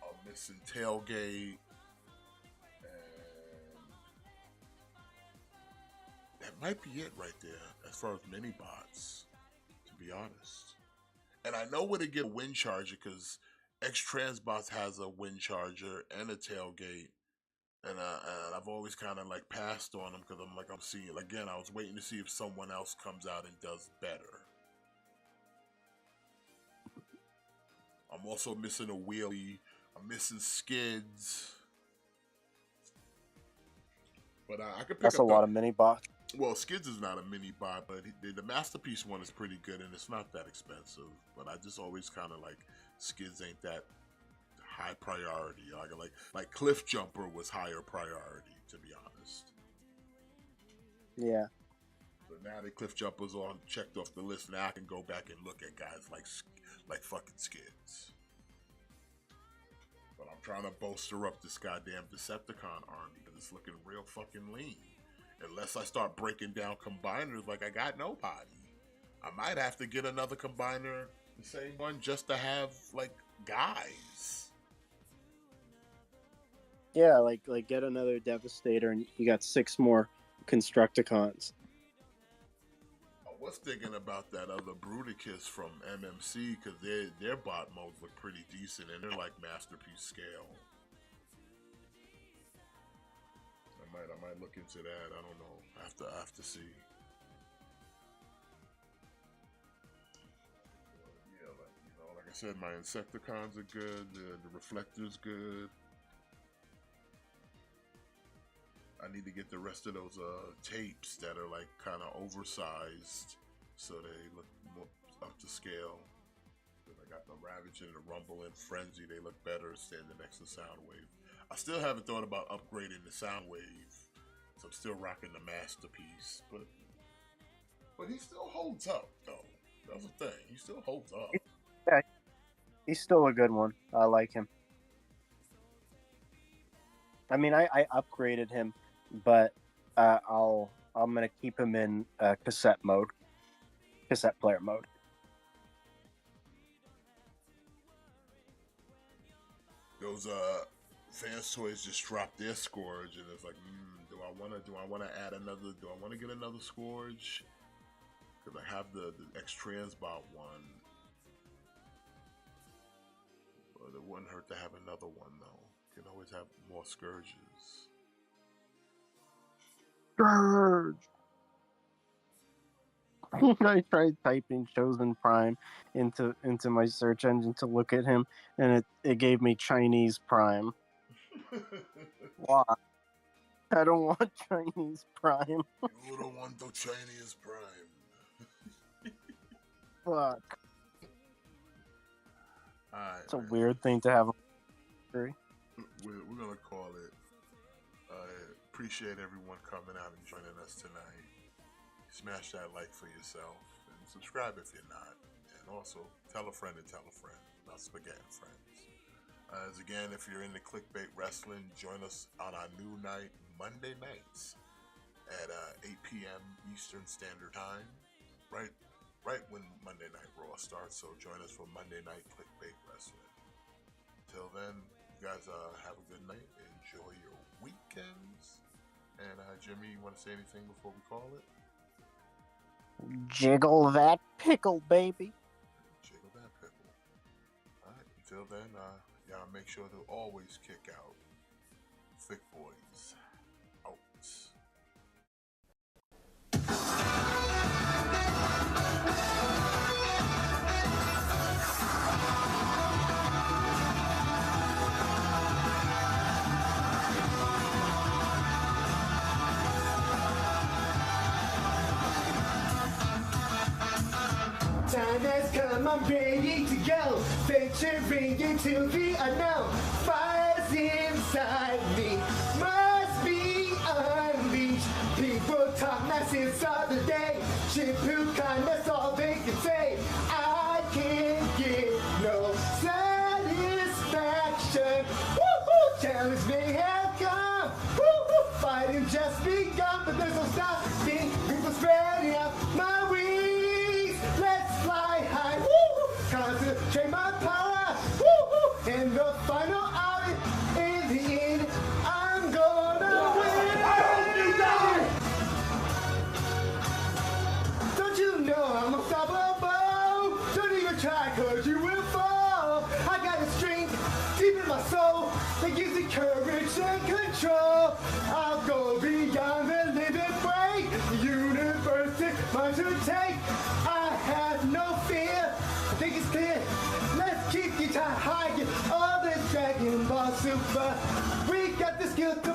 I'm missing Tailgate. And that might be it right there as far as mini bots, to be honest. And I know where to get a wind charger because X Transbots has a wind charger and a tailgate. And I've always kind of like passed on them because I'm seeing, again, I was waiting to see if someone else comes out and does better. I'm also missing a wheelie. I'm missing skids. But I could pick That's up a lot of mini bots. Well, skids is not a mini bot, but the masterpiece one is pretty good and it's not that expensive. But I just always kind of like skids ain't that high priority. Like Cliff Jumper was higher priority, to be honest. Yeah. But now that Cliff Jumper's on checked off the list, now I can go back and look at guys like fucking skids. But I'm trying to bolster up this goddamn Decepticon army because it's looking real fucking lean. Unless I start breaking down combiners like I got nobody. I might have to get another combiner, the same one, just to have like guys. Yeah, like get another Devastator and you got 6 more Constructicons. I was thinking about that other Bruticus from MMC because their bot modes look pretty decent and they're like masterpiece scale. I might look into that. I don't know. I have to see. Yeah, like I said, my Insecticons are good. The Reflector's good. I need to get the rest of those tapes that are like kind of oversized, so they look more up to scale. I got the Ravage and the Rumble and Frenzy. They look better standing next to Soundwave. I still haven't thought about upgrading the Soundwave, so I'm still rocking the Masterpiece. But he still holds up, though. That's the thing. He still holds up. Yeah, he's still a good one. I like him. I mean, I upgraded him, but I'm gonna keep him in cassette player mode. Those Fans Toys just dropped their Scourge, and it's like, do I want to add another? Do I want to get another Scourge? Because I have the X Transbot one. But it wouldn't hurt to have another one, though. You can always have more Scourges. Scourge. I tried typing Chosen Prime into my search engine to look at him, and it gave me Chinese Prime. Why? I don't want Chinese Prime. You don't want the Chinese Prime. Fuck. Alright, it's a weird thing to have. We're gonna call it. Appreciate everyone coming out and joining us tonight. Smash that like for yourself and subscribe if you're not. And also tell a friend about Spaghett and Friends. As again, if you're into clickbait wrestling, join us on our new night, Monday nights at 8 p.m. Eastern Standard Time. Right when Monday Night Raw starts. So join us for Monday Night Clickbait Wrestling. Till then, you guys have a good night. Enjoy your weekends. And Jimmy, you want to say anything before we call it? Jiggle that pickle, baby. Jiggle that pickle. Alright, until then, y'all make sure to always kick out. Thick boys. Out. Time has come, I'm ready to go. Venturing into the unknown. Fire's inside me, must be unleashed. People talk nonsense all the day. Shippuden, that's all they can say. I can't get no satisfaction. Woo-hoo! Challenge may have come. Woo-hoo! Fighting just begun, but there's no stopping. People spreading out my wings. Let's fly high. Woo-hoo! Concentrate my power. Woo-hoo! In the final hour, in the end, I'm gonna win. I hope you die. to take. I have no fear. I think it's clear. Let's keep you high. All this Dragon Ball Super. We got the skill to